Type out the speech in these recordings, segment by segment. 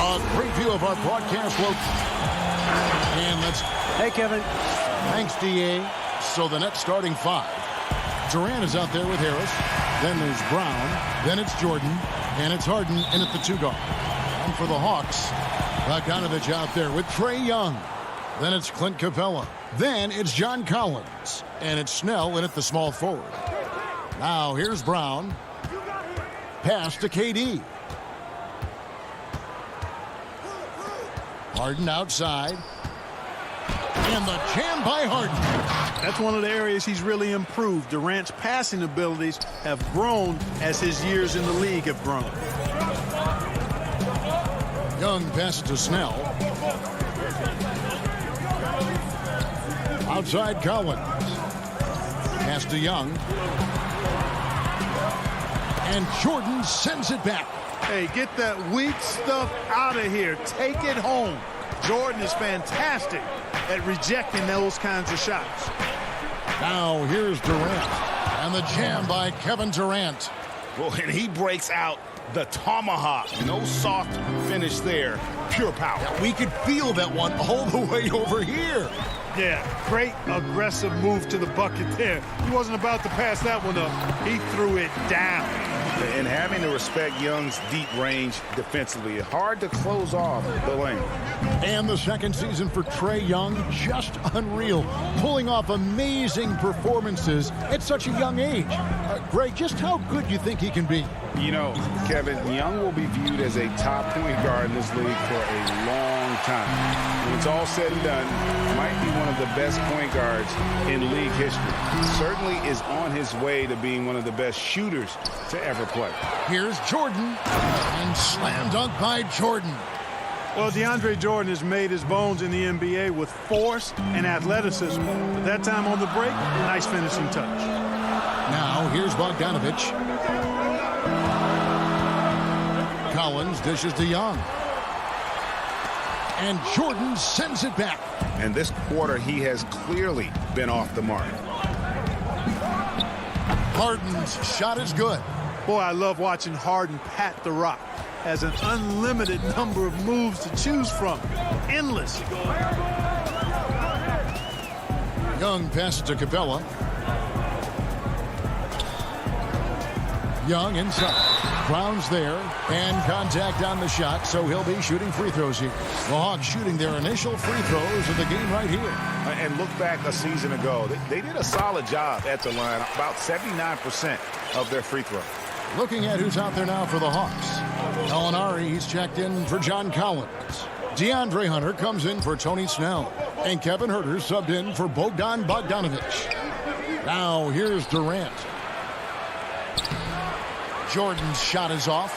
A great view of our broadcast location. And let's... Hey, Kevin. Thanks, D.A. So the next starting five. Durant is out there with Harris. Then there's Brown. Then it's Jordan. And it's Harden in at the 2-guard. And for the Hawks, Bogdanovich out there with Trae Young. Then it's Clint Capella. Then it's John Collins. And it's Snell in at the small forward. Now here's Brown. Pass to KD. Harden outside. And the jam by Harden. That's one of the areas he's really improved. Durant's passing abilities have grown as his years in the league have grown. Young passes to Snell. Outside Collins. Pass to Young. And Jordan sends it back. Hey, get that weak stuff out of here. Take it home. Jordan is fantastic at rejecting those kinds of shots. Now here's Durant. And the jam by Kevin Durant. Well, and he breaks out the tomahawk. No soft finish there. Pure power. Yeah, we could feel that one all the way over here. Yeah, great aggressive move to the bucket there. He wasn't about to pass that one up. He threw it down. And having to respect Young's deep range defensively, hard to close off the lane. And the second season for Trae Young, just unreal. Pulling off amazing performances at such a young age. Greg, just how good do you think he can be? You know, Kevin, Young will be viewed as a top point guard in this league for a long time. When it's all said and done, might be one of the best point guards in league history. Certainly is on his way to being one of the best shooters to ever play. Here's Jordan. And slam dunk by Jordan. Well, DeAndre Jordan has made his bones in the NBA with force and athleticism. But that time on the break, nice finishing touch. Now here's Bogdanovich. Collins dishes to Young. And Jordan sends it back. And this quarter, he has clearly been off the mark. Harden's shot is good. Boy, I love watching Harden pat the rock. Has an unlimited number of moves to choose from. Endless. Young passes to Capella. Young inside. Brown's there, and contact on the shot, so he'll be shooting free throws here. The Hawks shooting their initial free throws of the game right here. And look back a season ago. They did a solid job at the line, about 79% of their free throws. Looking at who's out there now for the Hawks. Gallinari, he's checked in for John Collins. DeAndre Hunter comes in for Tony Snell. And Kevin Huerter subbed in for Bogdan Bogdanovich. Now here's Durant. Jordan's shot is off.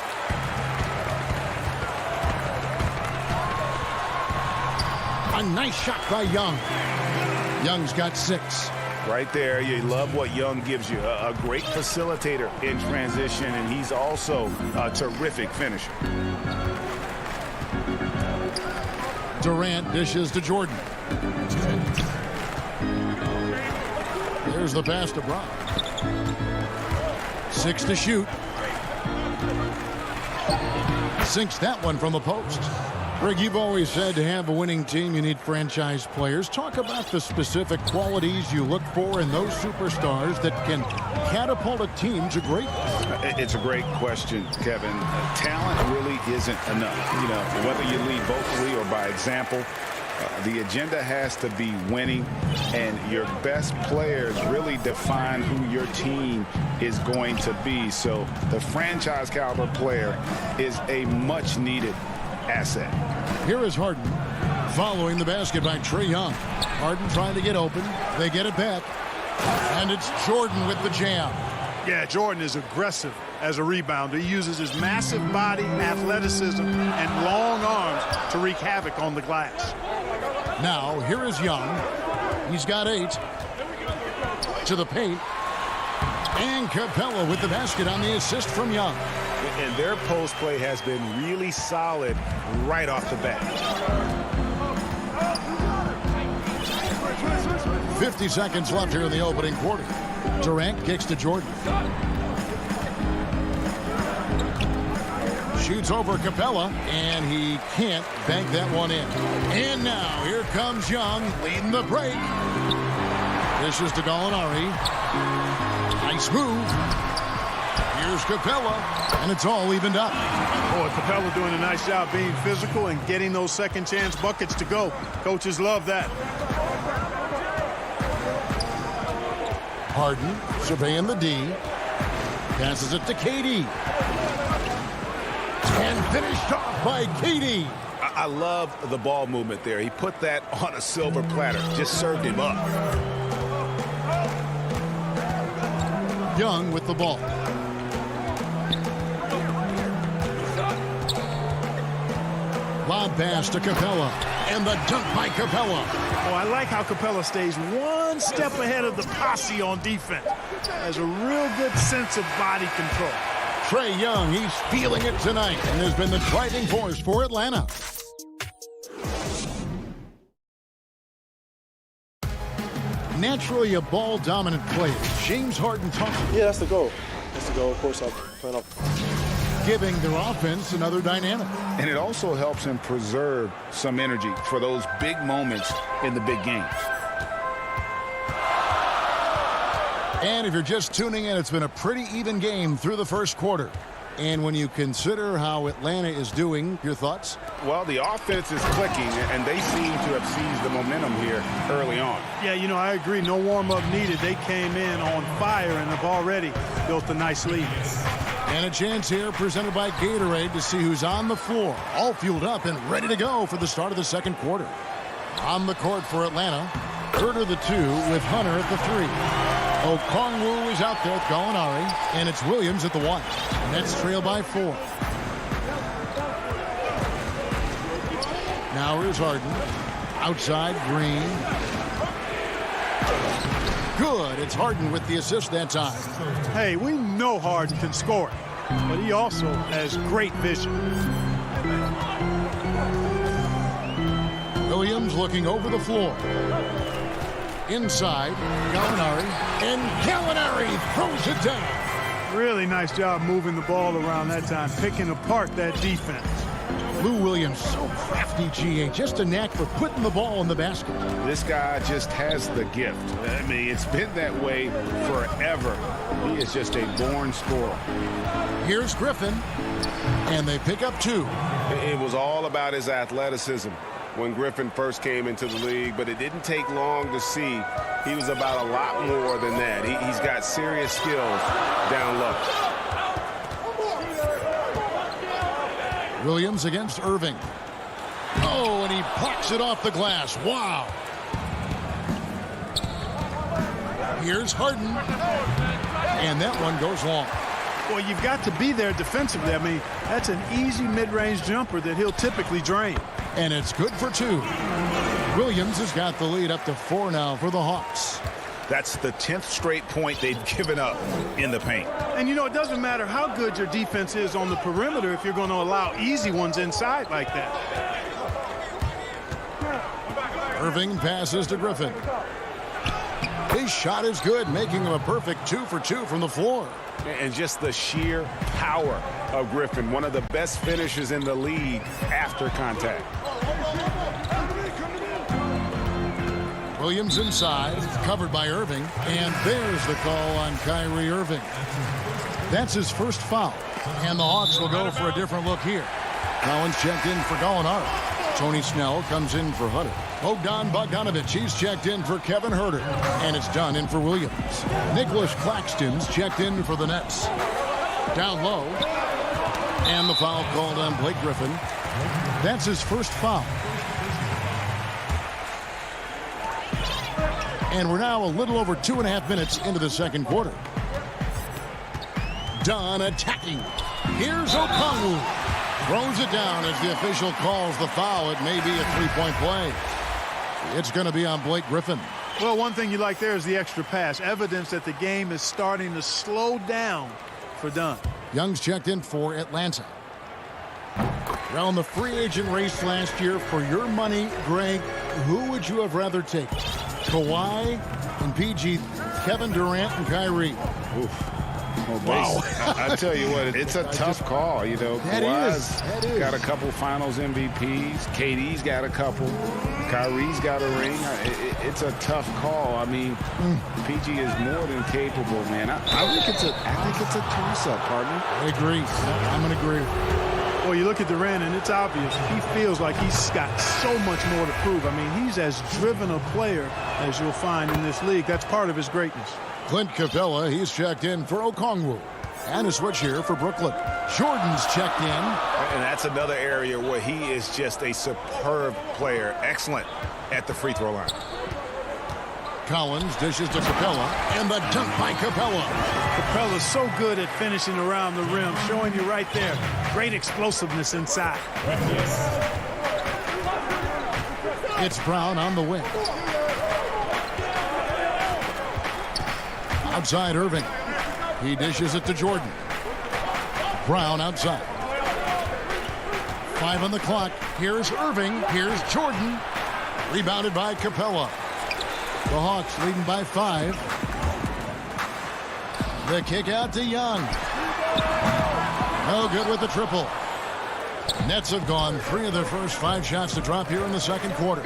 A nice shot by Young. Young's got 6. Right there, you love what Young gives you. A great facilitator in transition, and he's also a terrific finisher. Durant dishes to Jordan. There's the pass to Brown. 6 to shoot. Sinks that one from the post. Greg, you've always said to have a winning team, you need franchise players. Talk about the specific qualities you look for in those superstars that can catapult a team to greatness. It's a great question, Kevin. Talent really isn't enough. You know, whether you lead vocally or by example, the agenda has to be winning, and your best players really define who your team is going to be. So the franchise caliber player is a much needed asset. Here is Harden following the basket by Trae Young. Harden trying to get open. They get it back. And it's Jordan with the jam. Yeah, Jordan is aggressive as a rebounder. He uses his massive body, athleticism, and long arms to wreak havoc on the glass. Now, here is Young. He's got 8. To the paint. And Capella with the basket on the assist from Young. And their post play has been really solid right off the bat. 50 seconds left here in the opening quarter. Durant kicks to Jordan. Shoots over Capella, and he can't bank that one in. And now here comes Young leading the break. This is to Gallinari. Nice move. Here's Capella, and it's all evened up. Boy, Capella doing a nice job being physical and getting those second chance buckets to go. Coaches love that. Harden surveying the D. Passes it to KD. And finished off by KD. I love the ball movement there. He put that on a silver platter. Just served him up. Young with the ball. Lob pass to Capella. And the dunk by Capella. Oh, I like how Capella stays one step ahead of the posse on defense. Has a real good sense of body control. Trae Young, he's feeling it tonight and has been the driving force for Atlanta. Naturally a ball-dominant player, James Harden talks. Yeah, that's the goal. That's the goal. Of course, I plan on giving their offense another dynamic. And it also helps him preserve some energy for those big moments in the big games. And if you're just tuning in, it's been a pretty even game through the first quarter. And when you consider how Atlanta is doing, your thoughts? Well, the offense is clicking, and they seem to have seized the momentum here early on. Yeah, you know, I agree. No warm-up needed. They came in on fire and have already built a nice lead. And a chance here presented by Gatorade to see who's on the floor, all fueled up and ready to go for the start of the second quarter. On the court for Atlanta, Herter the 2 with Hunter at the 3. Okongwu is out there with Gallinari, and it's Williams at the 1. Nets trail by 4. Now here's Harden. Outside, Green. Good. It's Harden with the assist that time. Hey, we know Harden can score, but he also has great vision. Williams looking over the floor. Inside, Gallinari, and Gallinari throws it down. Really nice job moving the ball around that time, picking apart that defense. Lou Williams, so crafty, GA, just a knack for putting the ball in the basket. This guy just has the gift. I mean, it's been that way forever. He is just a born scorer. Here's Griffin, and they pick up 2. It was all about his athleticism when Griffin first came into the league, but it didn't take long to see he was about a lot more than that. He's got serious skills down low. Williams against Irving. Oh, and he blocks it off the glass. Wow. Here's Harden. And that one goes long. Well, you've got to be there defensively. I mean, that's an easy mid-range jumper that he'll typically drain. And it's good for 2. Williams has got the lead up to 4 now for the Hawks. That's the 10th straight point they've given up in the paint. And, you know, it doesn't matter how good your defense is on the perimeter if you're going to allow easy ones inside like that. Irving passes to Griffin. His shot is good, making him a perfect 2 for 2 from the floor. And just the sheer power of Griffin, one of the best finishers in the league after contact. Williams inside, covered by Irving, and there's the call on Kyrie Irving. That's his first foul, and the Hawks will go for a different look here. Collins checked in for Gallinari. Tony Snell comes in for Hunter. Bogdan Bogdanovic, he's checked in for Kevin Herter, and it's done in for Williams. Nicholas Claxton's checked in for the Nets. Down low, and the foul called on Blake Griffin. That's his first foul. And we're now a little over 2.5 minutes into the second quarter. Dunn attacking. Here's Okongwu. Throws it down as the official calls the foul. It may be a three-point play. It's going to be on Blake Griffin. Well, one thing you like there is the extra pass. Evidence that the game is starting to slow down for Dunn. Young's checked in for Atlanta. Well, in the free agent race last year, for your money, Greg, who would you have rather taken? Kawhi and PG, Kevin Durant and Kyrie. Oof. Wow. I tell you what, it's a tough call. You know, Kawhi's got a couple finals MVPs. KD's got a couple. Kyrie's got a ring. It's a tough call. I mean, PG is more than capable, man. I think it's a toss-up, partner. I agree. I'm going to agree. Well, you look at Durant, and it's obvious. He feels like he's got so much more to prove. I mean, he's as driven a player as you'll find in this league. That's part of his greatness. Clint Capella, he's checked in for Okongwu. And a switch here for Brooklyn. Jordan's checked in. And that's another area where he is just a superb player. Excellent at the free throw line. Collins dishes to Capella. And the dunk by Capella. Capella's so good at finishing around the rim, showing you right there. Great explosiveness inside. It's Brown on the wing. Outside Irving. He dishes it to Jordan. Brown outside. 5 on the clock. Here's Irving. Here's Jordan. Rebounded by Capella. The Hawks leading by 5. The kick out to Young. No good with the triple. Nets have gone 3 of their first 5 shots to drop here in the second quarter.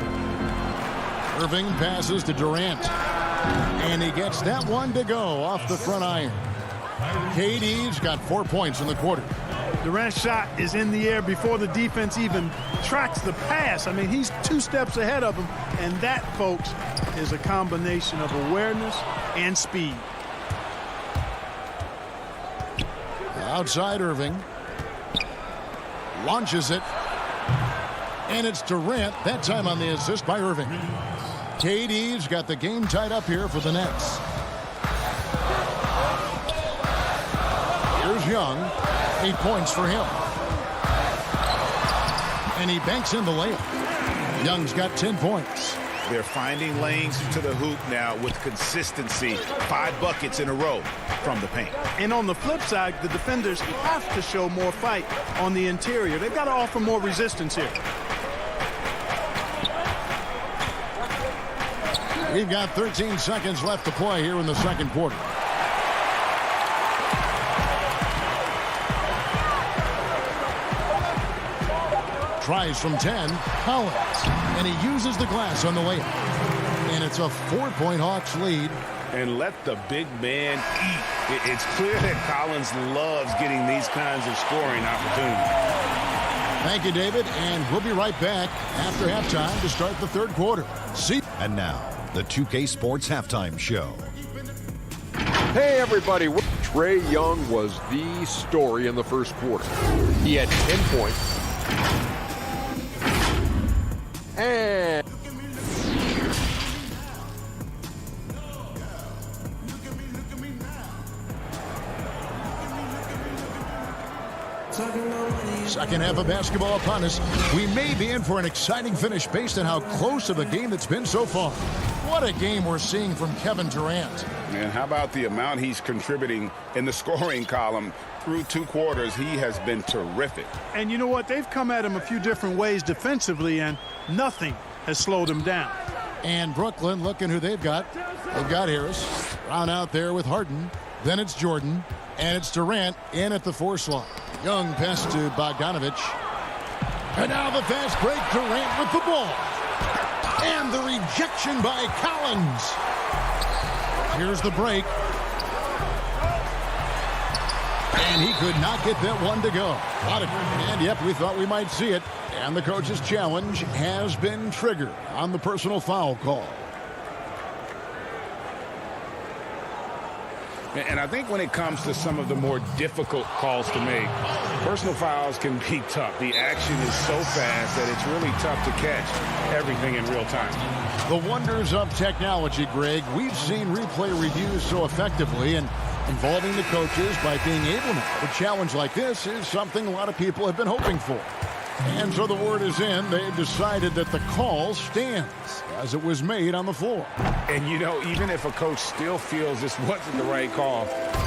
Irving passes to Durant. And he gets that one to go off the front iron. KD's got 4 points in the quarter. Durant's shot is in the air before the defense even tracks the pass. I mean, he's 2 steps ahead of him. And that, folks, is a combination of awareness and speed. Outside Irving. Launches it. And it's Durant, that time on the assist by Irving. KD's got the game tied up here for the Nets. Here's Young. 8 points for him. And he banks in the layup. Young's got 10 points. They're finding lanes to the hoop now with consistency. 5 buckets in a row from the paint. And on the flip side, the defenders have to show more fight on the interior. They've got to offer more resistance here. We've got 13 seconds left to play here in the second quarter. Tries from 10. Collins. And he uses the glass on the layup. And it's a 4-point Hawks lead. And let the big man eat. It's clear that Collins loves getting these kinds of scoring opportunities. Thank you, David. And we'll be right back after halftime to start the third quarter. See. And now, the 2K Sports Halftime Show. Hey, everybody. Trae Young was the story in the first quarter. He had 10 points. And second half of basketball upon us. We may be in for an exciting finish based on how close of a game it's been so far. What a game we're seeing from Kevin Durant. And how about the amount he's contributing in the scoring column? Through 2 quarters, he has been terrific. And you know what? They've come at him a few different ways defensively, and nothing has slowed him down. And Brooklyn, looking who they've got. They've got Harris. Brown out there with Harden. Then it's Jordan. And it's Durant in at the 4 slot. Young pass to Bogdanovich. And now the fast break. Durant with the ball. And the rejection by Collins. Here's the break. And he could not get that one to go. And yep, we thought we might see it. And the coach's challenge has been triggered on the personal foul call. And I think when it comes to some of the more difficult calls to make, personal fouls can be tough. The action is so fast that it's really tough to catch everything in real time. The wonders of technology, Greg. We've seen replay reviews so effectively, and involving the coaches by being able to. A challenge like this is something a lot of people have been hoping for. And so the word is in. They've decided that the call stands as it was made on the floor. And, you know, even if a coach still feels this wasn't the right call,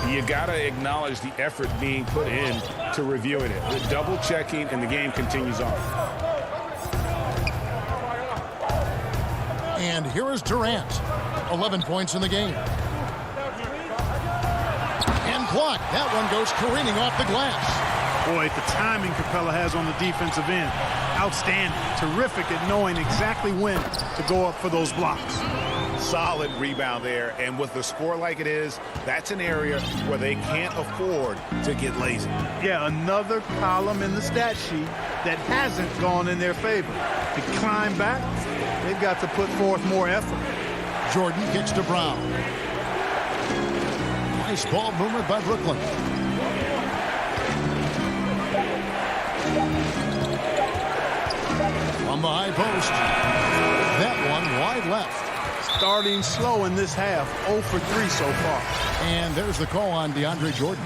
you got to acknowledge the effort being put in to reviewing it. The double checking, and the game continues on. And here is Durant. 11 points in the game. And blocked. That one goes careening off the glass. Boy, the timing Capella has on the defensive end, outstanding. Terrific at knowing exactly when to go up for those blocks. Solid rebound there, and with the score like it is, that's an area where they can't afford to get lazy. Yeah, another column in the stat sheet that hasn't gone in their favor. To climb back, they've got to put forth more effort. Jordan kicks to Brown. Nice ball movement by Brooklyn. On the high post. That one wide left. Starting slow in this half, 0 for 3 so far. And there's the call on DeAndre Jordan.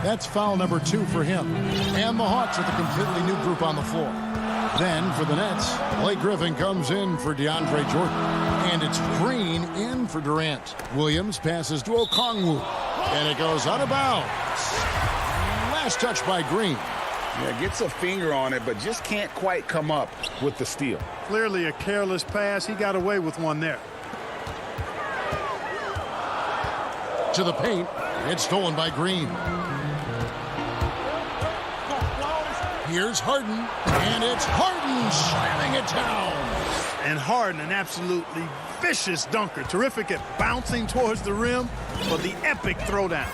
That's foul number 2 for him. And the Hawks with a completely new group on the floor. Then for the Nets, Blake Griffin comes in for DeAndre Jordan. And it's Green in for Durant. Williams passes to Okongwu. And it goes out of bounds. Last touch by Green. Yeah, gets a finger on it, but just can't quite come up with the steal. Clearly a careless pass. He got away with one there. To the paint. It's stolen by Green. Here's Harden. And it's Harden slamming it down. And Harden, an absolutely vicious dunker. Terrific at bouncing towards the rim for the epic throwdown.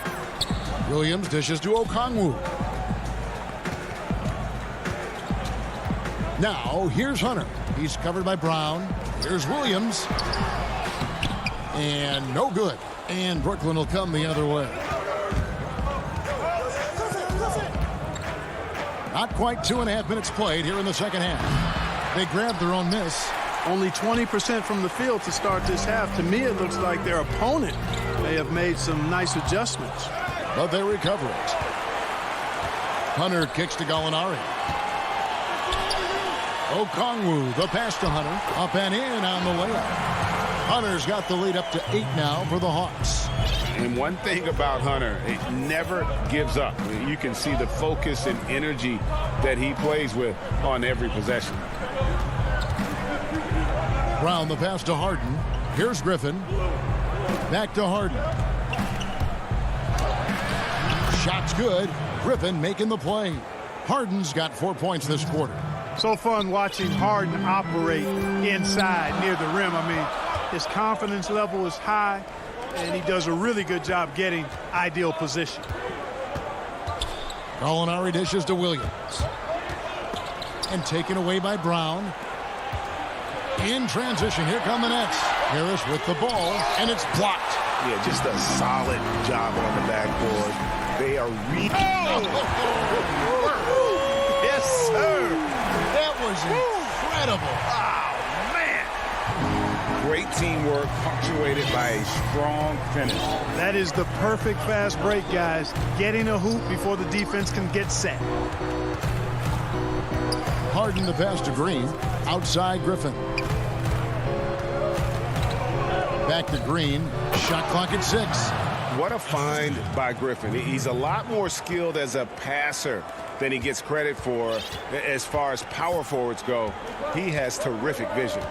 Williams dishes to Okongwu. Now, here's Hunter. He's covered by Brown. Here's Williams. And no good. And Brooklyn will come the other way. Not quite 2.5 minutes played here in the second half. They grabbed their own miss. Only 20% from the field to start this half. To me, it looks like their opponent may have made some nice adjustments. But they recover it. Hunter kicks to Gallinari. Okongwu, the pass to Hunter. Up and in on the layup. Hunter's got the lead up to 8 now for the Hawks. And one thing about Hunter, it never gives up. You can see the focus and energy that he plays with on every possession. Brown, the pass to Harden. Here's Griffin. Back to Harden. Shot's good. Griffin making the play. Harden's got 4 points this quarter. So fun watching Harden operate inside near the rim. I mean, his confidence level is high, and he does a really good job getting ideal position. Gallinari dishes to Williams. And taken away by Brown. In transition, here come the Nets. Harris with the ball, and it's blocked. Yeah, just a solid job on the backboard. They are Yes, sir. That was incredible. Oh, man. great teamwork punctuated by a strong finish. That is the perfect fast break, guys. Getting a hoop before the defense can get set. Harden the pass to Green. Outside Griffin. Back to Green. Shot clock at 6. What a find by Griffin. He's a lot more skilled as a passer than he gets credit for as far as power forwards go. He has terrific vision.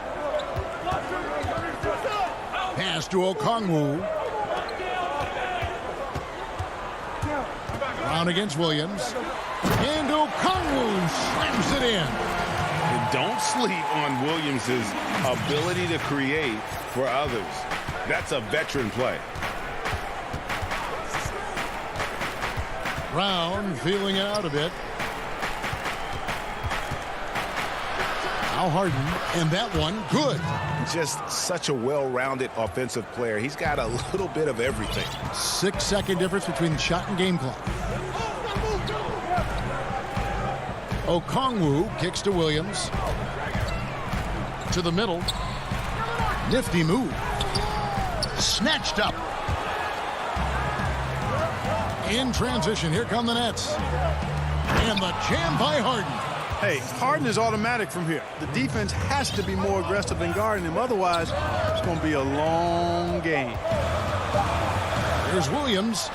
Pass to Okongwu. Brown against Williams. And Okongwu slams it in. And don't sleep on Williams's ability to create for others. That's a veteran play. Brown feeling it out a bit. Now Harden, and that one good. Just such a well-rounded offensive player. He's got a little bit of everything. 6-second difference between shot and game clock. Okongwu kicks to Williams. To the middle. Nifty move. Snatched up. In transition, here come the Nets. And the jam by Harden. Hey, Harden is automatic from here. The defense has to be more aggressive in guarding him. Otherwise, it's going to be a long game. There's Williams.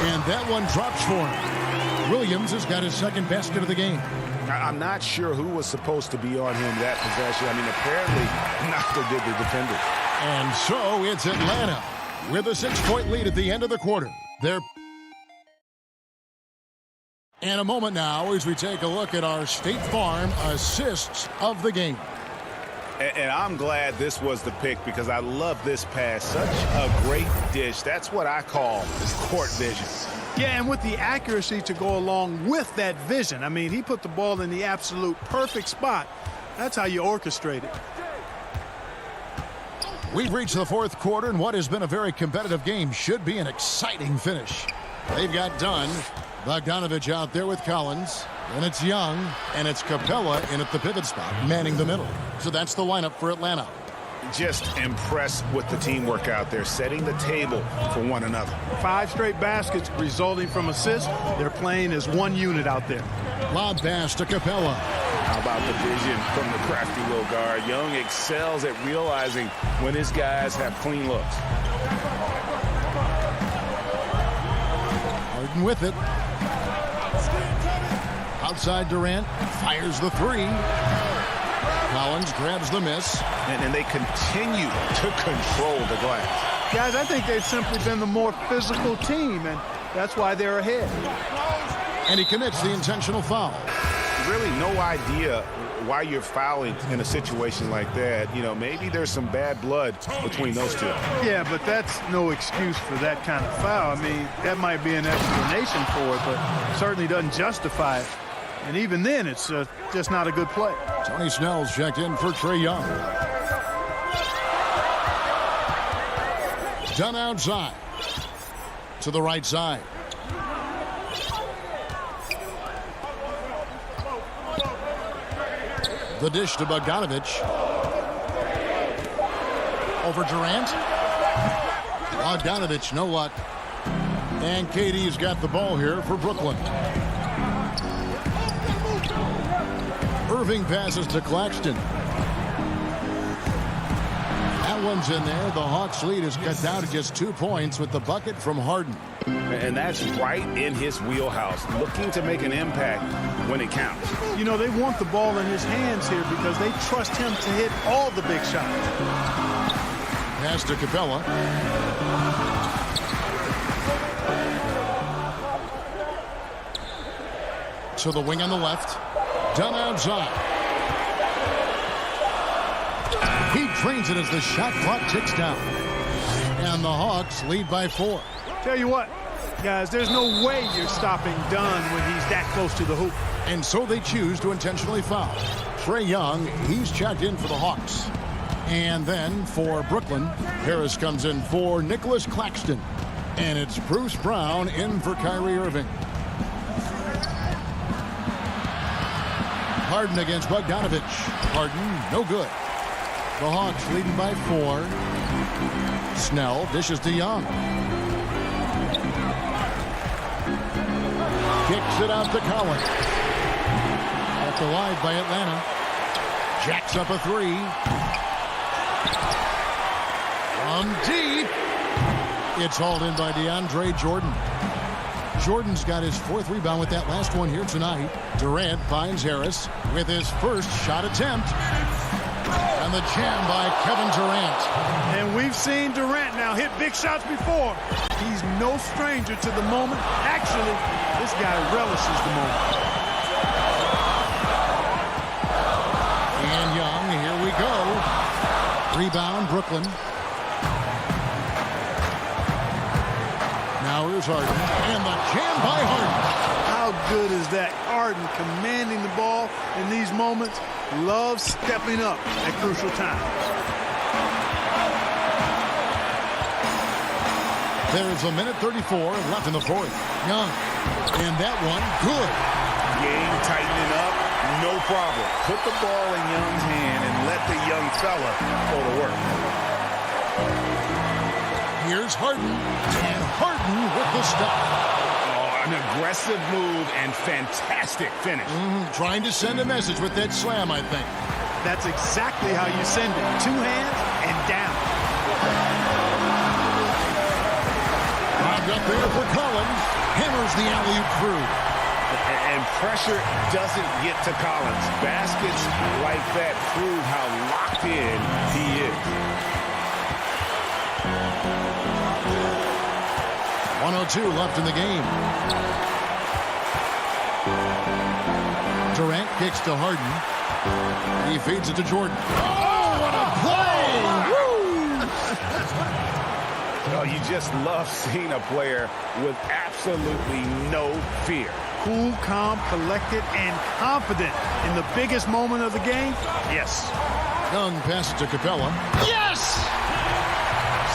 And that one drops for him. Williams has got his second basket of the game. I'm not sure who was supposed to be on him that possession. I mean, apparently neither did the defender. And so it's Atlanta with a 6-point lead at the end of the quarter. They're And a moment now as we take a look at our State Farm assists of the game. And I'm glad this was the pick because I love this pass. Such a great dish. That's what I call court vision. Yeah, and with the accuracy to go along with that vision. I mean, he put the ball in the absolute perfect spot. That's how you orchestrate it. We've reached the fourth quarter, and what has been a very competitive game should be an exciting finish. They've got Dunn, Bogdanovich out there with Collins, and it's Young, and it's Capella in at the pivot spot, manning the middle. So that's the lineup for Atlanta. Just impressed with the teamwork out there, setting the table for one another. 5 straight baskets resulting from assists. They're playing as one unit out there. Lob pass to Capella. How about the vision from the crafty little guard? Young excels at realizing when his guys have clean looks. Harden with it. Outside Durant, fires the 3. Collins grabs the miss. And they continue to control the glass. Guys, I think they've simply been the more physical team, and that's why they're ahead. And he commits the intentional foul. Really no idea why you're fouling in a situation like that. You know, maybe there's some bad blood between those two. Yeah, but that's no excuse for that kind of foul. I mean, that might be an explanation for it, but certainly doesn't justify it. And even then, it's just not a good play. Tony Snell's checked in for Trae Young. Done outside. To the right side. The dish to Bogdanovich. Over Durant. Bogdanovich, no luck. And KD's got the ball here for Brooklyn. Irving passes to Claxton. That one's in there. The Hawks lead is cut down to just 2 points with the bucket from Harden. And that's right in his wheelhouse, looking to make an impact when it counts. You know, they want the ball in his hands here because they trust him to hit all the big shots. Pass to Capella. To the wing on the left. Done outside. He drains it as the shot clock ticks down. And the Hawks lead by 4. Tell you what, guys, there's no way you're stopping Dunn when he's that close to the hoop. And so they choose to intentionally foul. Trae Young, he's checked in for the Hawks. And then for Brooklyn, Harris comes in for Nicholas Claxton. And it's Bruce Brown in for Kyrie Irving. Harden against Bogdanovich. Harden, no good. The Hawks leading by 4. Snell dishes to Young. Kicks it out to Collins. Kept alive by Atlanta. Jacks up a 3. From deep. It's hauled in by DeAndre Jordan. Jordan's got his 4th rebound with that last one here tonight. Durant finds Harris with his first shot attempt. And the jam by Kevin Durant. And we've seen Durant now hit big shots before. He's no stranger to the moment. Actually, this guy relishes the moment. And Young, here we go. Rebound, Brooklyn. Now here's Harden. And the jam by Harden. How good is that? Harden commanding the ball in these moments. Loves stepping up at crucial times. There's a minute 34 left in the 4th. Young. And that one, good. Game tightening up, no problem. Put the ball in Young's hand and let the young fella go to work. Here's Harden. And Harden with the stop. An aggressive move and fantastic finish. Trying to send a message with that slam, I think. That's exactly how you send it. 2 hands and down. Lobbed up there for Collins. Hammers the alley-oop through. And pressure doesn't get to Collins. Baskets like that prove how locked in he is. 1:02 left in the game. Kicks to Harden. He feeds it to Jordan. Oh, what a play! Woo! Oh, you just love seeing a player with absolutely no fear. Cool, calm, collected, and confident in the biggest moment of the game. Yes. Young passes to Capella. Yes!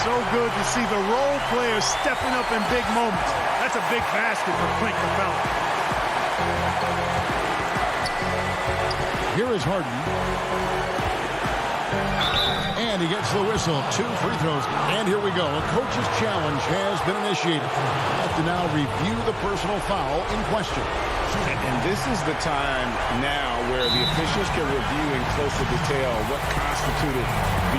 So good to see the role players stepping up in big moments. That's a big basket for Clint Capella. Here is Harden. And he gets the whistle. 2 free throws. And here we go. A coach's challenge has been initiated. Have to now review the personal foul in question. And this is the time now where the officials can review in closer detail what constituted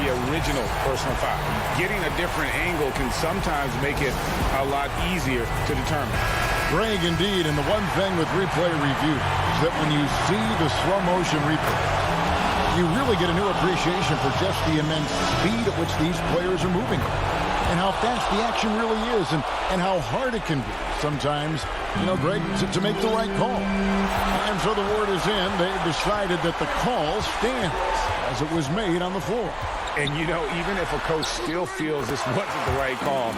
the original personal foul. Getting a different angle can sometimes make it a lot easier to determine. Greg, indeed, and the one thing with replay review is that when you see the slow motion replay, you really get a new appreciation for just the immense speed at which these players are moving and how fast the action really is and how hard it can be sometimes, Greg, to make the right call. And so the word is in. They've decided that the call stands as it was made on the floor. And, even if a coach still feels this wasn't the right call,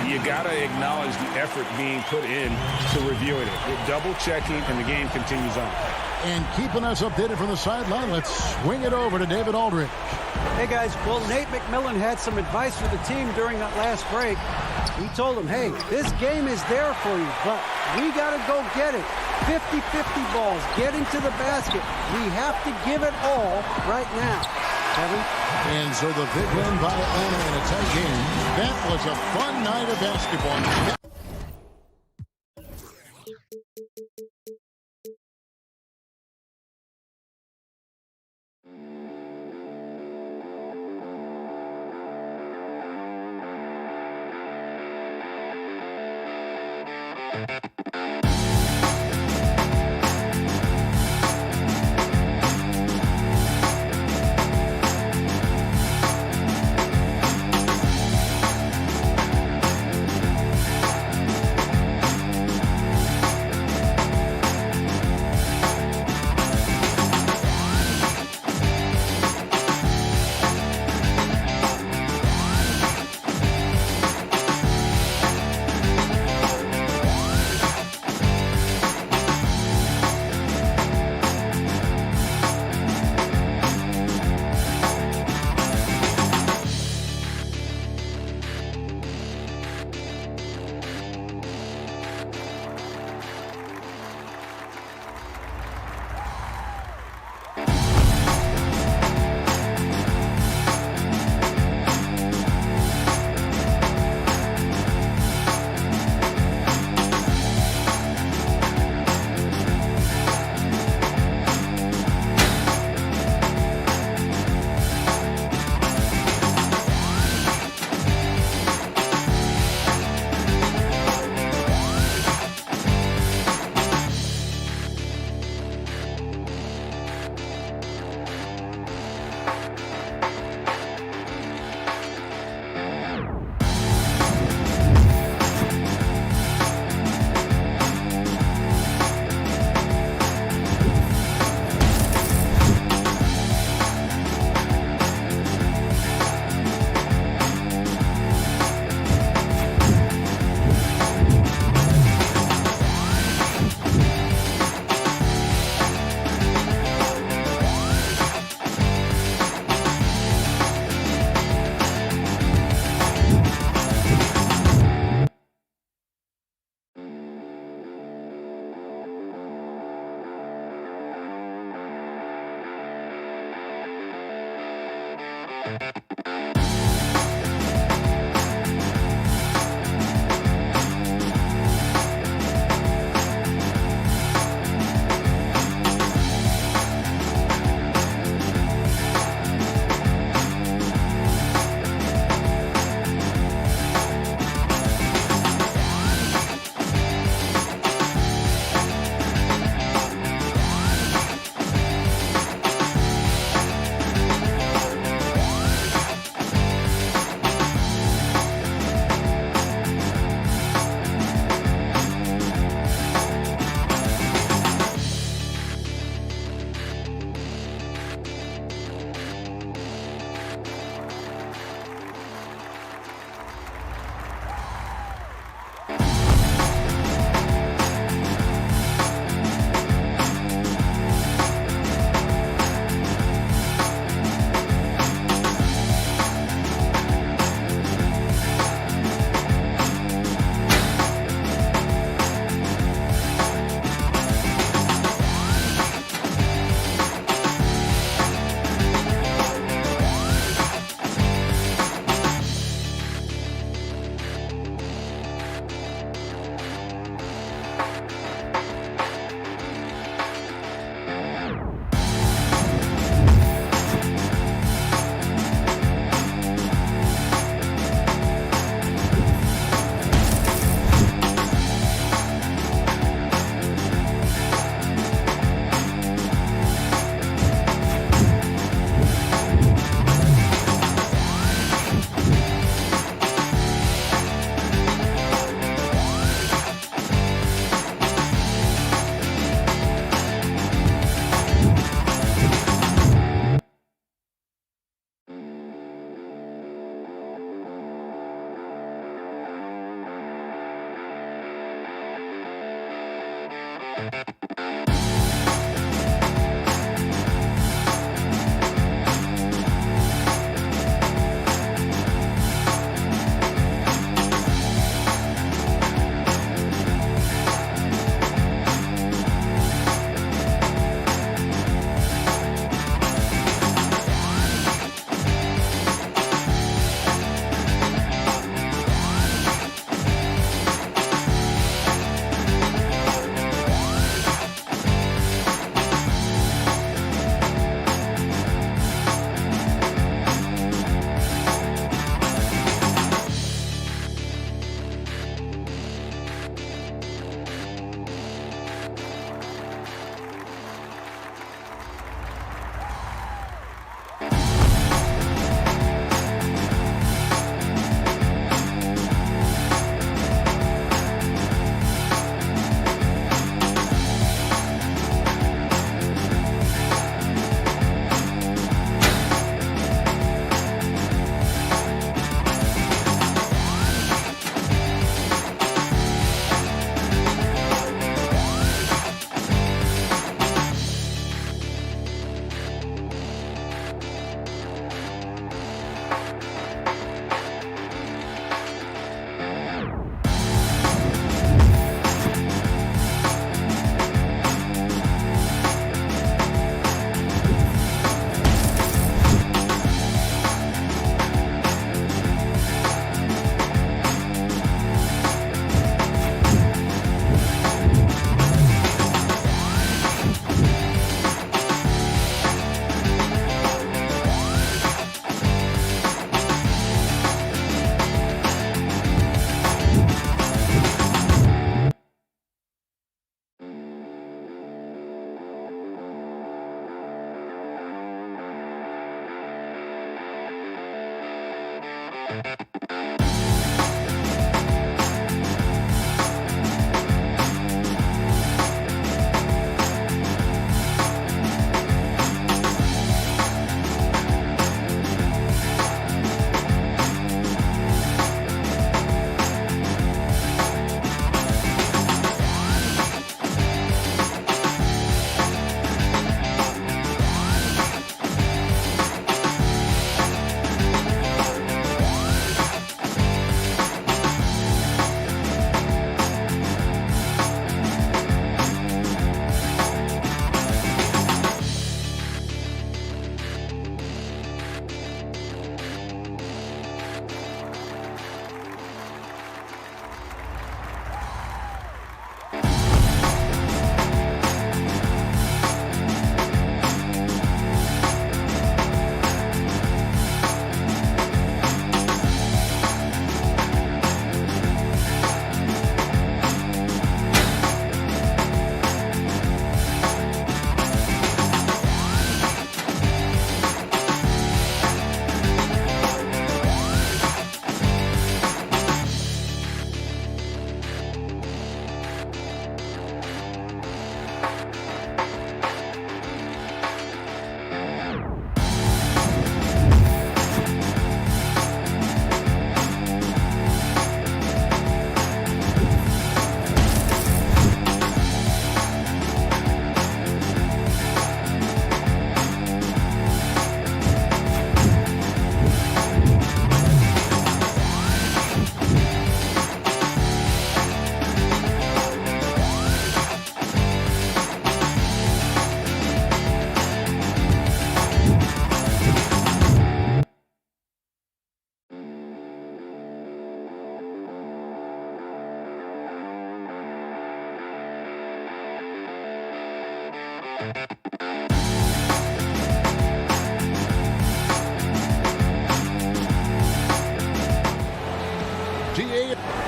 you got to acknowledge the effort being put in to reviewing it. We're double-checking, and the game continues on. And keeping us updated from the sideline, let's swing it over to David Aldridge. Hey, guys. Well, Nate McMillan had some advice for the team during that last break. He told them, hey, this game is there for you, but we got to go get it. 50-50 balls, get into the basket. We have to give it all right now. Kevin? And so the big win by Atlanta in a tight game. That was a fun night of basketball.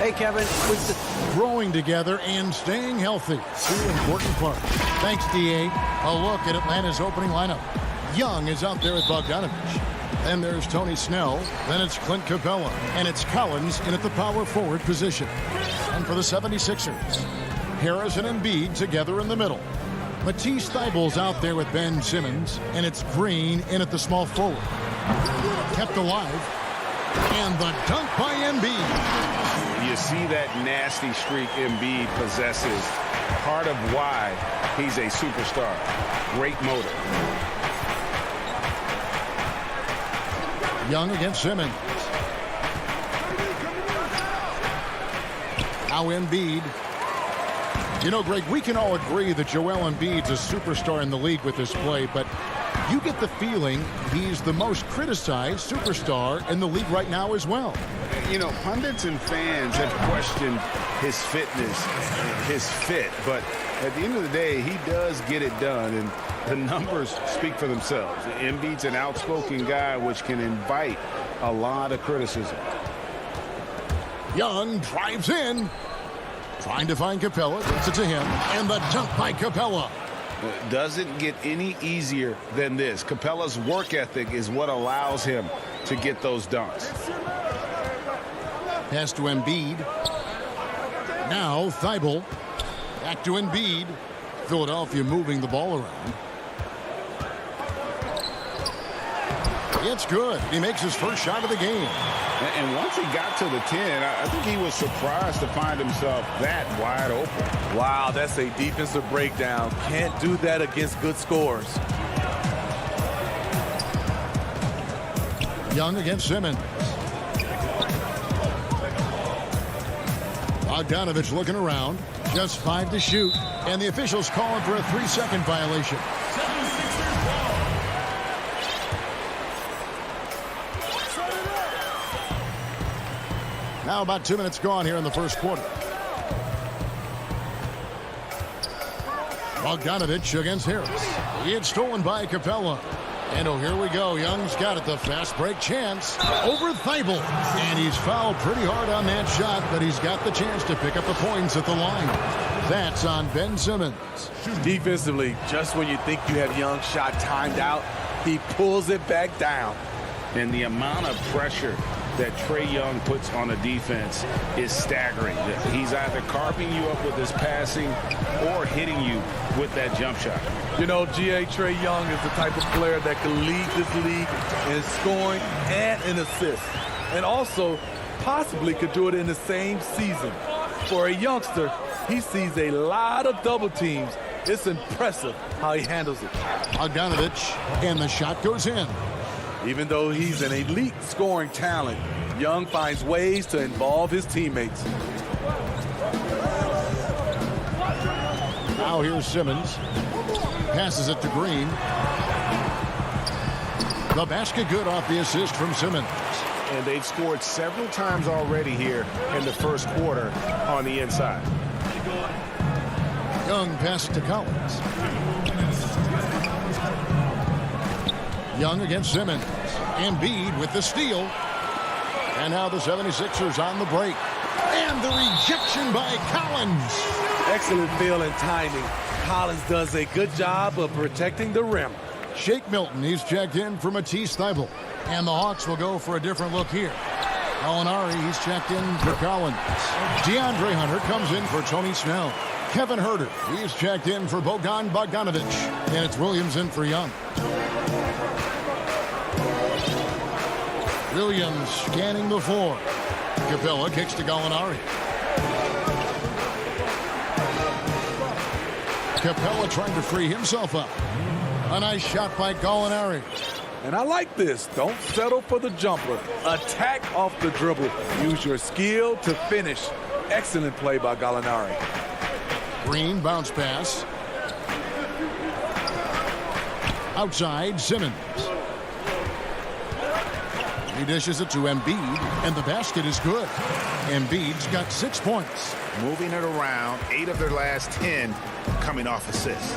Hey, Kevin. With the growing together and staying healthy. Two important parts. Thanks, D.A. A look at Atlanta's opening lineup. Young is out there with Bogdanovich. Then there's Tony Snell. Then it's Clint Capella. And it's Collins in at the power forward position. And for the 76ers, Harris and Embiid together in the middle. Matisse Thybulle's out there with Ben Simmons. And it's Green in at the small forward. Kept alive. And the dunk by Embiid. You see that nasty streak Embiid possesses Part of why he's a superstar. Great motor. Young against Simmons. Now Embiid. You know, Greg, we can all agree that Joel Embiid's a superstar in the league with this play, but you get the feeling he's the most criticized superstar in the league right now as well. You know, pundits and fans have questioned his fitness, his fit, but at the end of the day, he does get it done, and the numbers speak for themselves. Embiid's an outspoken guy, which can invite a lot of criticism. Young drives in. Trying to find Capella, gets it to him, and the dunk by Capella. It doesn't get any easier than this. Capella's work ethic is what allows him to get those dunks. Pass to Embiid. Now Thibault. Back to Embiid. Philadelphia moving the ball around. It's good. He makes his first shot of the game. And once he got to the 10, I think he was surprised to find himself that wide open. Wow, that's a defensive breakdown. Can't do that against good scores. Young against Simmons. Bogdanovich looking around. Just 5 to shoot. And the officials calling for a 3-second violation. Now about 2 minutes gone here in the first quarter. Bogdanovich against Harris. It's stolen by Capella. And oh, here we go. Young's got it. The fast break chance over Thibault. And he's fouled pretty hard on that shot, but he's got the chance to pick up the points at the line. That's on Ben Simmons. Defensively, just when you think you have Young's shot timed out, he pulls it back down. And the amount of pressure that Trae Young puts on a defense is staggering. He's either carving you up with his passing or hitting you with that jump shot. You know, Trae Young is the type of player that can lead this league in scoring and in assists. And also possibly could do it in the same season. For a youngster, he sees a lot of double teams. It's impressive how he handles it. Bogdanovich, and the shot goes in. Even though he's an elite scoring talent, Young finds ways to involve his teammates. Now here's Simmons. Passes it to Green. The basket good off the assist from Simmons. And they've scored several times already here in the first quarter on the inside. Young passes to Collins. Young against Simmons. Embiid with the steal. And now the 76ers on the break. And the rejection by Collins. Excellent feel and timing. Collins does a good job of protecting the rim. Shake Milton, he's checked in for Matisse Thybulle. And the Hawks will go for a different look here. Gallinari, he's checked in for Collins. DeAndre Hunter comes in for Tony Snell. Kevin Huerter, he's checked in for Bojan Bogdanovic. And it's Williams in for Young. Williams scanning the floor. Capella kicks to Gallinari. Capella trying to free himself up. A nice shot by Gallinari. And I like this. Don't settle for the jumper. Attack off the dribble. Use your skill to finish. Excellent play by Gallinari. Green bounce pass. Outside, Simmons. He dishes it to Embiid, and the basket is good. Embiid's got 6 points. Moving it around, 8 of their last 10 coming off assists.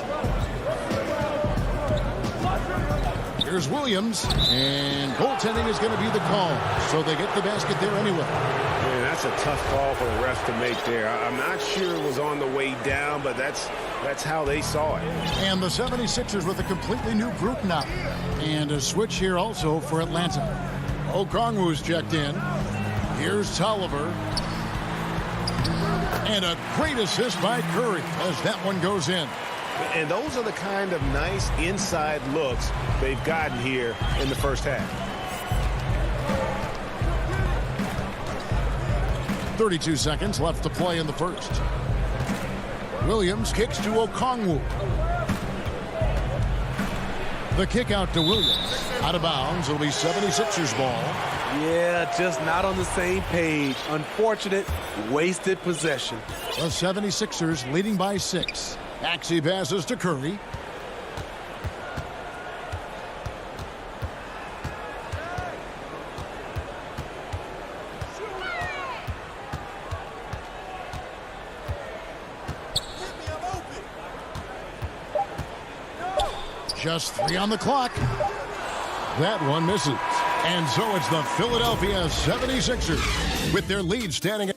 Here's Williams, and goaltending is going to be the call. So they get the basket there anyway. Man, that's a tough call for the refs to make there. I'm not sure it was on the way down, but that's how they saw it. And the 76ers with a completely new group now. And a switch here also for Atlanta. Okongwu's checked in. Here's Tolliver. And a great assist by Curry as that one goes in. And those are the kind of nice inside looks they've gotten here in the first half. 32 seconds left to play in the first. Williams kicks to Okongwu. The kick out to Williams. Out of bounds. It'll be 76ers ball. Yeah, just not on the same page. Unfortunate, wasted possession. The 76ers leading by 6. Maxey passes to Curry. Just 3 on the clock. That one misses. And so it's the Philadelphia 76ers with their lead standing at...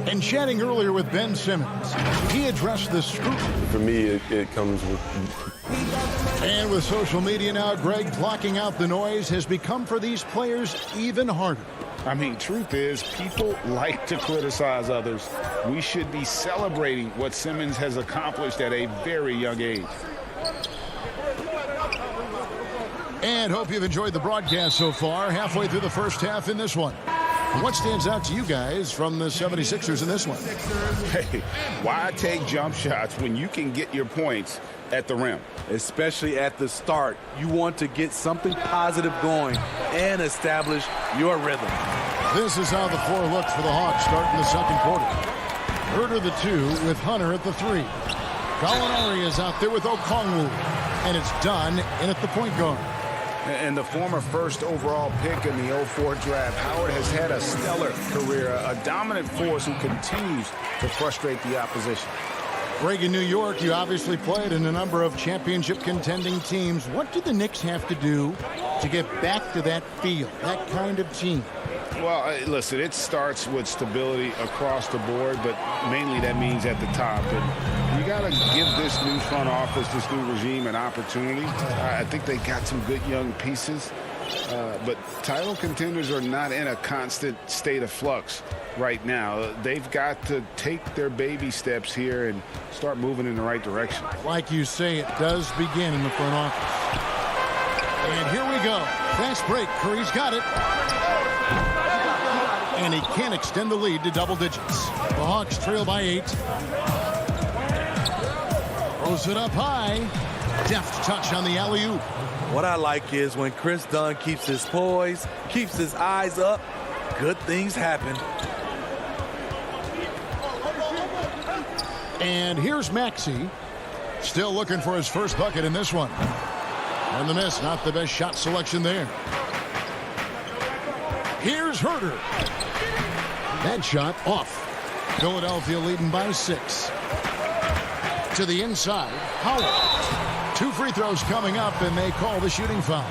And chatting earlier with Ben Simmons, he addressed the scrutiny. For me, it comes with... And with social media now, Greg, blocking out the noise has become for these players even harder. I mean, truth is, people like to criticize others. We should be celebrating what Simmons has accomplished at a very young age. And hope you've enjoyed the broadcast so far. Halfway through the first half in this one. What stands out to you guys from the 76ers in this one? Hey, why take jump shots when you can get your points at the rim? Especially at the start. You want to get something positive going and establish your rhythm. This is how the floor looks for the Hawks starting the second quarter. Herter the 2 with Hunter at the 3. Gallinari is out there with Okongwu. And it's done in at the point guard. And the former first overall pick in the 04 draft, Howard has had a stellar career, a dominant force who continues to frustrate the opposition. Greg, in New York, you obviously played in a number of championship contending teams. What do the Knicks have to do to get back to that feel, that kind of team? Well, listen, it starts with stability across the board, but mainly that means at the top. And you got to give this new front office, this new regime, an opportunity. I think they got some good young pieces, but title contenders are not in a constant state of flux right now. They've got to take their baby steps here and start moving in the right direction. Like you say, it does begin in the front office. And here we go. Fast break. Curry's got it. And he can't extend the lead to double digits. The Hawks trail by 8. Throws it up high. Deft touch on the alley-oop. What I like is when Chris Dunn keeps his poise, keeps his eyes up, good things happen. And here's Maxey. Still looking for his first bucket in this one. And the miss, not the best shot selection there. Here's Herter. That shot off. Philadelphia leading by 6. To the inside, Howard. 2 free throws coming up, and they call the shooting foul.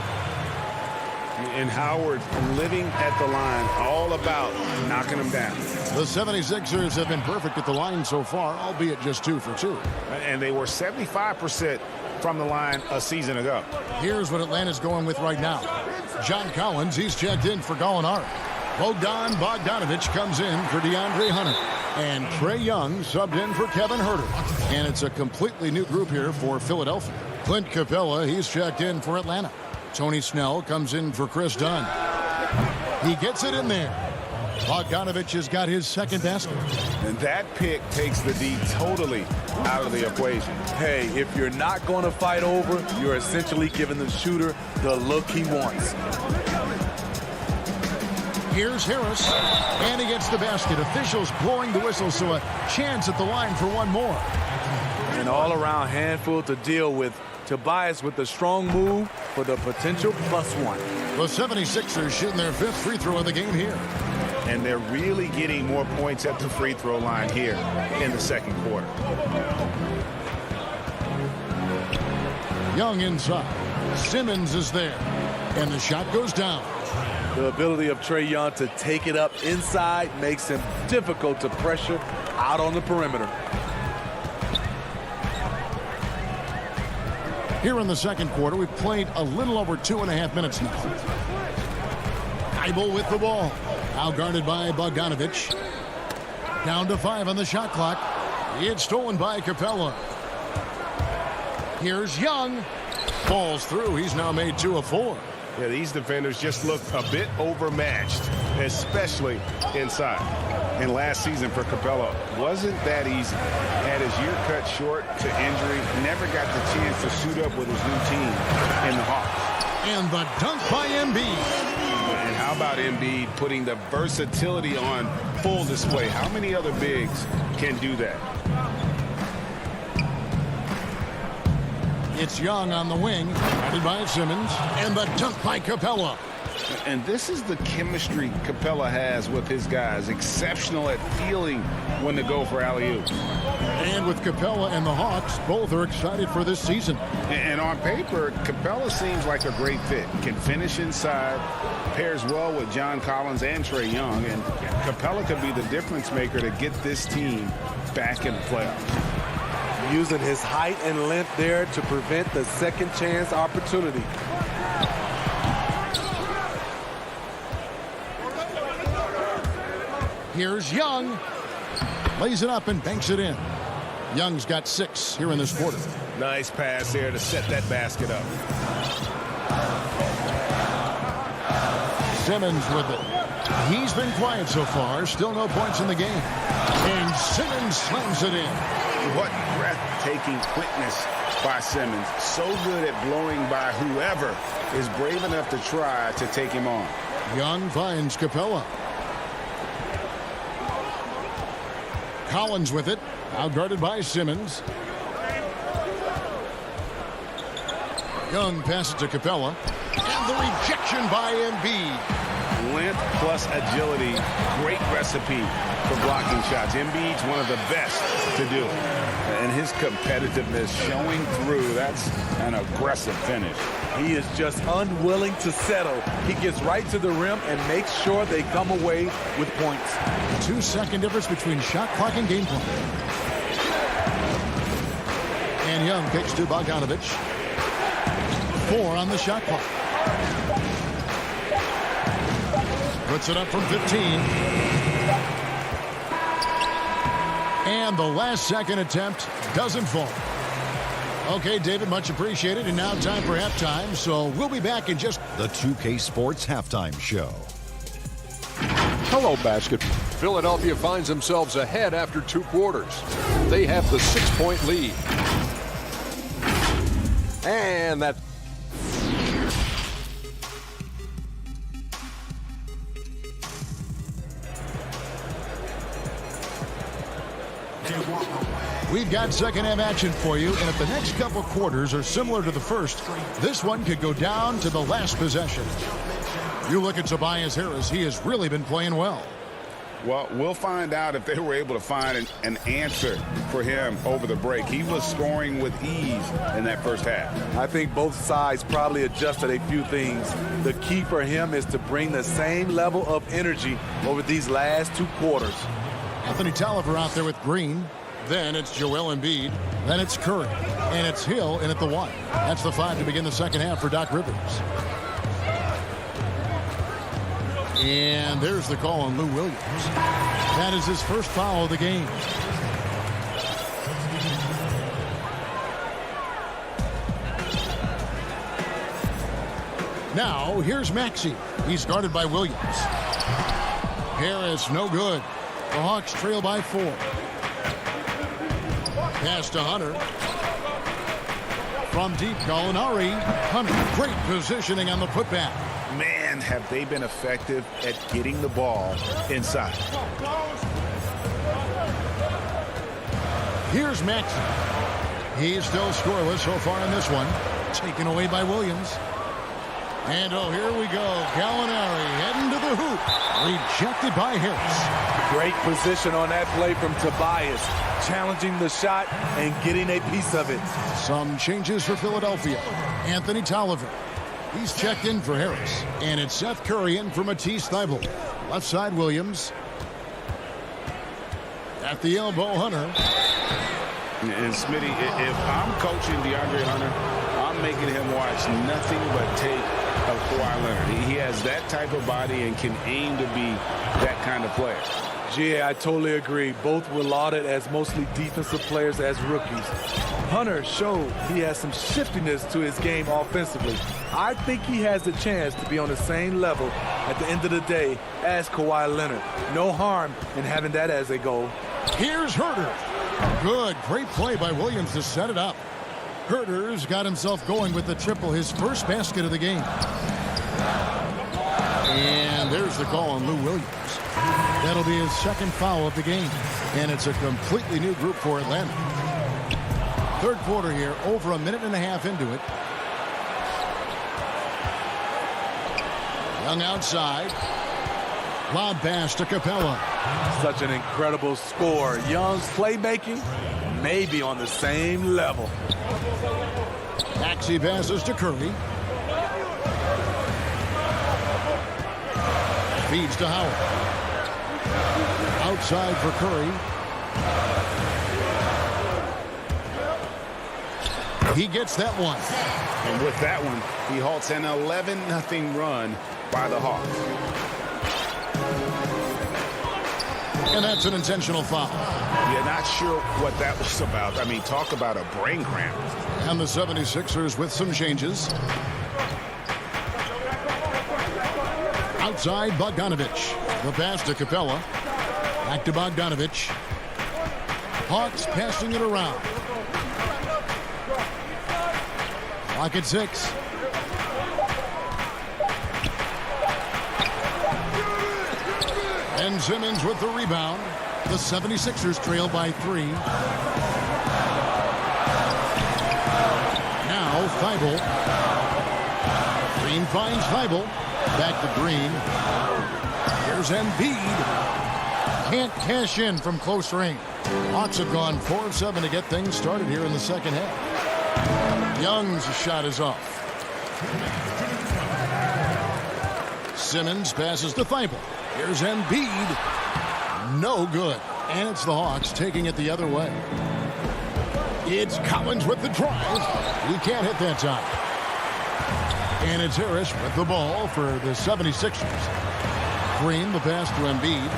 And Howard living at the line, all about knocking them down. The 76ers have been perfect at the line so far, albeit just 2 for 2. And they were 75% from the line a season ago. Here's what Atlanta's going with right now. John Collins, he's checked in for Gallinari. Bogdan Bogdanovic comes in for DeAndre Hunter. And Trae Young subbed in for Kevin Herter. And it's a completely new group here for Philadelphia. Clint Capella, he's checked in for Atlanta. Tony Snell comes in for Chris Dunn. He gets it in there. Bogdanovic has got his second basket. And that pick takes the D totally out of the equation. Hey, if you're not going to fight over, you're essentially giving the shooter the look he wants. Here's Harris, and he gets the basket. Officials blowing the whistle, so a chance at the line for one more. An all-around handful to deal with. Tobias with a strong move for the potential +1. The 76ers shooting their 5th free throw of the game here. And they're really getting more points at the free throw line here in the second quarter. Young inside. Simmons is there. And the shot goes down. The ability of Trae Young to take it up inside makes him difficult to pressure out on the perimeter. Here in the second quarter, we've played a little over 2.5 minutes now. Keibel with the ball. Now guarded by Bogdanovic. Down to 5 on the shot clock. It's stolen by Capella. Here's Young. Falls through. He's now made 2 of 4. Yeah, these defenders just look a bit overmatched, especially inside. And last season for Capella wasn't that easy. Had his year cut short to injury, never got the chance to suit up with his new team in the Hawks. And the dunk by Embiid. And how about Embiid putting the versatility on full display? How many other bigs can do that? It's Young on the wing, guarded by Simmons, and the dunk by Capella. And this is the chemistry Capella has with his guys. Exceptional at feeling when to go for alley-oop. And with Capella and the Hawks, both are excited for this season. And on paper, Capella seems like a great fit. Can finish inside, pairs well with John Collins and Trae Young. And Capella could be the difference maker to get this team back in the playoffs. Using his height and length there to prevent the second chance opportunity. Here's Young. Lays it up and banks it in. Young's got 6 here in this quarter. Nice pass there to set that basket up. Simmons with it. He's been quiet so far. Still no points in the game. And Simmons slams it in. What breathtaking quickness by Simmons. So good at blowing by whoever is brave enough to try to take him on. Young finds Capella. Collins with it. Out guarded by Simmons. Young passes to Capella. And the rejection by Embiid. Length plus agility, great recipe for blocking shots. Embiid's one of the best to do it. And his competitiveness showing through. That's an aggressive finish. He is just unwilling to settle. He gets right to the rim and makes sure they come away with points. 2-second difference between shot clock and game clock. And Young kicks to Bogdanovich. 4 on the shot clock. Puts it up from 15. And the last second attempt doesn't fall. Okay, David, much appreciated. And now time for halftime. So we'll be back in just... The 2K Sports Halftime Show. Hello, basketball. Philadelphia finds themselves ahead after 2 quarters. They have the 6-point lead. And that... We've got second-half action for you, and if the next couple quarters are similar to the first, this one could go down to the last possession. You look at Tobias Harris. He has really been playing well. Well, we'll find out if they were able to find an answer for him over the break. He was scoring with ease in that first half. I think both sides probably adjusted a few things. The key for him is to bring the same level of energy over these last 2 quarters. Anthony Tolliver out there with Green. Then it's Joel Embiid. Then it's Curry. And it's Hill in at the 1. That's the 5 to begin the second half for Doc Rivers. And there's the call on Lou Williams. That is his first foul of the game. Now, here's Maxey. He's guarded by Williams. Harris, no good. The Hawks trail by 4. Pass to Hunter. From deep, Gallinari. Hunter, great positioning on the putback. Man, have they been effective at getting the ball inside. Here's Maxey. He's still scoreless so far in this one. Taken away by Williams. And oh, here we go. Gallinari heading to the hoop. Rejected by Harris. Great position on that play from Tobias. Challenging the shot and getting a piece of it. Some changes for Philadelphia. Anthony Tolliver. He's checked in for Harris. And it's Seth Curry in for Matisse Thybulle. Left side, Williams. At the elbow, Hunter. And Smitty, if I'm coaching DeAndre Hunter, I'm making him watch nothing but tape of Kawhi Leonard. He has that type of body and can aim to be that kind of player. Yeah, I totally agree. Both were lauded as mostly defensive players as rookies. Hunter showed he has some shiftiness to his game offensively. I think he has the chance to be on the same level at the end of the day as Kawhi Leonard. No harm in having that as a goal. Here's Herter. Good, great play by Williams to set it up. Herter's got himself going with the triple, his first basket of the game. And there's the call on Lou Williams. That'll be his second foul of the game. And it's a completely new group for Atlanta. Third quarter here, over a minute and a half into it. Young outside. Lob pass to Capella. Such an incredible score. Young's playmaking may be on the same level. Maxey passes to Curry. Feeds to Howard. Outside for Curry. He gets that one. And with that one, he halts an 11-0 run by the Hawks. And that's an intentional foul. You're not sure what that was about. I mean, talk about a brain cramp. And the 76ers with some changes. Outside, Bogdanovich. The pass to Capella. Back to Bogdanovich. Hawks passing it around. Clock at 6. And Simmons with the rebound. The 76ers trail by 3. Now Thibault. Green finds Thibault. Back to Green. Here's Embiid. Can't cash in from close range. Hawks have gone 4 of 7 to get things started here in the second half. Young's shot is off. Simmons passes to Thibault. Here's Embiid. No good. And it's the Hawks taking it the other way. It's Collins with the drive. He can't hit that time. And it's Harris with the ball for the 76ers. Green, the pass to Embiid.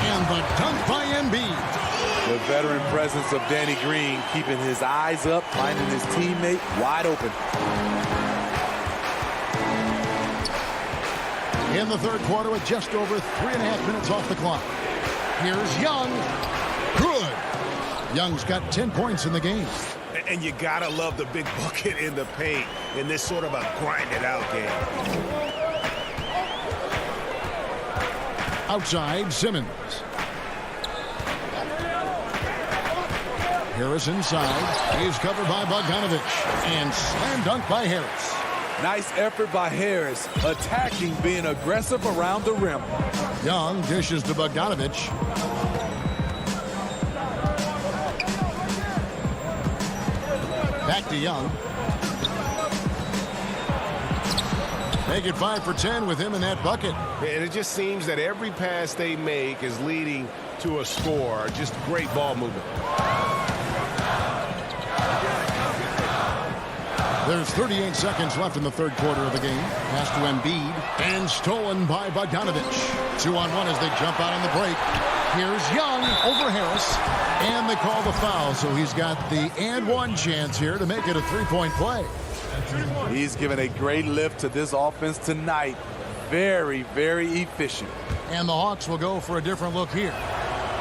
And the dunk by Embiid. The veteran presence of Danny Green keeping his eyes up, finding his teammate wide open. In the third quarter with just over 3.5 minutes off the clock. Here's Young. Good. Young's got 10 points in the game. And you gotta love the big bucket in the paint in this sort of a grinded-out game. Outside, Simmons. Harris inside. He's covered by Bogdanovich. And slam dunk by Harris. Nice effort by Harris, attacking, being aggressive around the rim. Young dishes to Bogdanovich. Back to Young. Make it 5 for 10 with him in that bucket. And it just seems that every pass they make is leading to a score. Just great ball movement. There's 38 seconds left in the third quarter of the game. Pass to Embiid. And stolen by Bogdanovich. 2-on-1 as they jump out on the break. Here's Young over Harris. And they call the foul, so he's got the and-one chance here to make it a three-point play. He's given a great lift to this offense tonight. Very, very efficient. And the Hawks will go for a different look here.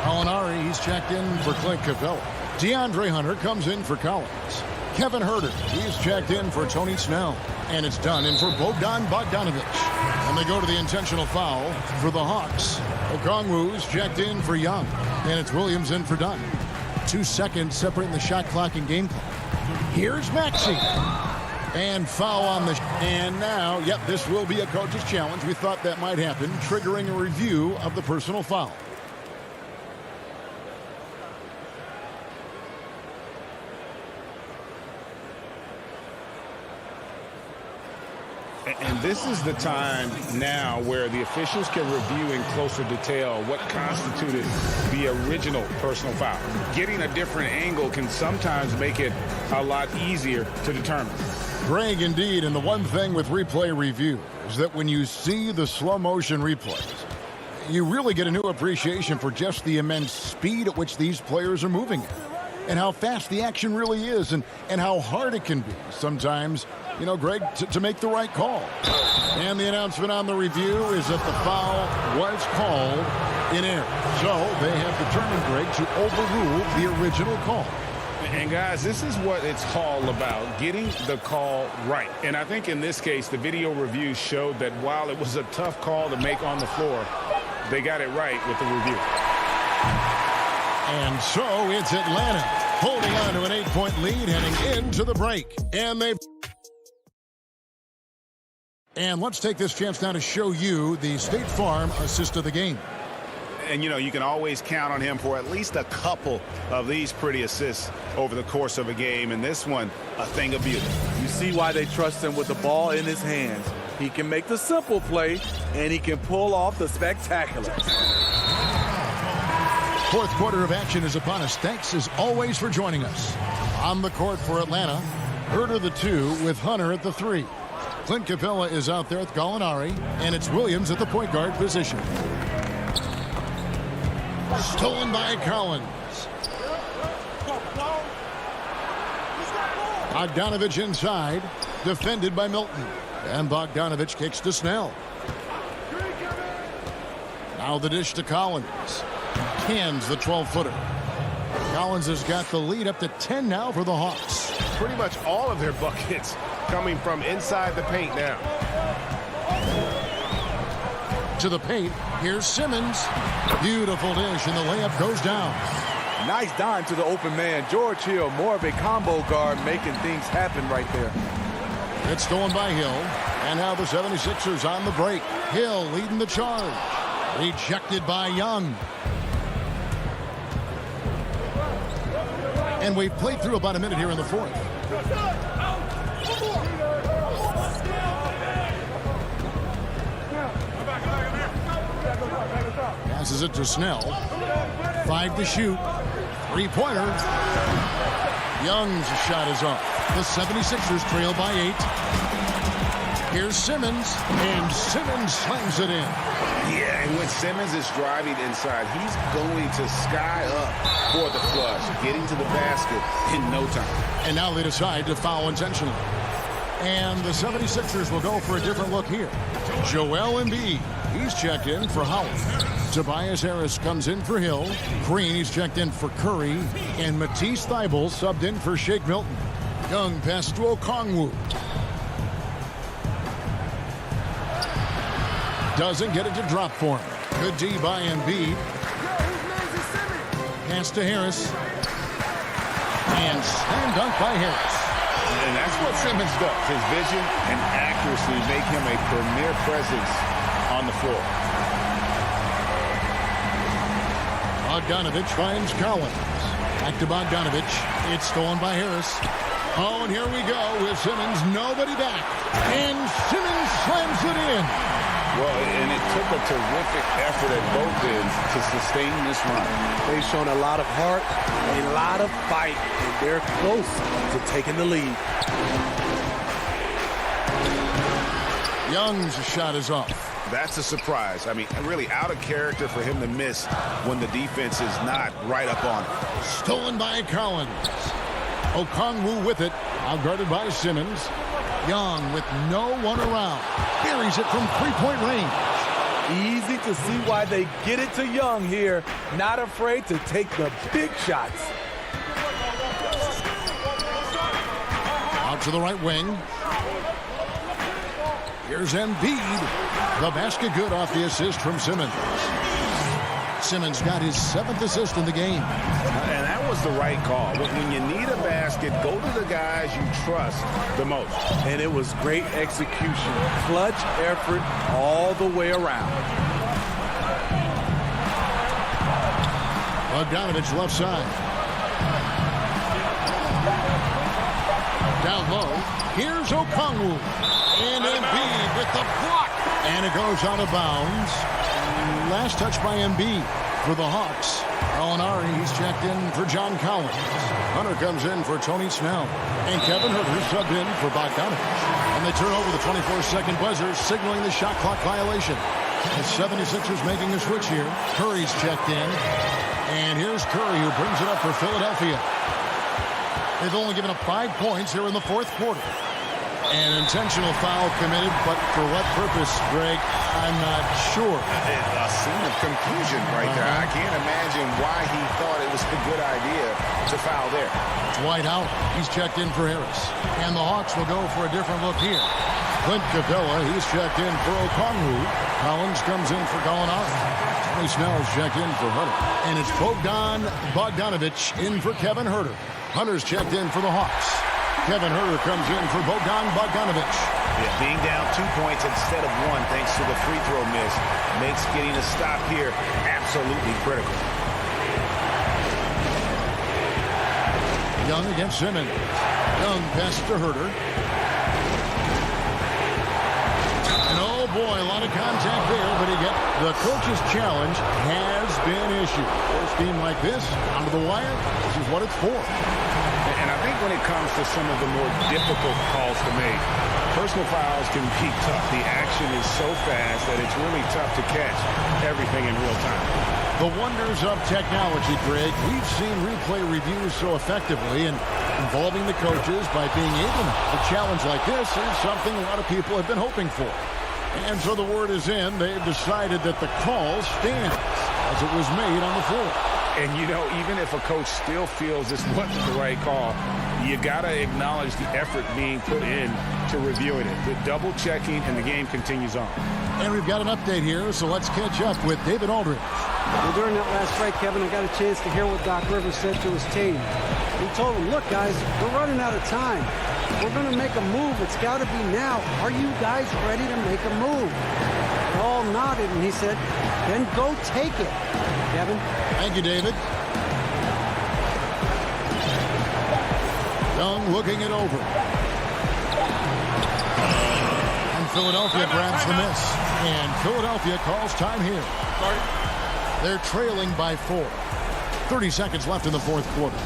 Molinari, he's checked in for Clint Capella. DeAndre Hunter comes in for Collins. Kevin Herter, he's checked in for Tony Snell. And it's done in for Bogdan Bogdanovich. And they go to the intentional foul for the Hawks. Okongwu's checked in for Young. And it's Williams in for Dunn. 2 seconds separating the shot clock and game clock. Here's Maxey. And foul on the... And now, yep, this will be a coach's challenge. We thought that might happen, triggering a review of the personal foul. And this is the time now where the officials can review in closer detail what constituted the original personal foul. Getting a different angle can sometimes make it a lot easier to determine. Greg, indeed, and the one thing with replay review is that when you see the slow motion replays, You really get a new appreciation for just the immense speed at which these players are moving at, and how fast the action really is, and how hard it can be sometimes, you know, Greg, to make the right call. And the announcement on the review is that the foul was called in error. So they have determined, Greg, to overrule the original call. And guys, this is what it's all about, getting the call right. And I think in this case, the video review showed that while it was a tough call to make on the floor, they got it right with the review. And so it's Atlanta holding on to an 8-point lead heading into the break. And let's take this chance now to show you the State Farm assist of the game. And, you know, you can always count on him for at least a couple of these pretty assists over the course of a game. And this one, a thing of beauty. You see why they trust him with the ball in his hands. He can make the simple play, and he can pull off the spectacular. Fourth quarter of action is upon us. Thanks, as always, for joining us. On the court for Atlanta, Herter the 2 with Hunter at the 3. Clint Capella is out there with Gallinari, and it's Williams at the point guard position. Stolen by Collins. Bogdanovich inside, defended by Milton. And Bogdanovich kicks to Snell. Now the dish to Collins. Cans the 12-footer. Collins has got the lead up to 10 now for the Hawks. Pretty much all of their buckets coming from inside the paint now. To the paint, here's Simmons. Beautiful dish, and the layup goes down. Nice dime to the open man. George Hill, more of a combo guard, making things happen right there. It's stolen by Hill, and now the 76ers on the break. Hill leading the charge. Rejected by Young. And we've played through about a minute here in the fourth. Passes it to Snell. 5 to shoot. 3-pointer. Young's shot is off. The 76ers trail by 8. Here's Simmons, and Simmons slams it in. Yeah, and when Simmons is driving inside, he's going to sky up for the flush, getting to the basket in no time. And now they decide to foul intentionally. And the 76ers will go for a different look here. Joel Embiid, he's checked in for Howard. Tobias Harris comes in for Hill. Green, he's checked in for Curry. And Matisse Thybulle subbed in for Shake Milton. Young passes to Okongwu. Doesn't get it to drop for him. Good D by Embiid. Pass to Harris. And slam dunk by Harris. And that's what Simmons does. His vision and accuracy make him a premier presence on the floor. Bogdanovich finds Collins. Back to Bogdanovich. It's stolen by Harris. Oh, and here we go with Simmons. Nobody back. And Simmons slams it in. Well, and it took a terrific effort at both ends to sustain this run. They've shown a lot of heart, a lot of fight, and they're close to taking the lead. Young's shot is off. That's a surprise. I mean, really out of character for him to miss when the defense is not right up on it. Stolen by Collins. Okongwu with it. Outguarded by Simmons. Young with no one around. Buries it from three-point range. Easy to see why they get it to Young here. Not afraid to take the big shots. Out to the right wing. Here's Embiid. The basket good off the assist from Simmons. Simmons got his 7th assist in the game. And that was the right call. When you need a basket, go to the guys you trust the most. And it was great execution. Clutch effort all the way around. Bogdanovich left side. Down low. Here's Okongwu. And Embiid with the block. And it goes out of bounds. Last touch by Embiid for the Hawks. Gallinari, he's checked in for John Collins. Hunter comes in for Tony Snell. And Kevin Herter subbed in for Bogdanovich. And they turn over the 24-second buzzer, signaling the shot clock violation. The 76ers making a switch here. Curry's checked in. And here's Curry, who brings it up for Philadelphia. They've only given up 5 points here in the fourth quarter. An intentional foul committed, but for what purpose, Greg? I'm not sure. A scene of confusion right there. I can't imagine why he thought it was a good idea to foul there. Dwight out. He's checked in for Harris. And the Hawks will go for a different look here. Clint Capella, he's checked in for Okongwu. Collins comes in for Gallinari. Tony Snell's checked in for Hutter. And it's Bogdanovich in for Kevin Huerter. Hunter's checked in for the Hawks. Kevin Huerter comes in for Bogdanovich. Yeah, being down 2 points instead of 1 thanks to the free throw miss makes getting a stop here absolutely critical. Young against Simmons. Young passes to Huerter. And oh boy, a lot of contact there, but the coach's challenge has been issued. For a team like this, onto the wire, this is what it's for. And I think when it comes to some of the more difficult calls to make, personal fouls can be tough. The action is so fast that it's really tough to catch everything in real time. The wonders of technology, Greg. We've seen replay reviews so effectively, and involving the coaches by being able to have a challenge like this is something a lot of people have been hoping for. And so the word is in. They've decided that the call stands as it was made on the floor. And, you know, even if a coach still feels this wasn't the right call, you got to acknowledge the effort being put in to reviewing it. The double checking, and the game continues on. And we've got an update here, so let's catch up with David Aldridge. Well, during that last break, Kevin, I got a chance to hear what Doc Rivers said to his team. He told them, look, guys, we're running out of time. We're going to make a move. It's got to be now. Are you guys ready to make a move? They all nodded, and he said, then go take it, Kevin. Thank you, David. Young looking it over. And Philadelphia grabs the miss. And Philadelphia calls time here. They're trailing by 4. 30 seconds left in the fourth quarter.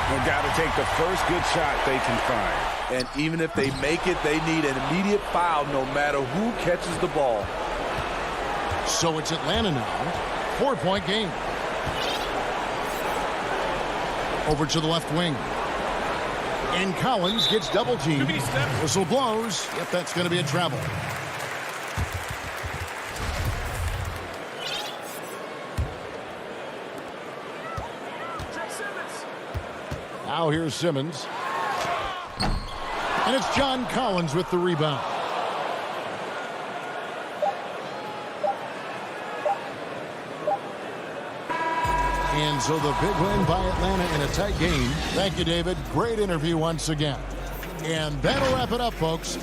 They've got to take the first good shot they can find. And even if they make it, they need an immediate foul no matter who catches the ball. So it's Atlanta now. 4-point game. Over to the left wing. And Collins gets double teamed. Whistle blows. Yep, that's going to be a travel. Now here's Simmons. And it's John Collins with the rebound. And so the big win by Atlanta in a tight game. Thank you, David. Great interview once again. And that'll wrap it up, folks.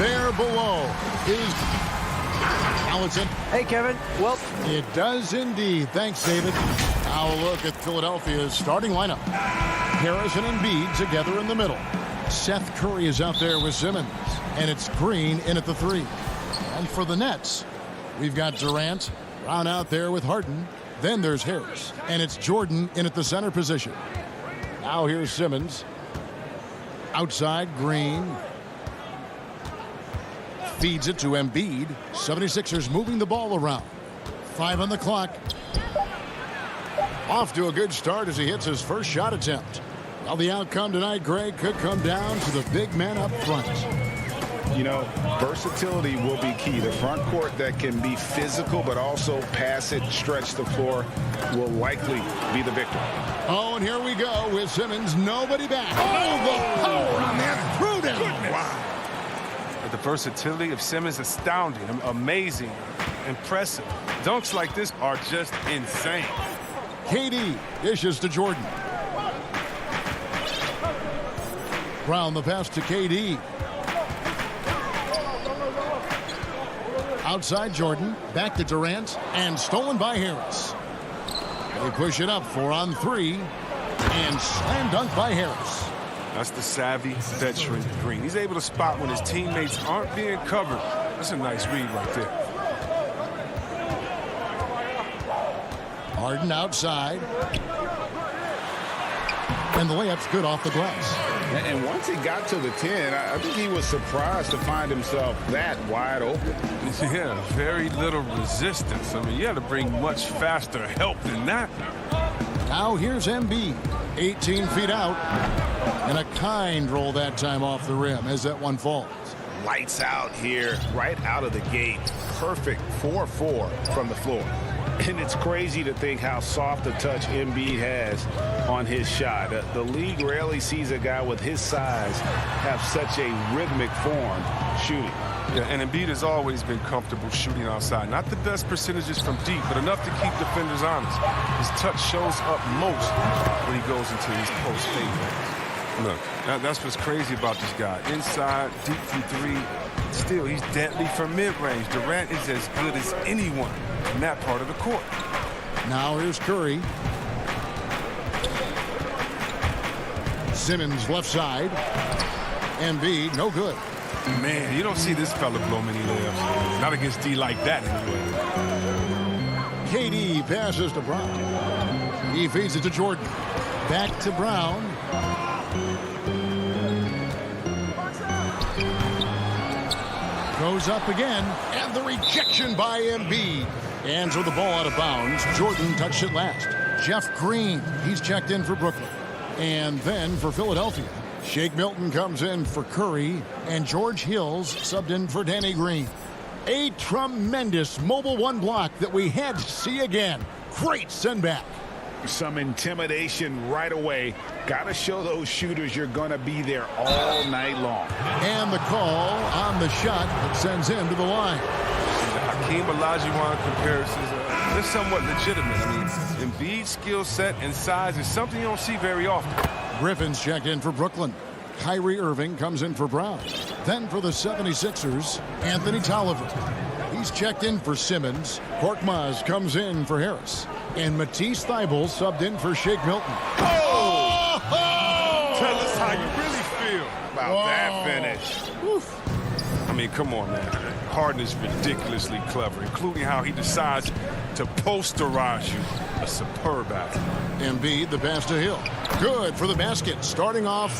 there below is Allison. Hey, Kevin. Well, It does indeed. Thanks, David. Now a look at Philadelphia's starting lineup. Harris and Embiid together in the middle. Seth Curry is out there with Simmons. And it's Green in at the 3. And for the Nets, we've got Durant, Brown out there with Harden. Then there's Harris. And it's Jordan in at the center position. Now here's Simmons. Outside, Green. Feeds it to Embiid. 76ers moving the ball around. 5 on the clock. Off to a good start as he hits his first shot attempt. Well, the outcome tonight, Greg, could come down to the big man up front. You know, versatility will be key. The front court that can be physical but also pass it, stretch the floor will likely be the victor. Oh, and here we go with Simmons. Nobody back. Oh, the power on that. Prudent. Wow. The versatility of Simmons, astounding, amazing, impressive. Dunks like this are just insane. KD dishes to Jordan. Brown the pass to KD. Outside Jordan, back to Durant, and stolen by Harris. They push it up 4 on 3, and slam dunk by Harris. That's the savvy veteran Green. He's able to spot when his teammates aren't being covered. That's a nice read right there. Harden outside. And the layup's good off the glass. And once he got to the 10, I think he was surprised to find himself that wide open. Yeah, very little resistance. I mean, you had to bring much faster help than that. Now here's Embiid, 18 feet out. And a kind roll that time off the rim as that one falls. Lights out here, right out of the gate. Perfect 4-4 from the floor. And it's crazy to think how soft a touch Embiid has on his shot. The league rarely sees a guy with his size have such a rhythmic form shooting. Yeah, and Embiid has always been comfortable shooting outside. Not the best percentages from deep, but enough to keep defenders honest. His touch shows up most when he goes into his post fade. Look, that's what's crazy about this guy. Inside, deep from 3. Still, he's deadly from mid-range. Durant is as good as anyone in that part of the court. Now here's Curry. Simmons left side. Embiid, no good. Man, you don't see this fella blow many layups. Not against D like that anyway. KD passes to Brown. He feeds it to Jordan. Back to Brown. Goes up again, and the rejection by Embiid. And so the ball out of bounds. Jordan touched it last. Jeff Green, he's checked in for Brooklyn. And then for Philadelphia, Shake Milton comes in for Curry, and George Hills subbed in for Danny Green. A tremendous mobile one block that we had to see again. Great send back. Some intimidation right away. Got to show those shooters you're going to be there all night long. And the call on the shot that sends him to the line. The Hakeem Olajuwon comparisons they're somewhat legitimate. I mean, Embiid's skill set and size is something you don't see very often. Griffin's checked in for Brooklyn. Kyrie Irving comes in for Brown. Then for the 76ers, Anthony Tolliver. He's checked in for Simmons. Korkmaz comes in for Harris. And Matisse Thybulle subbed in for Shake Milton. Oh! Tell us how you really feel about that finish. Oof. I mean, come on, man. Harden is ridiculously clever, including how he decides to posterize you. A superb athlete. Embiid, the pass to Hill. Good for the basket. Starting off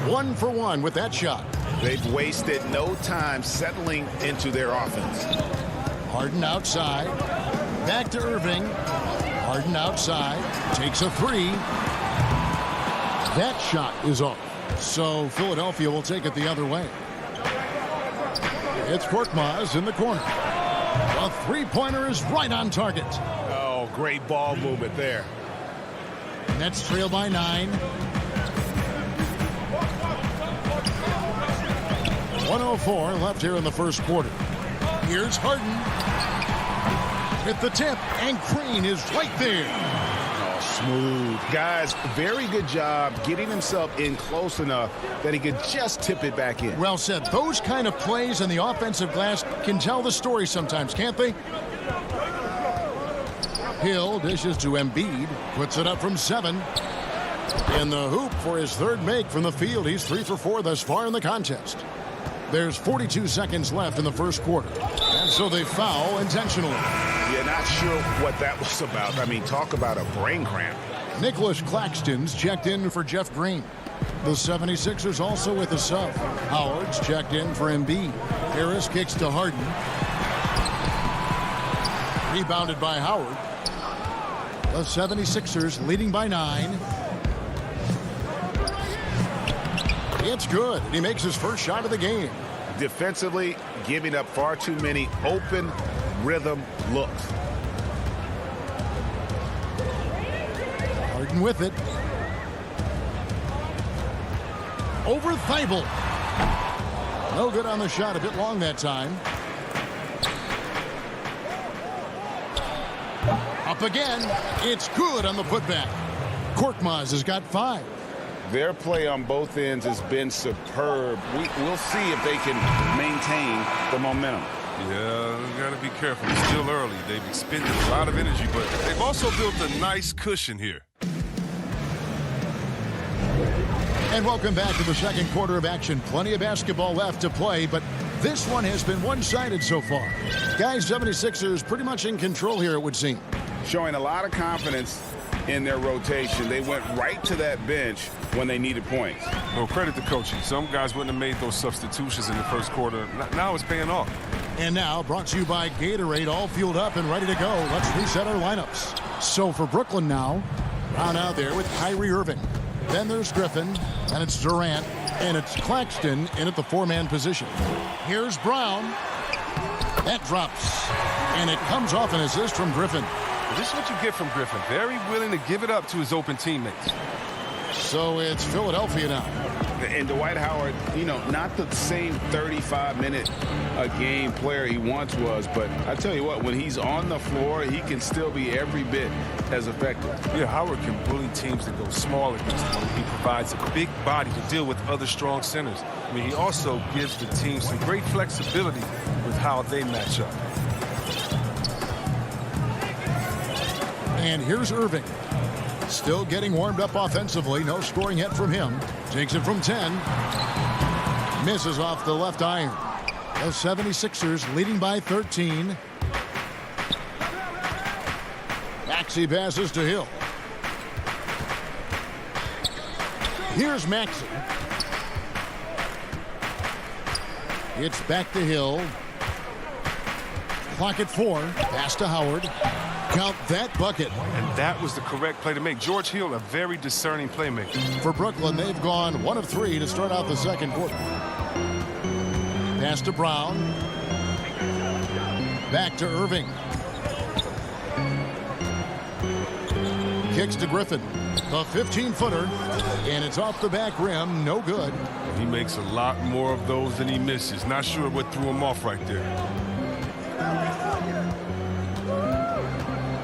1 for 1 with that shot. They've wasted no time settling into their offense. Harden outside. Back to Irving. Harden outside. Takes a 3. That shot is off. So Philadelphia will take it the other way. It's Korkmaz in the corner. A three-pointer is right on target. Oh, great ball movement there. Nets trail by 9. 1:04 left here in the first quarter. Here's Harden. Hit the tip, and Green is right there. Oh, ball smooth. Guys, very good job getting himself in close enough that he could just tip it back in. Well said. Those kind of plays in the offensive glass can tell the story sometimes, can't they? Hill dishes to Embiid, puts it up from 7. In the hoop for his third make from the field. He's 3 for 4 thus far in the contest. There's 42 seconds left in the first quarter. And so they foul intentionally. Yeah, not sure what that was about. I mean, talk about a brain cramp. Nicholas Claxton's checked in for Jeff Green. The 76ers also with a sub. Howard's checked in for Embiid. Harris kicks to Harden. Rebounded by Howard. The 76ers leading by 9. It's good, and he makes his first shot of the game. Defensively, giving up far too many open rhythm looks. Harden with it. Over Thibault. No good on the shot, a bit long that time. Up again. It's good on the putback. Korkmaz has got 5. Their play on both ends has been superb. We'll see if they can maintain the momentum. Yeah, you got to be careful. It's still early. They've expended a lot of energy, but they've also built a nice cushion here. And welcome back to the second quarter of action. Plenty of basketball left to play, but this one has been one-sided so far. Guys, 76ers pretty much in control here, it would seem. Showing a lot of confidence in their rotation. They went right to that bench when they needed points. Well, credit to coaching. Some guys wouldn't have made those substitutions in the first quarter. Now it's paying off. And now, brought to you by Gatorade, all fueled up and ready to go. Let's reset our lineups. So for Brooklyn now, Brown out there with Kyrie Irving. Then there's Griffin, and it's Durant, and it's Claxton in at the 4-man position. Here's Brown. That drops, and it comes off an assist from Griffin. This is what you get from Griffin. Very willing to give it up to his open teammates. So it's Philadelphia now. And Dwight Howard, you know, not the same 35-minute-a-game player he once was, but I tell you what, when he's on the floor, he can still be every bit as effective. Yeah, Howard can bully teams that go small against him. He provides a big body to deal with other strong centers. I mean, he also gives the team some great flexibility with how they match up. And here's Irving. Still getting warmed up offensively. No scoring yet from him. Takes it from 10. Misses off the left iron. The 76ers leading by 13. Maxey passes to Hill. Here's Maxey. It's back to Hill. Clock at 4. Pass to Howard. Count that bucket. And that was the correct play to make. George Hill, a very discerning playmaker. For Brooklyn, they've gone 1 of 3 to start out the second quarter. Pass to Brown. Back to Irving. Kicks to Griffin. The 15-footer. And it's off the back rim. No good. He makes a lot more of those than he misses. Not sure what threw him off right there.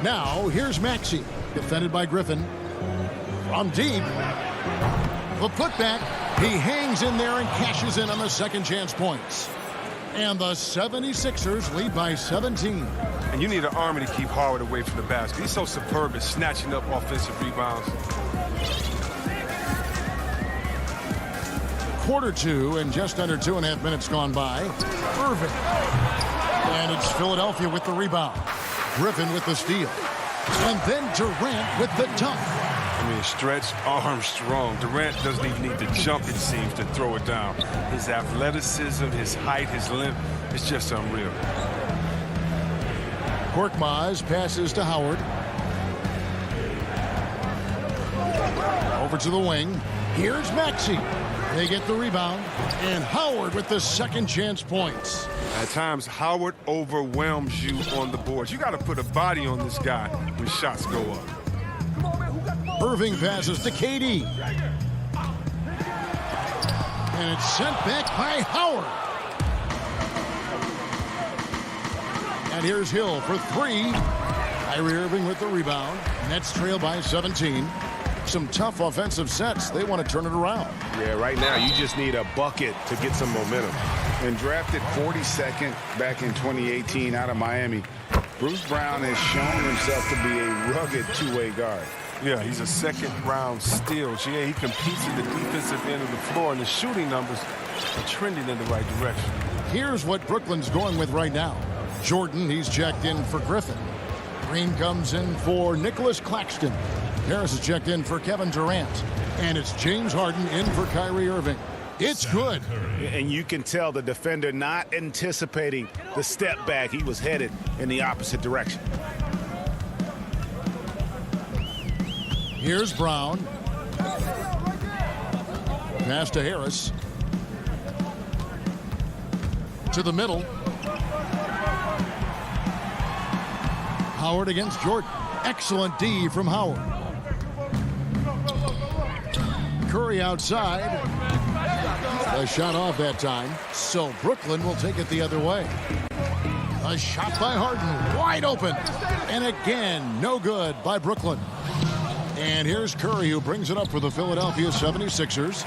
Now, here's Maxey, defended by Griffin. From deep. The putback. He hangs in there and cashes in on the second chance points. And the 76ers lead by 17. And you need an army to keep Howard away from the basket. He's so superb at snatching up offensive rebounds. Quarter 2 and just under 2.5 minutes gone by. Irving. And it's Philadelphia with the rebound. Griffin with the steal. And then Durant with the dunk. I mean, stretched, Armstrong. Durant doesn't even need to jump, it seems, to throw it down. His athleticism, his height, his length, it's just unreal. Korkmaz passes to Howard. Over to the wing. Here's Maxey. They get the rebound. And Howard with the second chance points. At times, Howard overwhelms you on the boards. You got to put a body on this guy when shots go up. Irving passes to KD. And it's sent back by Howard. And here's Hill for 3. Kyrie Irving with the rebound. Nets trail by 17. Some tough offensive sets. They want to turn it around. Yeah, right now you just need a bucket to get some momentum. And drafted 42nd back in 2018 out of Miami, Bruce Brown has shown himself to be a rugged two-way guard. Yeah, he's a second-round steal. Yeah, he competes at the defensive end of the floor, and the shooting numbers are trending in the right direction. Here's what Brooklyn's going with right now. Jordan, he's checked in for Griffin. Green comes in for Nicholas Claxton. Harris is checked in for Kevin Durant. And it's James Harden in for Kyrie Irving. It's good. And you can tell the defender not anticipating the step back. He was headed in the opposite direction. Here's Brown. Pass to Harris. To the middle. Howard against Jordan. Excellent D from Howard. Curry outside. A shot off that time. So Brooklyn will take it the other way. A shot by Harden. Wide open. And again, no good by Brooklyn. And here's Curry, who brings it up for the Philadelphia 76ers.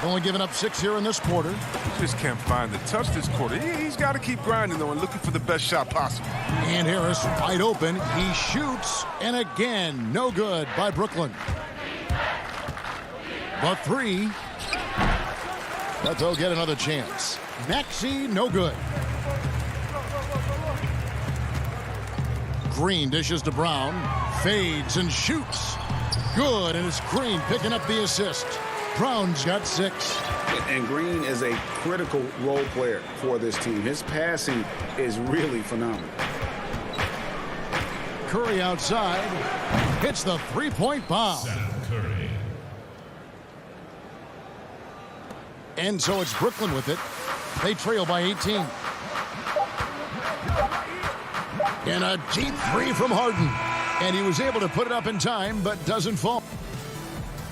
Only given up 6 here in this quarter. He just can't find the touch this quarter. He's got to keep grinding, though, and looking for the best shot possible. And Harris wide open. He shoots. And again, no good by Brooklyn. The three. But they'll get another chance. Maxey, no good. Green dishes to Brown. Fades and shoots. Good, and it's Green picking up the assist. Brown's got 6. And Green is a critical role player for this team. His passing is really phenomenal. Curry outside. Hits the three-point bomb. And so it's Brooklyn with it. They trail by 18. And a deep three from Harden. And he was able to put it up in time, but doesn't fall.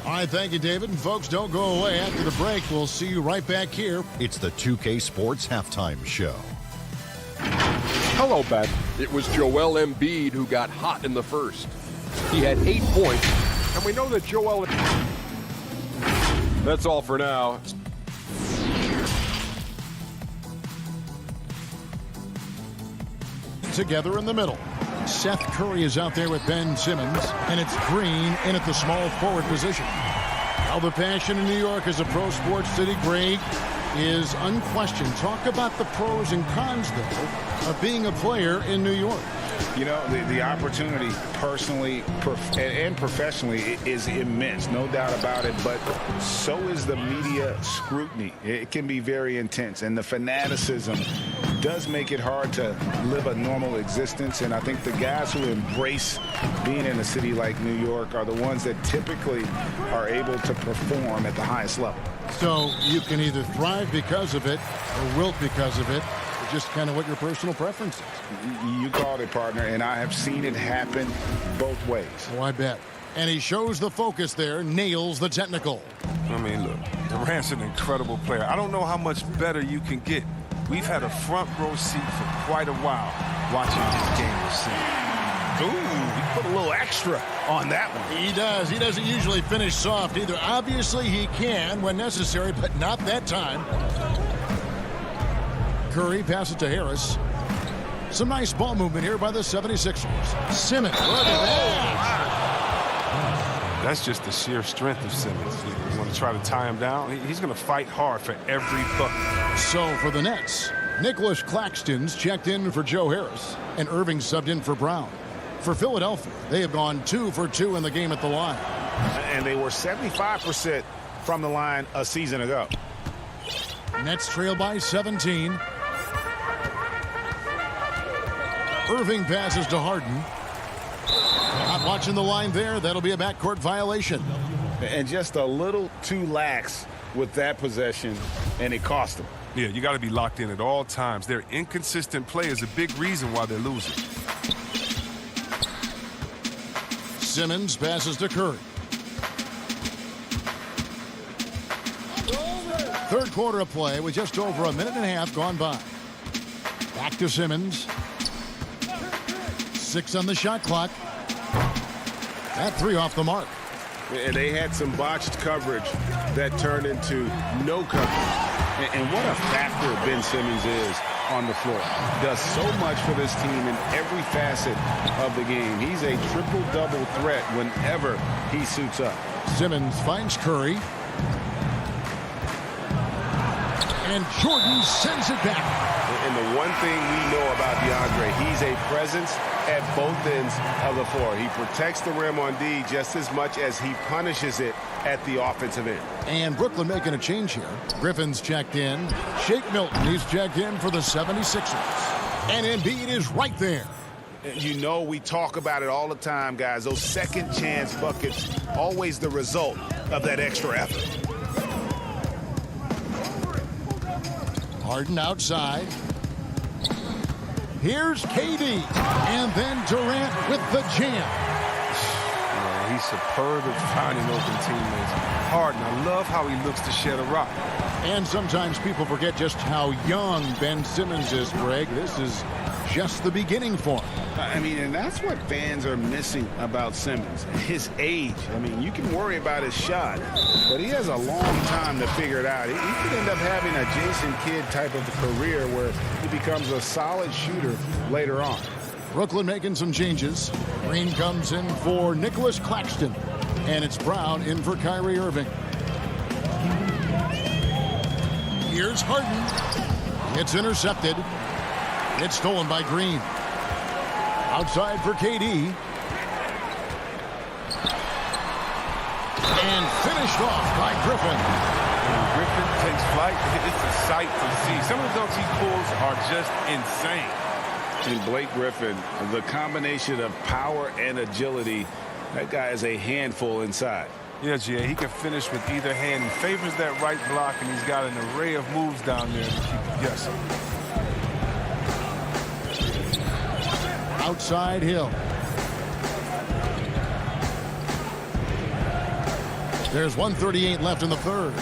All right, thank you, David. And folks, don't go away. After the break, we'll see you right back here. It's the 2K Sports Halftime Show. Hello, back. It was Joel Embiid who got hot in the first. He had 8 points, and we know that Joel... That's all for now. Together in the middle. Seth Curry is out there with Ben Simmons, and it's Green in at the small forward position. Now the passion in New York as a pro sports city, Greg, is unquestioned. Talk about the pros and cons, though, of being a player in New York. You know, the opportunity personally and professionally is immense, no doubt about it, but so is the media scrutiny. It can be very intense, and the fanaticism does make it hard to live a normal existence, and I think the guys who embrace being in a city like New York are the ones that typically are able to perform at the highest level. So you can either thrive because of it or wilt because of it. Just kind of what your personal preference is. You called it, partner, and I have seen it happen both ways. Oh, I bet. And he shows the focus there, nails the technical. I mean, look, Durant's an incredible player. I don't know how much better you can get. We've had a front row seat for quite a while watching this game of sin. Ooh, he put a little extra on that one. He does. He doesn't usually finish soft either. Obviously, he can when necessary, but not that time. Curry passes to Harris. Some nice ball movement here by the 76ers. Simmons. Look at that. That's just the sheer strength of Simmons. You want to try to tie him down? He's going to fight hard for every bucket. So for the Nets, Nicholas Claxton's checked in for Joe Harris, and Irving subbed in for Brown. For Philadelphia, they have gone 2 for 2 in the game at the line. And they were 75% from the line a season ago. Nets trail by 17. Irving passes to Harden. Not watching the line there. That'll be a backcourt violation. And just a little too lax with that possession, and it cost them. Yeah, you got to be locked in at all times. Their inconsistent play is a big reason why they're losing. Simmons passes to Curry. Third quarter of play with just over a minute and a half gone by. Back to Simmons. 6 on the shot clock. That 3 off the mark. And they had some botched coverage that turned into no coverage. And what a factor Ben Simmons is on the floor. Does so much for this team in every facet of the game. He's a triple-double threat whenever he suits up. Simmons finds Curry. And Jordan sends it back. And the one thing we know about DeAndre, he's a presence at both ends of the floor. He protects the rim on D just as much as he punishes it at the offensive end. And Brooklyn making a change here. Griffin's checked in. Shake Milton, he's checked in for the 76ers. And Embiid is right there. You know, we talk about it all the time, guys. Those second chance buckets, always the result of that extra effort. Harden outside. Here's KD. And then Durant with the jam. Man, he's superb at finding open teammates. Harden, I love how he looks to shed a rock. And sometimes people forget just how young Ben Simmons is, Greg. This is just the beginning for him. I mean, and that's what fans are missing about Simmons. His age. I mean, you can worry about his shot, but he has a long time to figure it out. He could end up having a Jason Kidd type of career where he becomes a solid shooter later on. Brooklyn making some changes. Green comes in for Nicholas Claxton. And it's Brown in for Kyrie Irving. Here's Harden. It's intercepted. It's stolen by Green. Outside for KD. And finished off by Griffin. When Griffin takes flight, it's a sight to see. Some of the dunks he pulls are just insane. And Blake Griffin, the combination of power and agility, that guy is a handful inside. Yeah, G.A., he can finish with either hand. He favors that right block, and he's got an array of moves down there to keep you guessing. Outside Hill. There's 1:38 left in the third.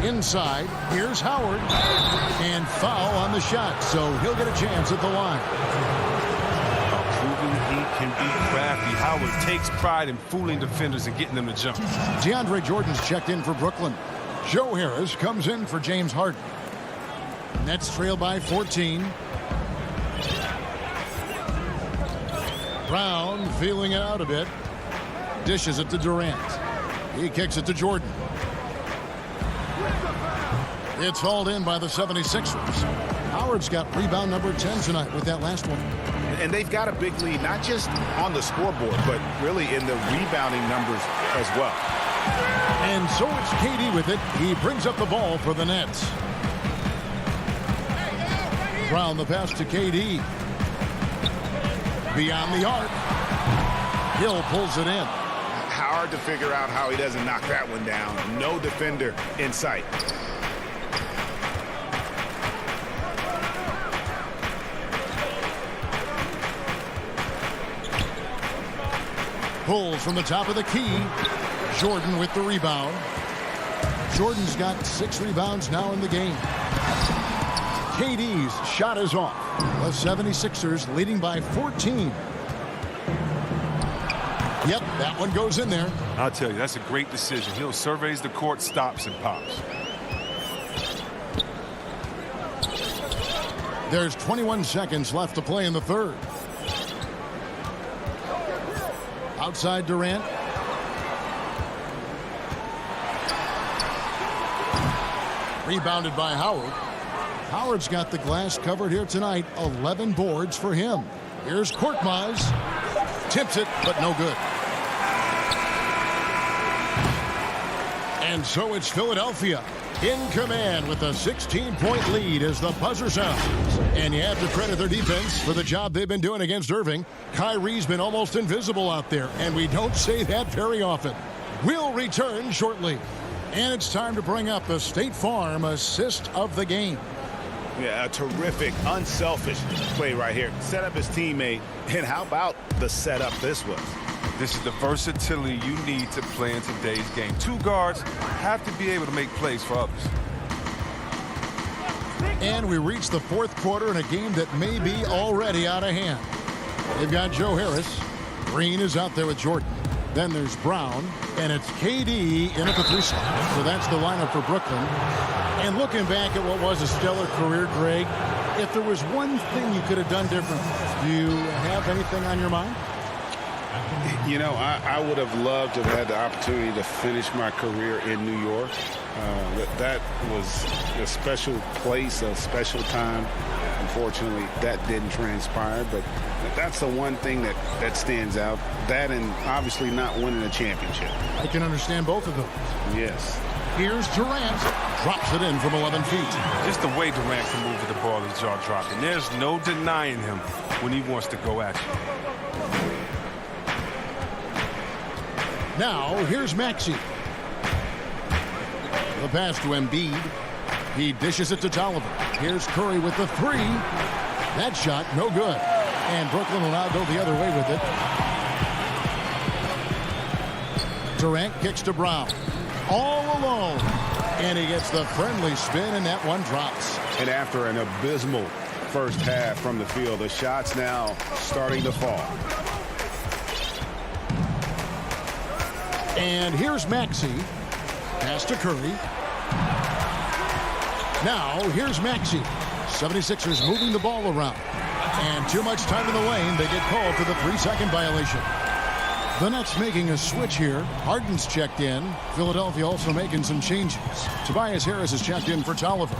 Inside, here's Howard. And foul on the shot, so he'll get a chance at the line. Proving he can be crafty. Howard takes pride in fooling defenders and getting them to jump. DeAndre Jordan's checked in for Brooklyn. Joe Harris comes in for James Harden. Nets trail by 14. Brown feeling it out a bit. Dishes it to Durant. He kicks it to Jordan. It's hauled in by the 76ers. Howard's got rebound number 10 tonight with that last one. And they've got a big lead, not just on the scoreboard, but really in the rebounding numbers as well. And so it's KD with it. He brings up the ball for the Nets. Brown the pass to KD. Beyond the arc. Hill pulls it in. Hard to figure out how he doesn't knock that one down. No defender in sight. Pulls from the top of the key. Jordan with the rebound. Jordan's got 6 rebounds now in the game. KD's shot is off. The 76ers leading by 14. Yep, that one goes in there. I'll tell you, that's a great decision. Hill surveys the court, stops, and pops. There's 21 seconds left to play in the third. Outside Durant. Rebounded by Howard. Howard's got the glass covered here tonight. 11 boards for him. Here's Korkmaz. Tips it, but no good. And so it's Philadelphia in command with a 16-point lead as the buzzer sounds. And you have to credit their defense for the job they've been doing against Irving. Kyrie's been almost invisible out there, and we don't say that very often. We'll return shortly. And it's time to bring up the State Farm assist of the game. Yeah, a terrific, unselfish play right here. Set up his teammate, and how about the setup this was? This is the versatility you need to play in today's game. 2 guards have to be able to make plays for others. And we reach the fourth quarter in a game that may be already out of hand. They've got Joe Harris. Green is out there with Jordan. Then there's Brown, and it's KD in at the 3 slot. So that's the lineup for Brooklyn. And looking back at what was a stellar career, Greg, if there was one thing you could have done different, do you have anything on your mind? You know, I would have loved to have had the opportunity to finish my career in New York. That was a special place, a special time. Unfortunately, that didn't transpire, but that's the one thing that stands out. That and obviously not winning a championship. I can understand both of those. Yes. Here's Durant. Drops it in from 11 feet. Just the way Durant can move with the ball is jaw-dropping. There's no denying him when he wants to go at you. Now, here's Maxey. The pass to Embiid. He dishes it to Tolliver. Here's Curry with the 3. That shot, no good. And Brooklyn will now go the other way with it. Durant kicks to Brown. All alone. And he gets the friendly spin, and that one drops. And after an abysmal first half from the field, the shots now starting to fall. And here's Maxey. Pass to Curry. Now, here's Maxey. 76ers moving the ball around. And too much time in the lane. They get called for the 3-second violation. The Nets making a switch here. Harden's checked in. Philadelphia also making some changes. Tobias Harris is checked in for Tolliver.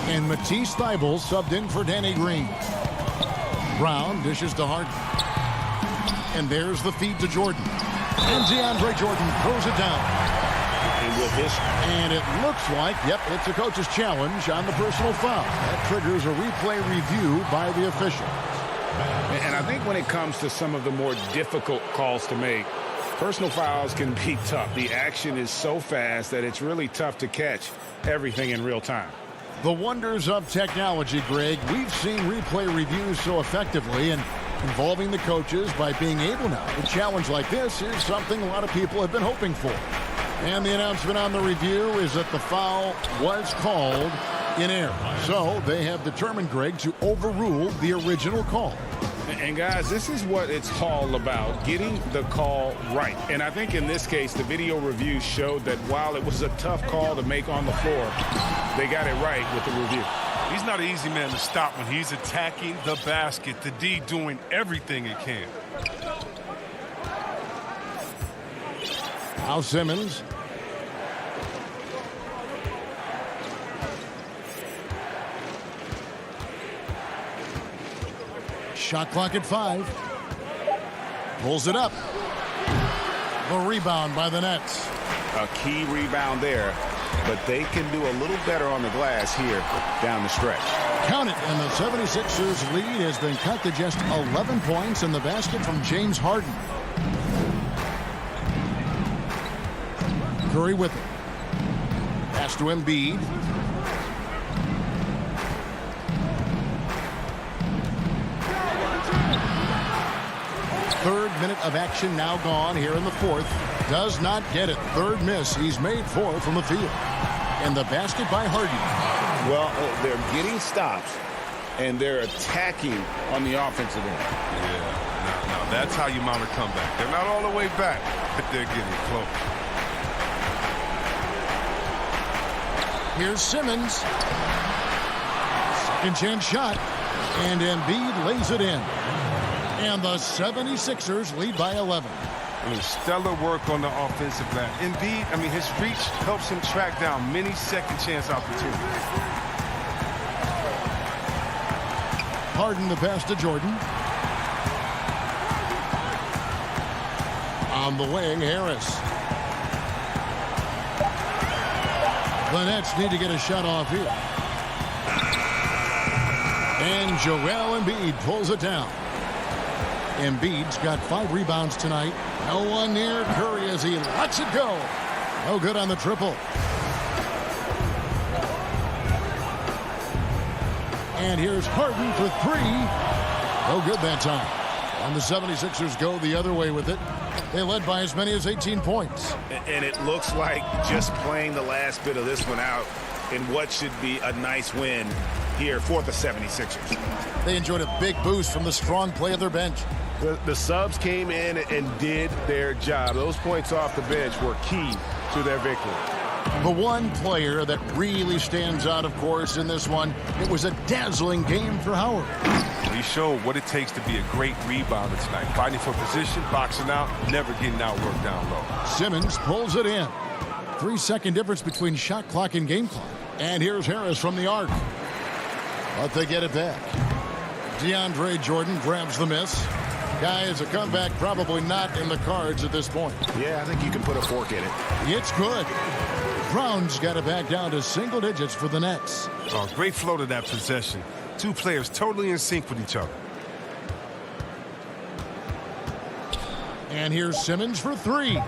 And Matisse Thybulle subbed in for Danny Green. Brown dishes to Harden. And there's the feed to Jordan. And DeAndre Jordan throws it down. And it looks like, yep, it's a coach's challenge on the personal foul. That triggers a replay review by the official. And I think when it comes to some of the more difficult calls to make, personal fouls can be tough. The action is so fast that it's really tough to catch everything in real time. The wonders of technology, Greg. We've seen replay reviews so effectively, and involving the coaches by being able now to challenge like this is something a lot of people have been hoping for. And the announcement on the review is that the foul was called in error. So they have determined, Greg, to overrule the original call. And guys, this is what it's all about, getting the call right. And I think in this case, the video review showed that while it was a tough call to make on the floor, they got it right with the review. He's not an easy man to stop when he's attacking the basket. The D doing everything it can. Now Simmons. Shot clock at 5. Pulls it up. The rebound by the Nets. A key rebound there, but they can do a little better on the glass here down the stretch. Count it, and the 76ers lead has been cut to just 11 points in the basket from James Harden. Curry with it. Pass to Embiid. Third minute of action now gone here in the fourth. Does not get it. Third miss. He's made 4 from the field. And the basket by Harden. Well, they're getting stops, and they're attacking on the offensive end. Yeah, now that's how you mount a comeback. They're not all the way back, but they're getting close. Here's Simmons. Second chance shot. And Embiid lays it in. And the 76ers lead by 11. I mean, stellar work on the offensive end. Embiid, I mean, his reach helps him track down many second chance opportunities. Harden the pass to Jordan. On the wing, Harris. The Nets need to get a shot off here. And Joel Embiid pulls it down. Embiid's got 5 rebounds tonight. No one near Curry as he lets it go. No good on the triple. And here's Harden for 3. No good that time. And the 76ers go the other way with it. They led by as many as 18 points. And it looks like just playing the last bit of this one out in what should be a nice win here for the 76ers. They enjoyed a big boost from the strong play of their bench. The subs came in and did their job. Those points off the bench were key to their victory. The one player that really stands out, of course, in this one, it was a dazzling game for Howard. He showed what it takes to be a great rebounder tonight. Fighting for position, boxing out, never getting outworked down low. Simmons pulls it in. 3-second difference between shot clock and game clock. And here's Harris from the arc. But they get it back. DeAndre Jordan grabs the miss. Guys, a comeback probably not in the cards at this point. Yeah, I think you can put a fork in it. It's good. Brown's got it back down to single digits for the Nets. Oh, great flow to that possession. Two players totally in sync with each other. And here's Simmons for three.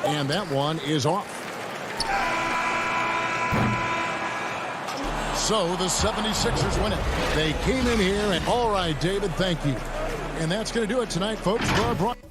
And that one is off. So the 76ers win it. They came in here and all right, David, thank you. And that's going to do it tonight, folks, for our broadcast.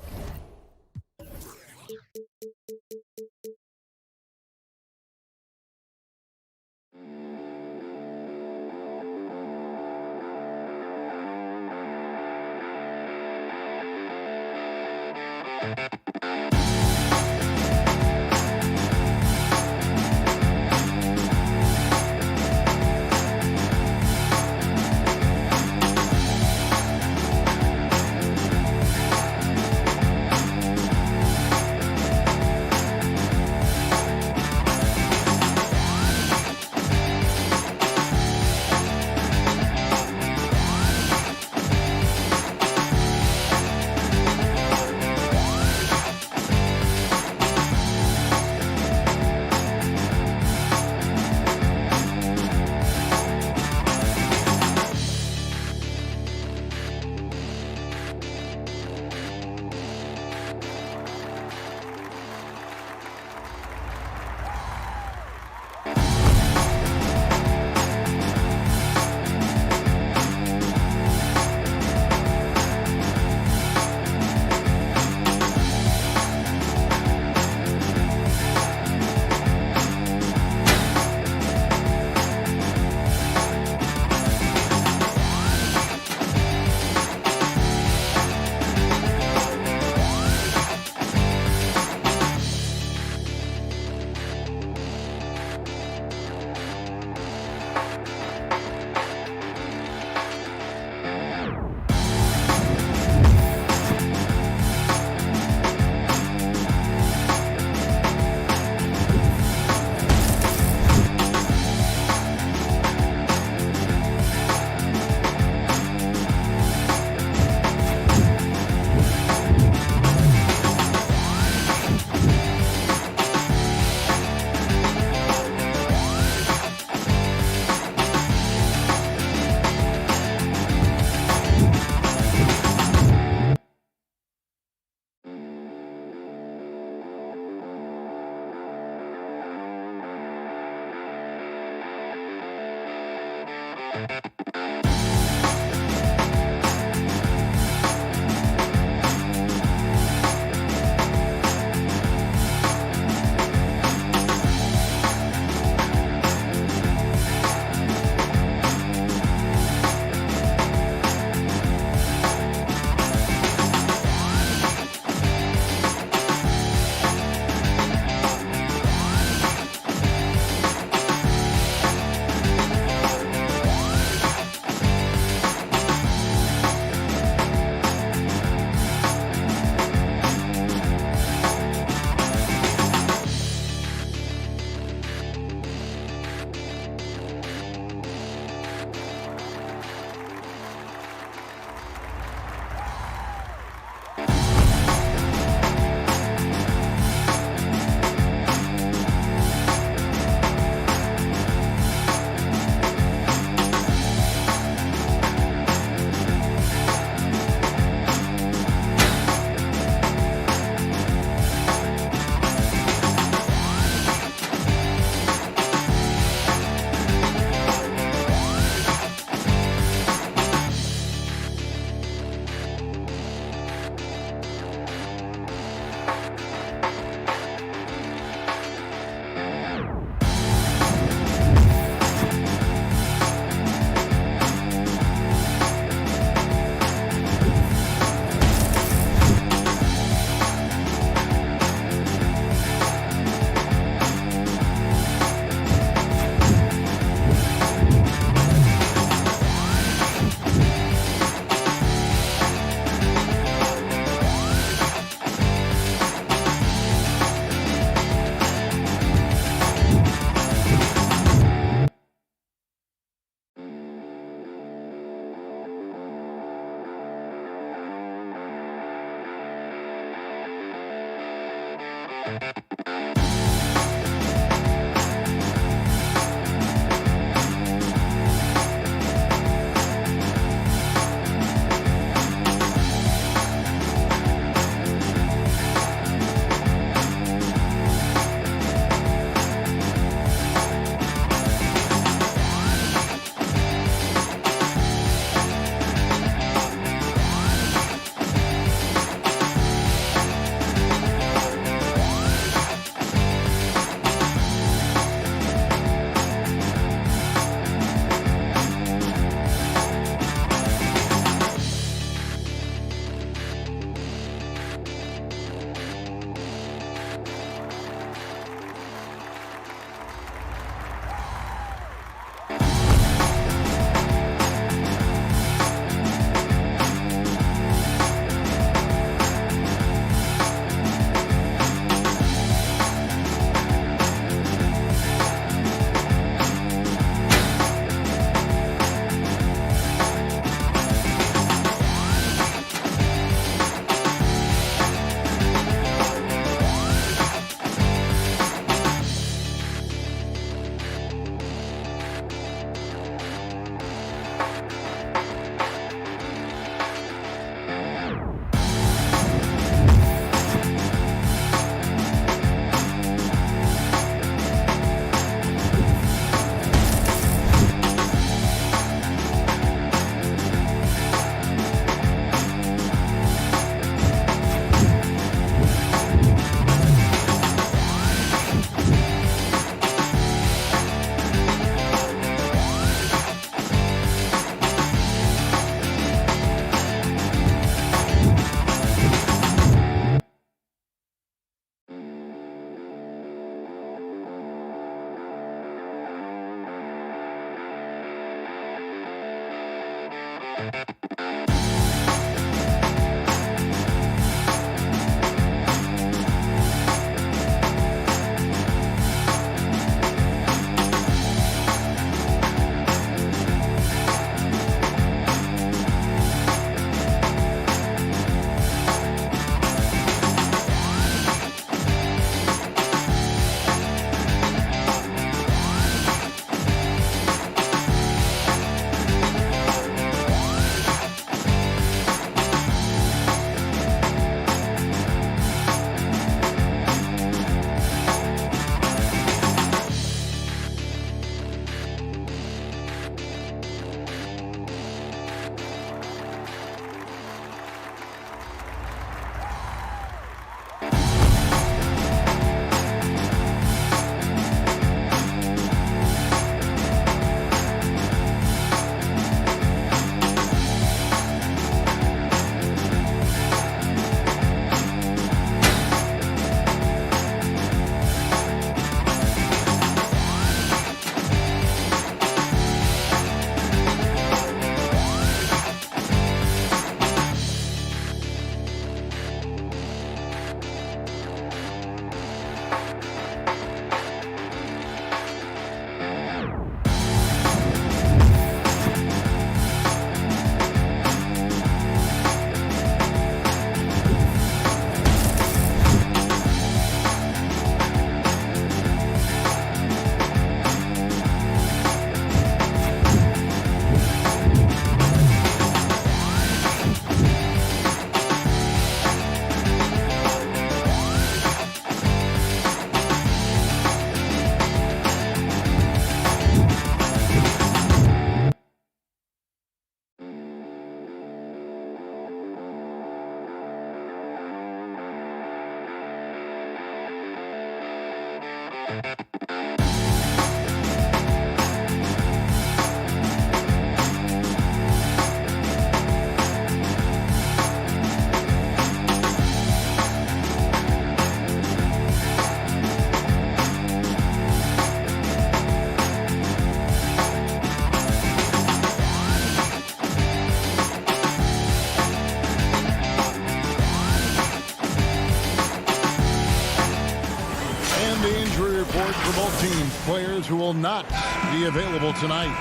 For both teams, players who will not be available tonight.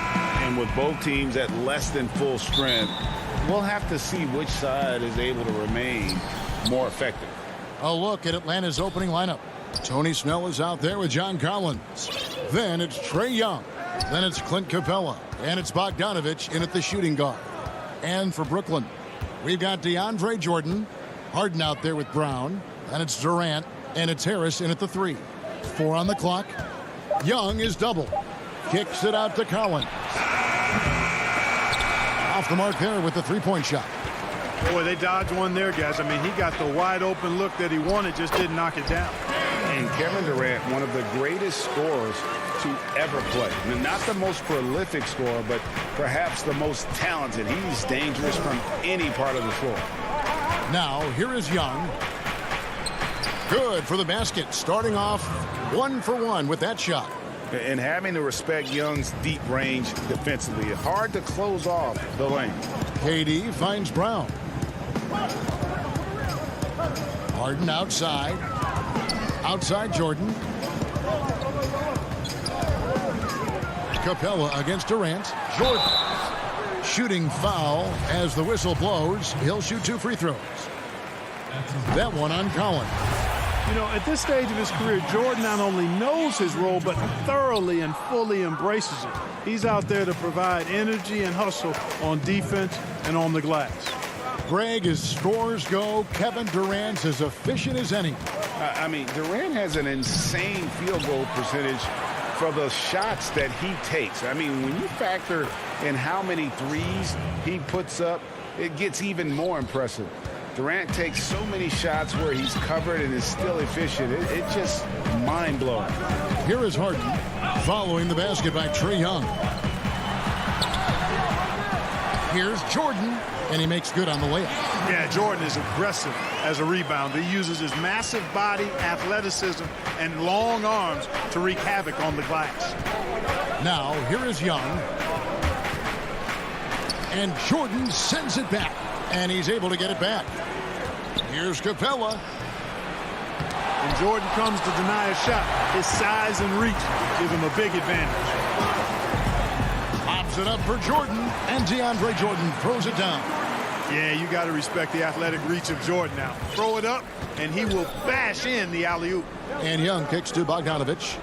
And with both teams at less than full strength, we'll have to see which side is able to remain more effective. A look at Atlanta's opening lineup. Tony Snell is out there with John Collins. Then it's Trae Young. Then it's Clint Capella. And it's Bogdanovich in at the shooting guard. And for Brooklyn, we've got DeAndre Jordan. Harden out there with Brown. And it's Durant. And it's Harris in at the 3. 4 on the clock. Young is double. Kicks it out to Collins. Off the mark there with the three-point shot. Boy, they dodged one there, guys. I mean, he got the wide open look that he wanted, just didn't knock it down. And Kevin Durant, one of the greatest scorers to ever play. I mean, not the most prolific scorer, but perhaps the most talented. He's dangerous from any part of the floor. Now, here is Young. Good for the basket. Starting off 1 for 1 with that shot. And having to respect Young's deep range defensively. Hard to close off the lane. KD finds Brown. Harden outside. Outside Jordan. Capella against Durant. Jordan. Shooting foul as the whistle blows. He'll shoot 2 free throws. That one on Collins. You know, at this stage of his career, Jordan not only knows his role, but thoroughly and fully embraces it. He's out there to provide energy and hustle on defense and on the glass. Greg, as scores go, Kevin Durant's as efficient as any. I mean, Durant has an insane field goal percentage for the shots that he takes. I mean, when you factor in how many threes he puts up, it gets even more impressive. Durant takes so many shots where he's covered and is still efficient. It's just mind-blowing. Here is Harden following the basket by Trae Young. Here's Jordan, and he makes good on the layup. Yeah, Jordan is aggressive as a rebounder. He uses his massive body, athleticism, and long arms to wreak havoc on the glass. Now, here is Young. And Jordan sends it back, and he's able to get it back. Here's Capella. And Jordan comes to deny a shot. His size and reach give him a big advantage. Pops it up for Jordan, and DeAndre Jordan throws it down. Yeah, you got to respect the athletic reach of Jordan now. Throw it up, and he will bash in the alley-oop. And Young kicks to Bogdanovich.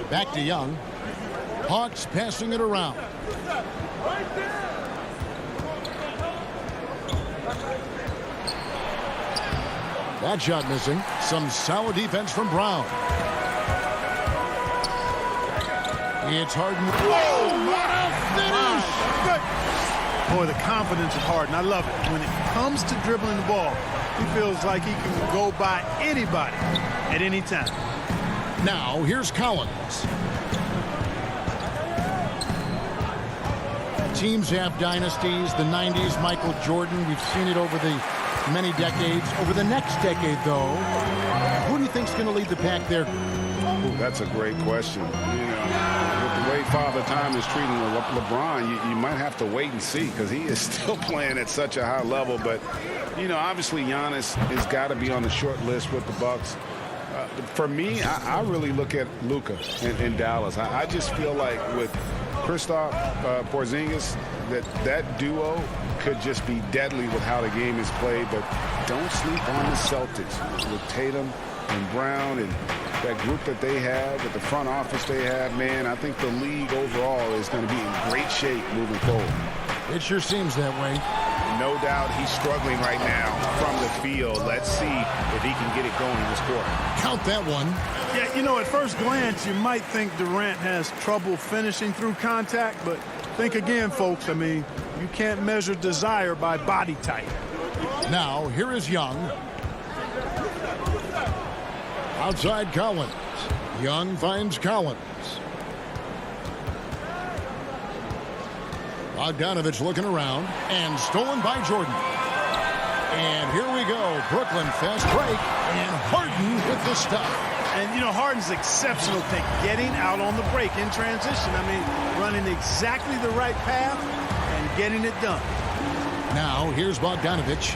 Back to Young. Hawks passing it around. That shot missing. Some solid defense from Brown. It's Harden. Oh, what a finish! Boy, the confidence of Harden, I love it. When it comes to dribbling the ball, he feels like he can go by anybody at any time. Now, here's Collins. Teams have dynasties. The 90s, Michael Jordan. We've seen it over the many decades. Over the next decade, though, who do you think's going to lead the pack there? Ooh, that's a great question. You know, with the way Father Time is treating LeBron, you might have to wait and see because he is still playing at such a high level. But, you know, obviously Giannis has got to be on the short list with the Bucks. For me, I really look at Luka in Dallas. I just feel like with Kristaps Porzingis, that duo could just be deadly with how the game is played. But don't sleep on the Celtics with Tatum and Brown and that group that they have, with the front office they have. Man, I think the league overall is going to be in great shape moving forward. It sure seems that way. No doubt he's struggling right now from the field. Let's see if he can get it going this quarter. Count that one. Yeah, you know, at first glance, you might think Durant has trouble finishing through contact, but think again, folks. I mean, you can't measure desire by body type. Now, here is Young. Outside Collins. Young finds Collins. Bogdanovich looking around, and stolen by Jordan. And here we go. Brooklyn fast break, and Harden with the stop. And, you know, Harden's exceptional at getting out on the break in transition. I mean, running exactly the right path and getting it done. Now, here's Bogdanovich.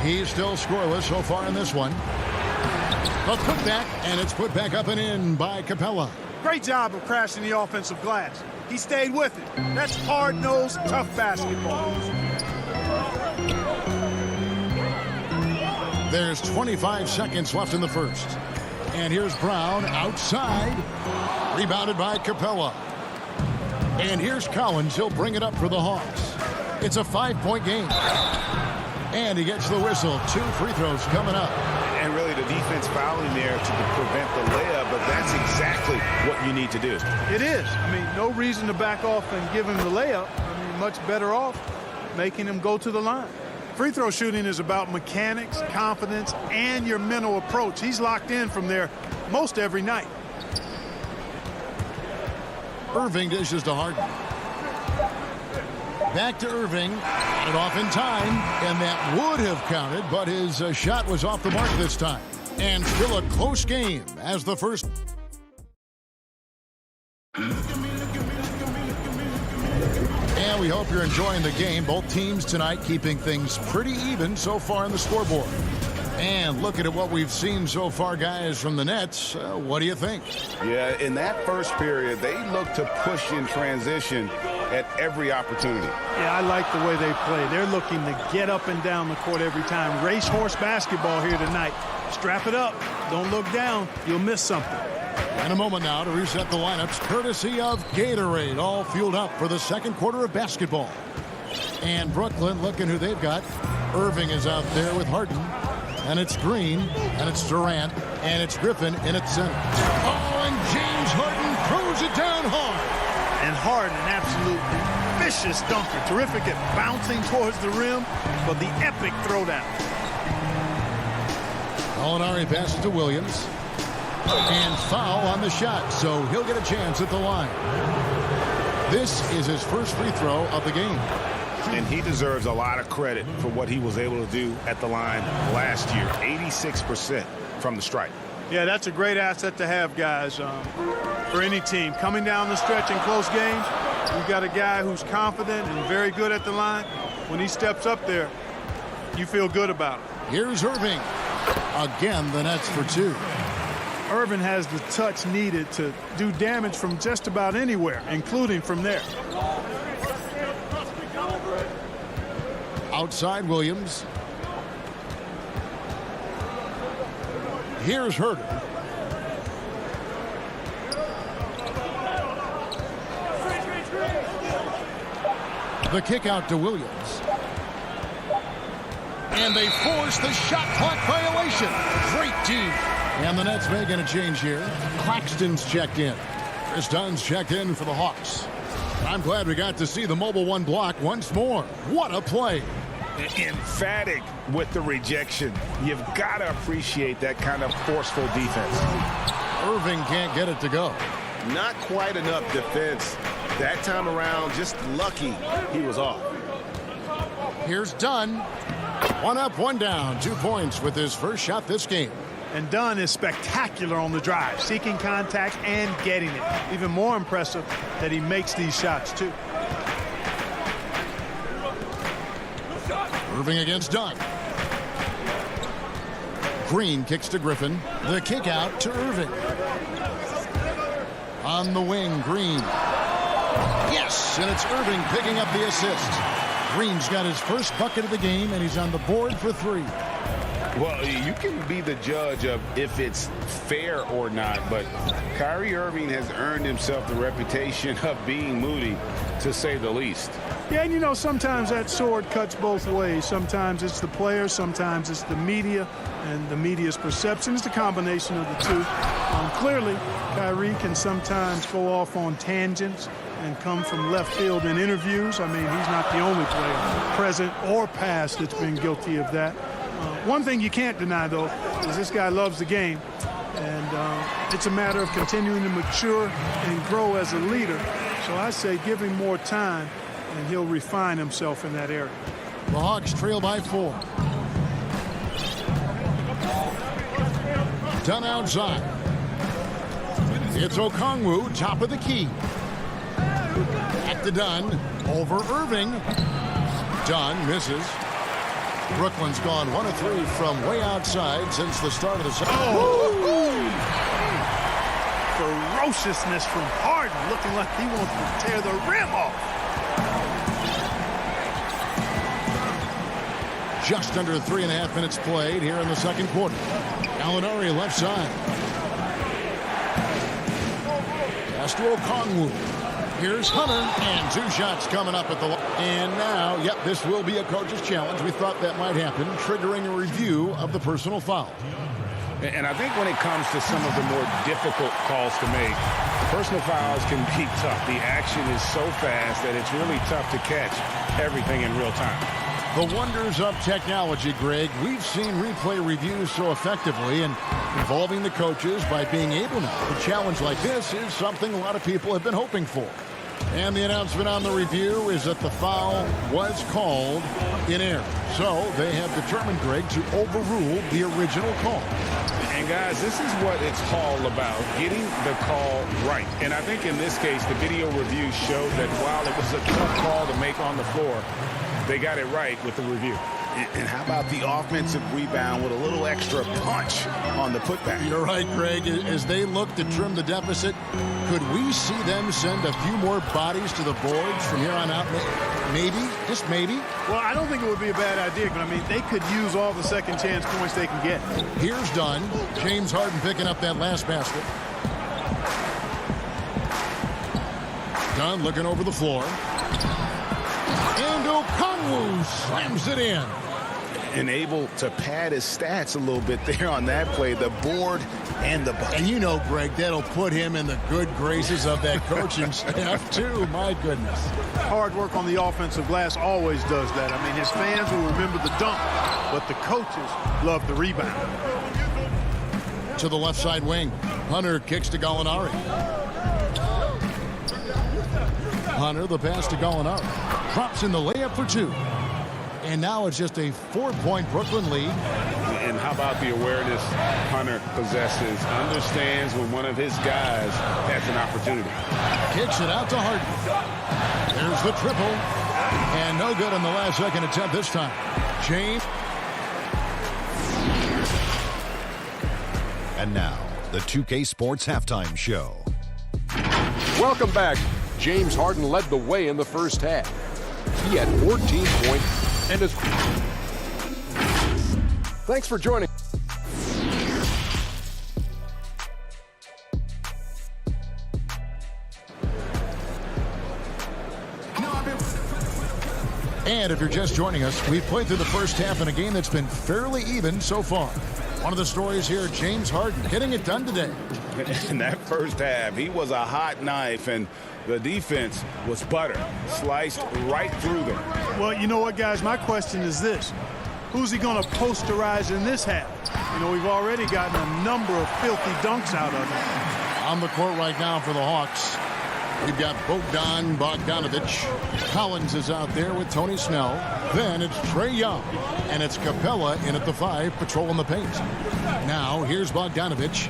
He's still scoreless so far in this one. A putback, and it's put back up and in by Capella. Great job of crashing the offensive glass. He stayed with it. That's hard-nosed, tough basketball. There's 25 seconds left in the first. And here's Brown outside. Rebounded by Capella. And here's Collins. He'll bring it up for the Hawks. It's a 5-point game. And he gets the whistle. 2 free throws coming up. And really the defense fouling there to prevent the layup, but that's exactly what you need to do. It is. I mean, no reason to back off and give him the layup. I mean, much better off making him go to the line. Free throw shooting is about mechanics, confidence, and your mental approach. He's locked in from there most every night. Irving dishes to Harden. Back to Irving. Got it off in time, and that would have counted, but his shot was off the mark this time. And still a close game as the first. And we hope you're enjoying the game. Both teams tonight keeping things pretty even so far on the scoreboard. And looking at what we've seen so far, guys, from the Nets, what do you think? Yeah, in that first period, they looked to push in transition at every opportunity. Yeah, I like the way they play. They're looking to get up and down the court every time. Racehorse basketball here tonight. Strap it up. Don't look down. You'll miss something. In a moment now to reset the lineups, courtesy of Gatorade, all fueled up for the second quarter of basketball. And Brooklyn, looking who they've got. Irving is out there with Harden. And it's Green, and it's Durant, and it's Griffin in its center. Oh, and James Harden throws it down hard. And Harden, an absolute vicious dunker. Terrific at bouncing towards the rim, but the epic throwdown. Molinari passes to Williams. And foul on the shot, so he'll get a chance at the line. This is his first free throw of the game. And he deserves a lot of credit for what he was able to do at the line last year. 86% from the stripe. Yeah, that's a great asset to have, guys, for any team. Coming down the stretch in close games, you've got a guy who's confident and very good at the line. When he steps up there, you feel good about it. Here's Irving. Again, the Nets for 2. Irving has the touch needed to do damage from just about anywhere, including from there. Outside Williams. Here's Herter. The kick out to Williams. And they force the shot clock violation. Great team. And the Nets making a change here. Claxton's checked in. Chris Dunn's checked in for the Hawks. I'm glad we got to see the mobile one block once more. What a play. Emphatic with the rejection. You've got to appreciate that kind of forceful defense. Irving can't get it to go. Not quite enough defense. That time around, just lucky he was off. Here's Dunn. 1 up, 1 down. 2 points with his first shot this game. And Dunn is spectacular on the drive, seeking contact and getting it. Even more impressive that he makes these shots, too. Irving against Dunn. Green kicks to Griffin. The kick out to Irving. On the wing, Green. Yes, and it's Irving picking up the assist. Green's got his first bucket of the game, and he's on the board for 3. Well, you can be the judge of if it's fair or not, but Kyrie Irving has earned himself the reputation of being moody, to say the least. Yeah, and you know, sometimes that sword cuts both ways. Sometimes it's the player, sometimes it's the media, and the media's perception. It's the combination of the two. Clearly, Kyrie can sometimes go off on tangents and come from left field in interviews. I mean, he's not the only player, present or past, that's been guilty of that. One thing you can't deny, though, is this guy loves the game. And it's a matter of continuing to mature and grow as a leader. So I say give him more time, and he'll refine himself in that area. The Hawks trail by 4. Dunn outside. It's Okongwu, top of the key. Back to Dunn. Over Irving. Dunn misses. Brooklyn's gone 1 of 3 from way outside since the start of the second. Ferociousness from Harden, looking like he wants to tear the rim off. Just under 3.5 minutes played here in the second quarter. Gallinari left side. Pass to Okongwu. Here's Hunter, and 2 shots coming up at the line. And now, yep, this will be a coach's challenge. We thought that might happen, triggering a review of the personal foul. And I think when it comes to some of the more difficult calls to make, personal fouls can be tough. The action is so fast that it's really tough to catch everything in real time. The wonders of technology, Greg. We've seen replay reviews so effectively, and involving the coaches by being able now. A challenge like this is something a lot of people have been hoping for. And the announcement on the review is that the foul was called in error. So they have determined, Greg, to overrule the original call. And guys, this is what it's all about, getting the call right. And I think in this case, the video review showed that while it was a tough call to make on the floor, they got it right with the review. And how about the offensive rebound with a little extra punch on the putback? You're right, Greg. As they look to trim the deficit, could we see them send a few more bodies to the boards from here on out? Maybe, just maybe. Well, I don't think it would be a bad idea, but I mean, they could use all the second chance points they can get. Here's Dunn. James Harden picking up that last basket. Dunn looking over the floor. And Okongwu slams it in. And able to pad his stats a little bit there on that play, the board and the bucket. And you know, Greg, that'll put him in the good graces of that coaching staff, too. My goodness. Hard work on the offensive glass always does that. I mean, his fans will remember the dunk, but the coaches love the rebound. To the left side wing. Hunter kicks to Gallinari. Hunter, the pass to Gallinari. Drops in the layup for 2. And now it's just a 4-point Brooklyn lead. And how about the awareness Hunter possesses? Understands when one of his guys has an opportunity. Kicks it out to Harden. There's the triple. And no good on the last second attempt this time. James. And now, the 2K Sports Halftime Show. Welcome back. James Harden led the way in the first half. He had 14 points and is... Thanks for joining. And if you're just joining us, we've played through the first half in a game that's been fairly even so far. One of the stories here, James Harden getting it done today. In that first half, he was a hot knife, and the defense was butter, sliced right through them. Well, you know what, guys? My question is this. Who's he going to posterize in this half? You know, we've already gotten a number of filthy dunks out of him. On the court right now for the Hawks, we've got Bogdanovic. Collins is out there with Tony Snell. Then it's Trae Young. And it's Capella in at the 5, patrolling the paint. Now, here's Bogdanovic.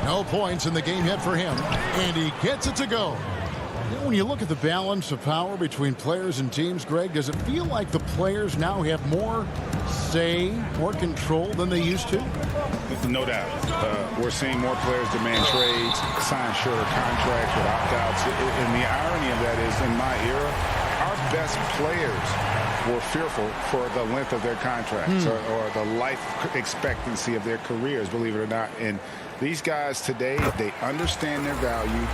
No points in the game yet for him. And he gets it to go. You know, when you look at the balance of power between players and teams, Greg, does it feel like the players now have more say, more control than they used to? No doubt. We're seeing more players demand trades, sign shorter contracts with opt-outs. And the irony of that is, in my era, our best players were fearful for the length of their contracts or the life expectancy of their careers, believe it or not. And these guys today, they understand their value.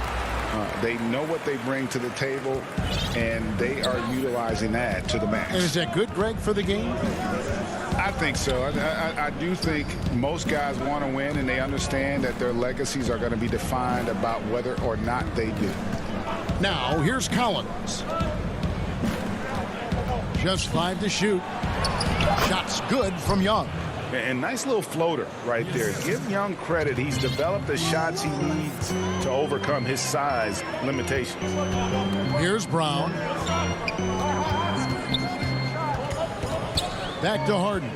They know what they bring to the table, and they are utilizing that to the max. And is that good, Greg, for the game? I think so. I do think most guys want to win, and they understand that their legacies are going to be defined about whether or not they do. Now, here's Collins. Just 5 to shoot. Shots good from Young. And nice little floater right there. Give Young credit. He's developed the shots he needs to overcome his size limitations. Here's Brown. Back to Harden.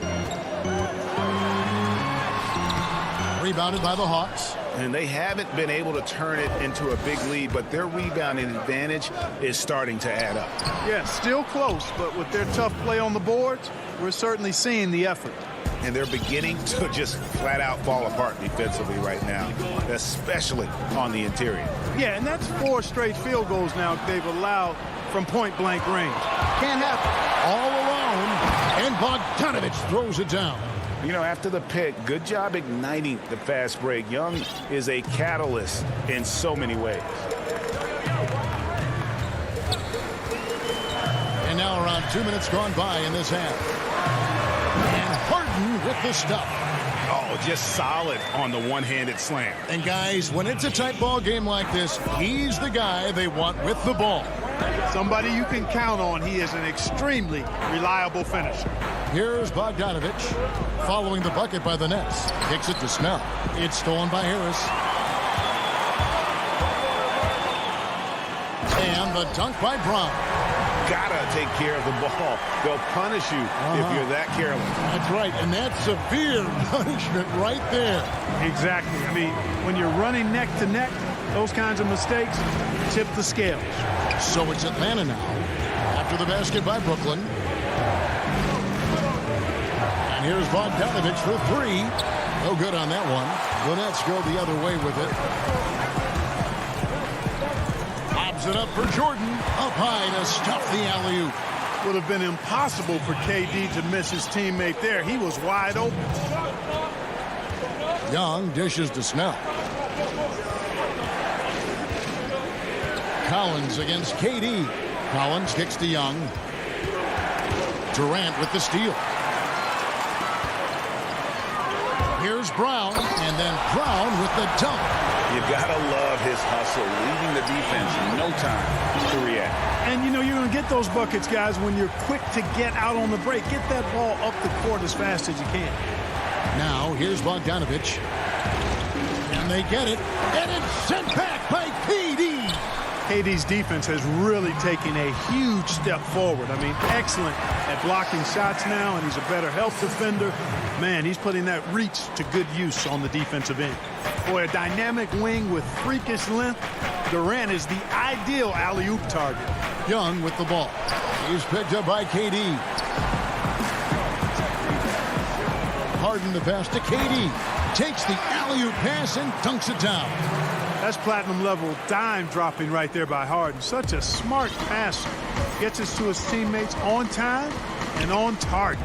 Rebounded by the Hawks. And they haven't been able to turn it into a big lead, but their rebounding advantage is starting to add up. Yeah, still close, but with their tough play on the boards, we're certainly seeing the effort. And they're beginning to just flat out fall apart defensively right now, especially on the interior. Yeah, and that's 4 straight field goals now they've allowed from point-blank range. Can't happen. All alone. And Bogdanovich throws it down. You know, after the pick, good job igniting the fast break. Young is a catalyst in so many ways. And now around 2 minutes gone by in this half. And Harden with the stuff. Oh, just solid on the one-handed slam. And guys, when it's a tight ball game like this, he's the guy they want with the ball. Somebody you can count on. He is an extremely reliable finisher. Here's Bogdanovich following the bucket by the Nets. Kicks it to Snell. It's stolen by Harris. And the dunk by Brown. Gotta take care of the ball. They'll punish you if you're that careless. That's right, and that's severe punishment right there. Exactly. I mean, when you're running neck to neck, those kinds of mistakes tip the scales. So it's Atlanta now after the basket by Brooklyn. And here's Bogdanovich for three. No good on that one. The Nets go the other way with it. Lobs it up for Jordan. Up high to stuff the alley-oop. Would have been impossible for KD to miss his teammate there. He was wide open. Young dishes to Snell. Collins against KD. Collins kicks to Young. Durant with the steal. Here's Brown, and then Brown with the dunk. You gotta love his hustle, leaving the defense no time to react. And you know you're gonna get those buckets, guys, when you're quick to get out on the break. Get that ball up the court as fast as you can. Now here's Bogdanovich. And they get it. And it's sent back by KD. KD's defense has really taken a huge step forward. I mean, excellent at blocking shots now, and he's a better help defender. Man, he's putting that reach to good use on the defensive end. Boy, a dynamic wing with freakish length. Durant is the ideal alley-oop target. Young with the ball. He's picked up by KD. Harden the pass to KD. Takes the alley-oop pass and dunks it down. That's platinum-level dime dropping right there by Harden. Such a smart passer. Gets us to his teammates on time and on target.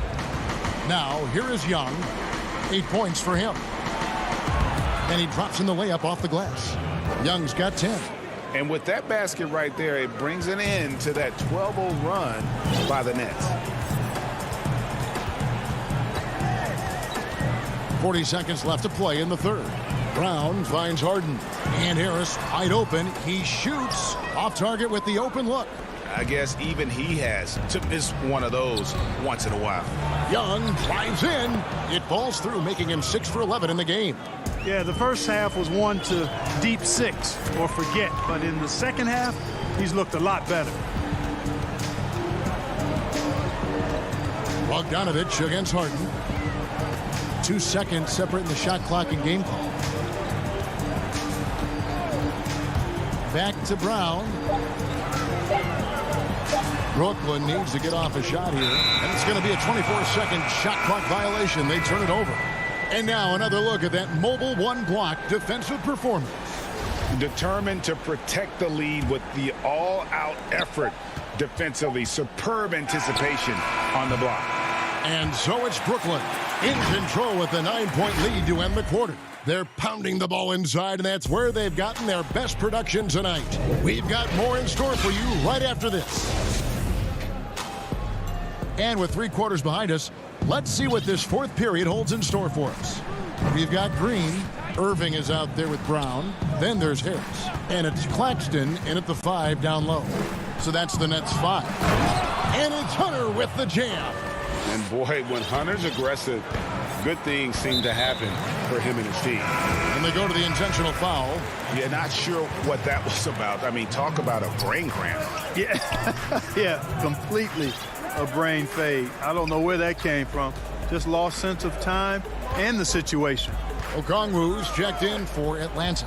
Now, here is Young. 8 points for him. And he drops in the layup off the glass. Young's got 10. And with that basket right there, it brings an end to that 12-0 run by the Nets. 40 seconds left to play in the third. Brown finds Harden. And Harris wide open. He shoots off target with the open look. I guess even he has to miss one of those once in a while. Young drives in. It falls through, making him 6 for 11 in the game. Yeah, the first half was 1 to deep 6 or forget. But in the second half, he's looked a lot better. Bogdanovich against Harden. 2 seconds separating the shot clock and game call. Back to Brown. Brooklyn needs to get off a shot here. And it's going to be a 24-second shot clock violation. They turn it over. And now another look at that mobile one-block defensive performance. Determined to protect the lead with the all-out effort defensively. Superb anticipation on the block. And so it's Brooklyn in control with a 9-point lead to end the quarter. They're pounding the ball inside, and that's where they've gotten their best production tonight. We've got more in store for you right after this. And with 3 quarters behind us, let's see what this fourth period holds in store for us. We've got Green. Irving is out there with Brown. Then there's Harris. And it's Claxton in at the 5 down low. So that's the Nets 5. And it's Hunter with the jam. And boy, when Hunter's aggressive, good things seem to happen for him and his team. And they go to the intentional foul. Yeah, not sure what that was about. I mean, talk about a brain cramp. Yeah, yeah, completely a brain fade. I don't know where that came from. Just lost sense of time and the situation. Okongwu's checked in for Atlanta.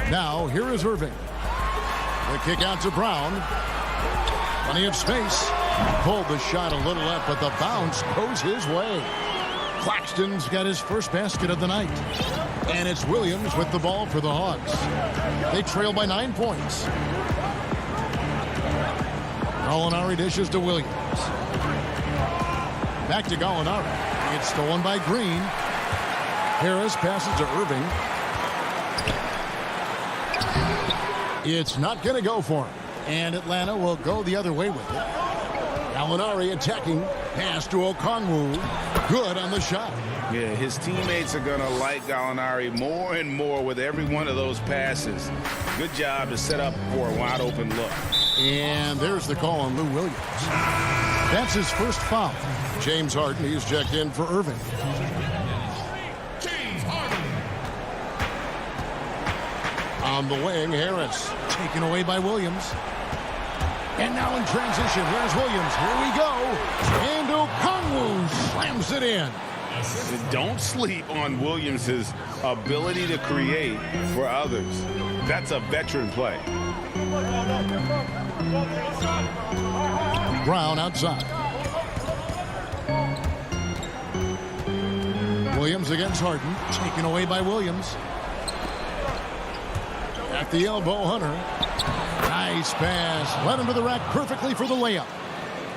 Now, here is Irving. The kick out to Brown. Plenty of space. Pulled the shot a little up, but the bounce goes his way. Claxton's got his first basket of the night. And it's Williams with the ball for the Hawks. They trail by 9 points. Gallinari dishes to Williams. Back to Gallinari. It's stolen by Green. Harris passes to Irving. It's not going to go for him. And Atlanta will go the other way with it. Gallinari attacking. Pass to Okongwu. Good on the shot. Yeah, his teammates are going to like Gallinari more and more with every one of those passes. Good job to set up for a wide open look. And there's the call on Lou Williams. That's his first foul. James Harden, he's checked in for Irving. James Harden. On the wing, Harris. Taken away by Williams. And now in transition, here's Williams. Here we go. And Okongwu slams it in. Don't sleep on Williams' ability to create for others. That's a veteran play. Brown outside. Williams against Harden. Taken away by Williams. At the elbow, Hunter. Nice pass. Led him to the rack perfectly for the layup.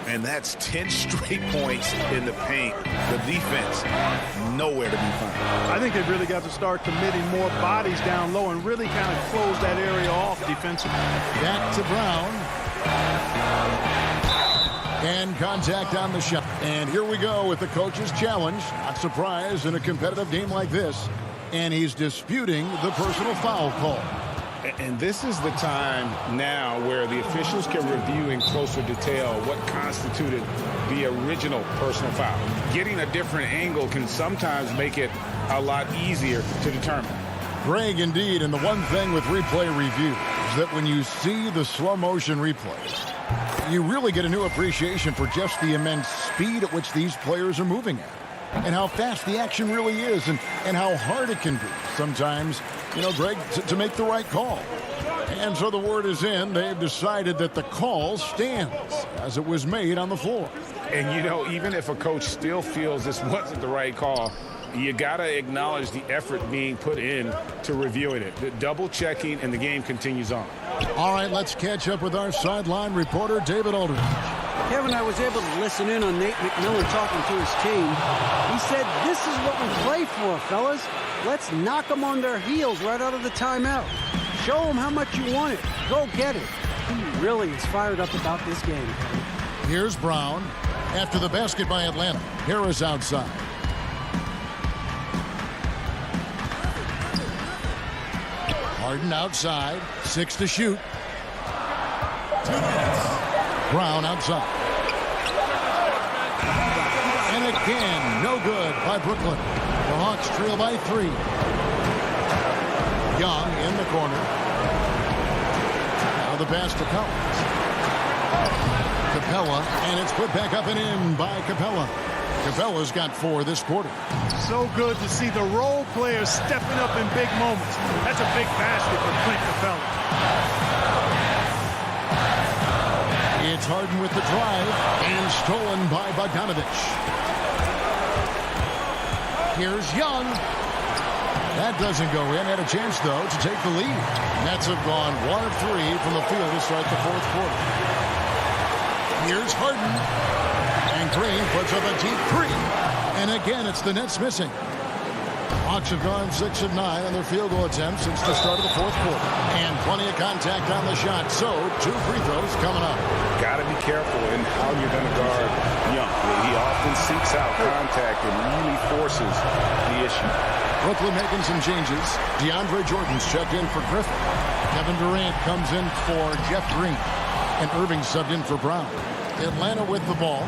And that's 10 straight points in the paint. The defense, nowhere to be found. I think they've really got to start committing more bodies down low and really kind of close that area off defensively. Back to Brown. And contact on the shot. And here we go with the coach's challenge. Not surprised in a competitive game like this. And he's disputing the personal foul call. And this is the time now where the officials can review in closer detail what constituted the original personal foul. Getting a different angle can sometimes make it a lot easier to determine. Greg, indeed, and the one thing with replay review is that when you see the slow motion replays, you really get a new appreciation for just the immense speed at which these players are moving at. And how fast the action really is, and how hard it can be sometimes, Greg, to make the right call. And so the word is in. They've decided that the call stands as it was made on the floor. And, even if a coach still feels this wasn't the right call, you got to acknowledge the effort being put in to reviewing it. The double checking, and the game continues on. All right, let's catch up with our sideline reporter, David Aldridge. Kevin, I was able to listen in on Nate McMillan talking to his team. He said, this is what we play for, fellas. Let's knock them on their heels right out of the timeout. Show them how much you want it. Go get it. He really is fired up about this game. Here's Brown. After the basket by Atlanta. Harris outside. Harden outside. 6 to shoot. Brown outside. And again, no good by Brooklyn. The Hawks trail by 3. Young in the corner. Now the pass to Collins. Capella, and it's put back up and in by Capella. Capella's got 4 this quarter. So good to see the role players stepping up in big moments. That's a big basket for Clint Capella. It's Harden with the drive, and stolen by Bogdanovich. Here's Young. That doesn't go in. Had a chance, though, to take the lead. Nets have gone 1 of 3 from the field to start the 4th quarter. Here's Harden. And Green puts up a deep 3. And again, it's the Nets missing. Hawks have gone 6 of 9 on their field goal attempts since the start of the 4th quarter. And plenty of contact on the shot. So, 2 free throws coming up. Got to be careful in how you're going to guard Young. He often seeks out contact and really forces the issue. Brooklyn making some changes. DeAndre Jordan's checked in for Griffin. Kevin Durant comes in for Jeff Green. And Irving subbed in for Brown. Atlanta with the ball.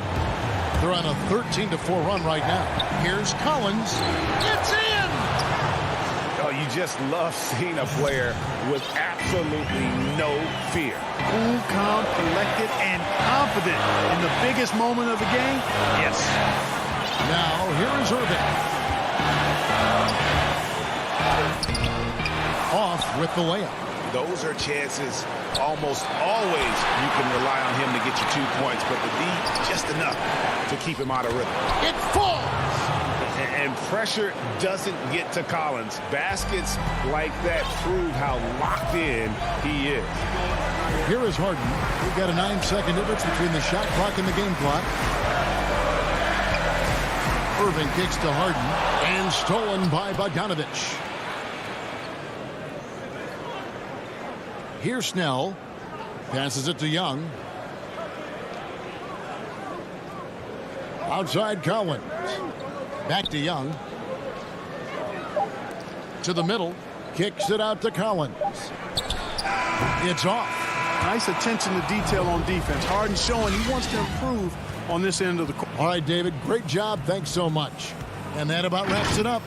They're on a 13-4 run right now. Here's Collins. It's in! Oh, you just love seeing a player with absolutely no fear. Cool, calm, collected, and confident in the biggest moment of the game. Yes. Now, here is Irving. Off with the layup. Those are chances almost always you can rely on him to get you 2 points, but the D, just enough to keep him out of rhythm. It falls! And pressure doesn't get to Collins. Baskets like that prove how locked in he is. Here is Harden. We've got a 9-second difference between the shot clock and the game clock. Irving kicks to Harden and stolen by Bogdanovich. Here's Snell. Passes it to Young. Outside Collins. Back to Young. To the middle. Kicks it out to Collins. It's off. Nice attention to detail on defense. Harden showing he wants to improve on this end of the court. All right, David, great job. Thanks so much. And that about wraps it up.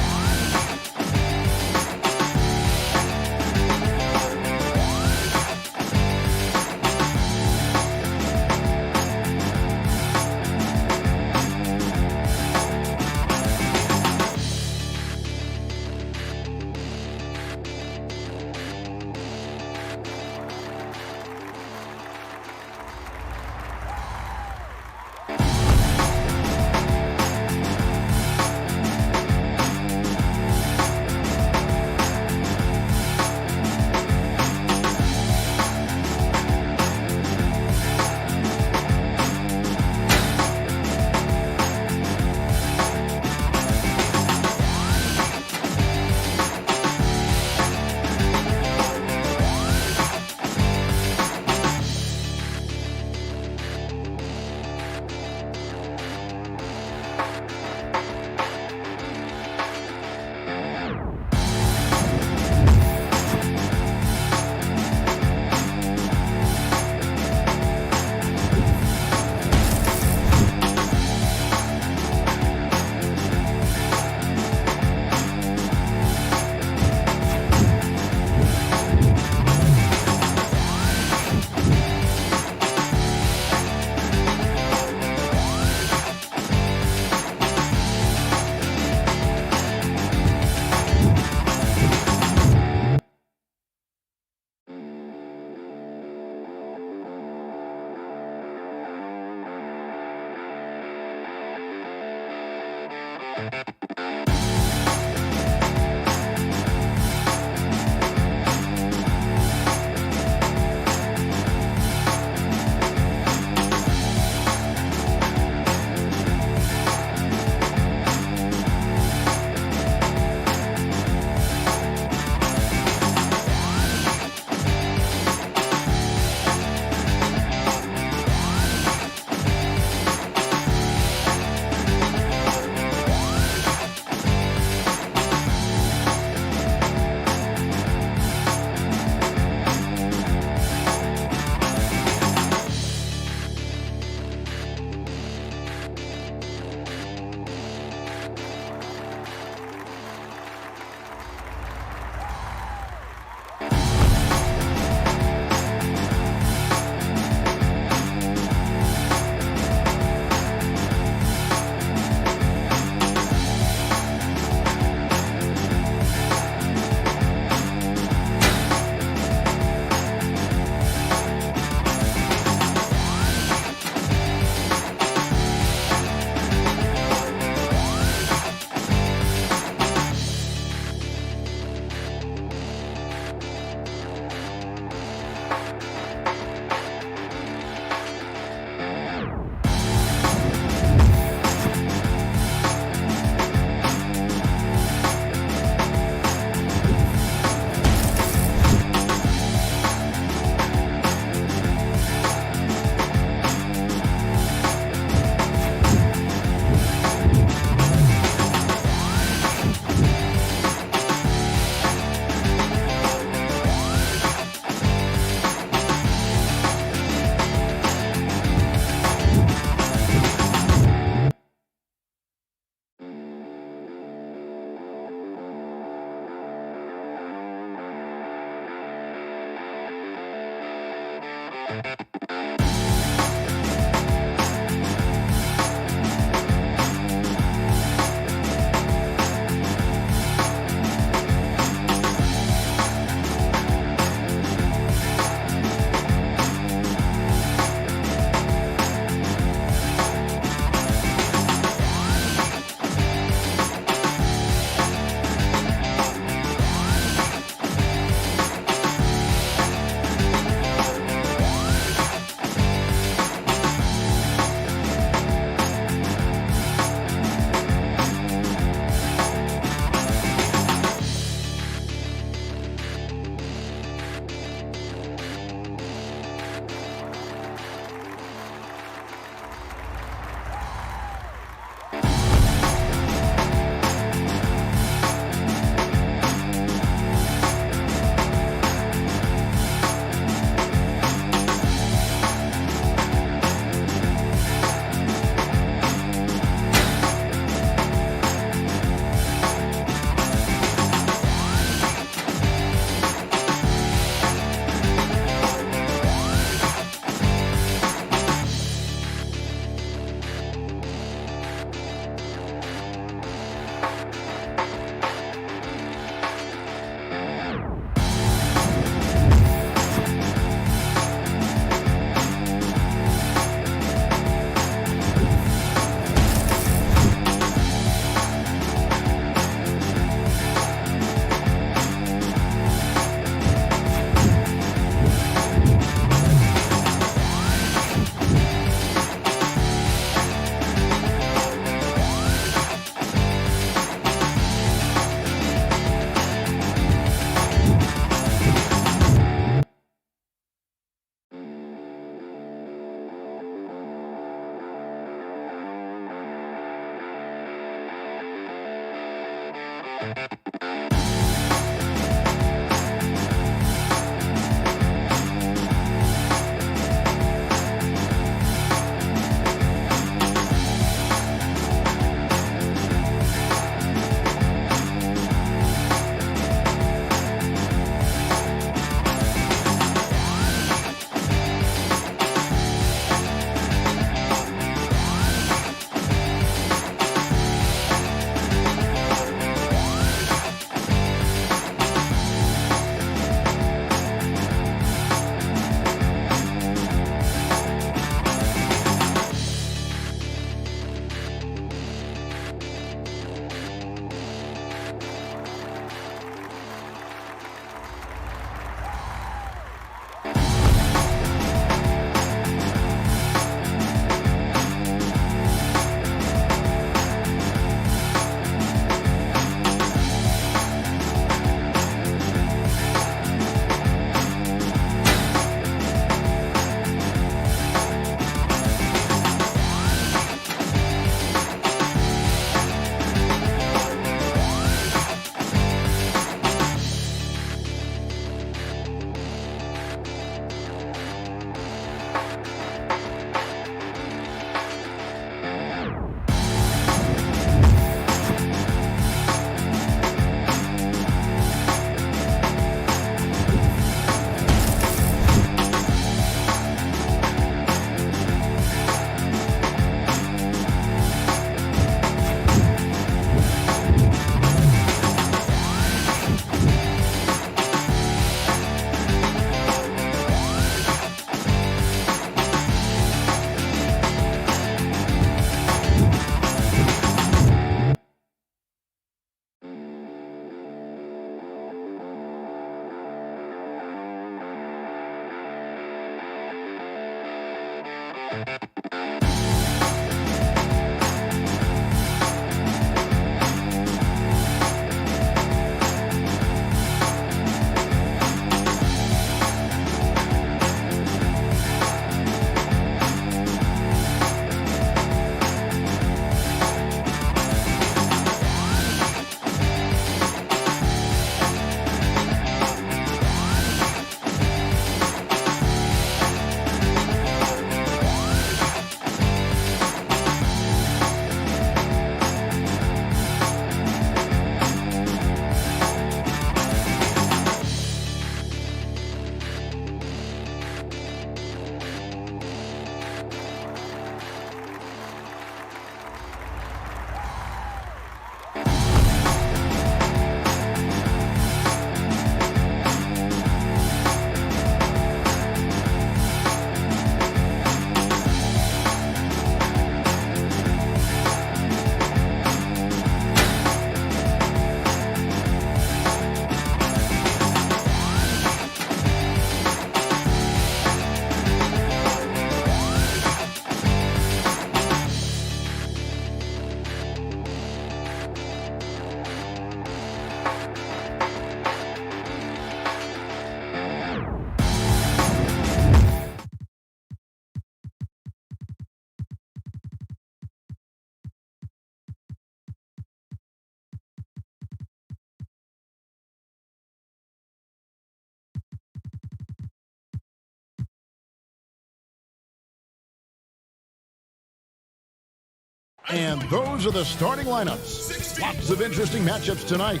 And those are the starting lineups. Lots of interesting matchups tonight.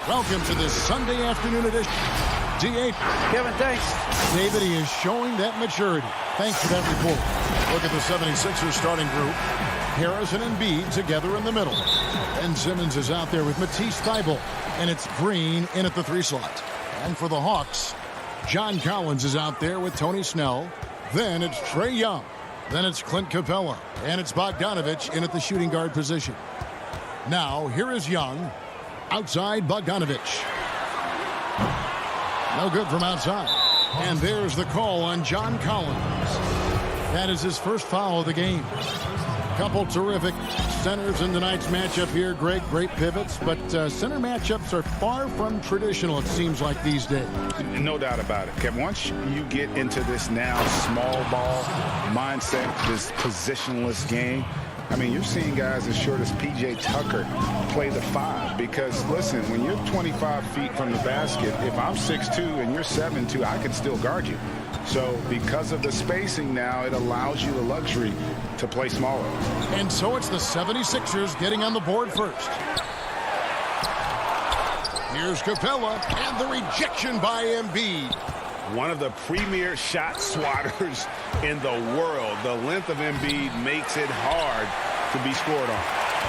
Welcome to this Sunday afternoon edition. D8. Kevin, thanks. David, he is showing that maturity. Thanks for that report. Look at the 76ers starting group. Harris and Embiid together in the middle. Ben Simmons is out there with Matisse Thybulle. And it's Green in at the 3 slot. And for the Hawks, John Collins is out there with Tony Snell. Then it's Trae Young. Then it's Clint Capella. And it's Bogdanovich in at the shooting guard position. Now, here is Young. Outside Bogdanovich. No good from outside. And there's the call on John Collins. That is his first foul of the game. Couple terrific centers in tonight's matchup here, Greg. Great pivots, but center matchups are far from traditional, it seems like, these days. No doubt about it, Kevin. Once you get into this now small ball mindset, this positionless game, I mean, you're seeing guys as short as P.J. Tucker play the 5 because, listen, when you're 25 feet from the basket, if I'm 6'2 and you're 7'2, I can still guard you. So because of the spacing now, it allows you the luxury to play smaller. And so it's the 76ers getting on the board first. Here's Capella, and the rejection by Embiid. One of the premier shot swatters in the world. The length of Embiid makes it hard to be scored on.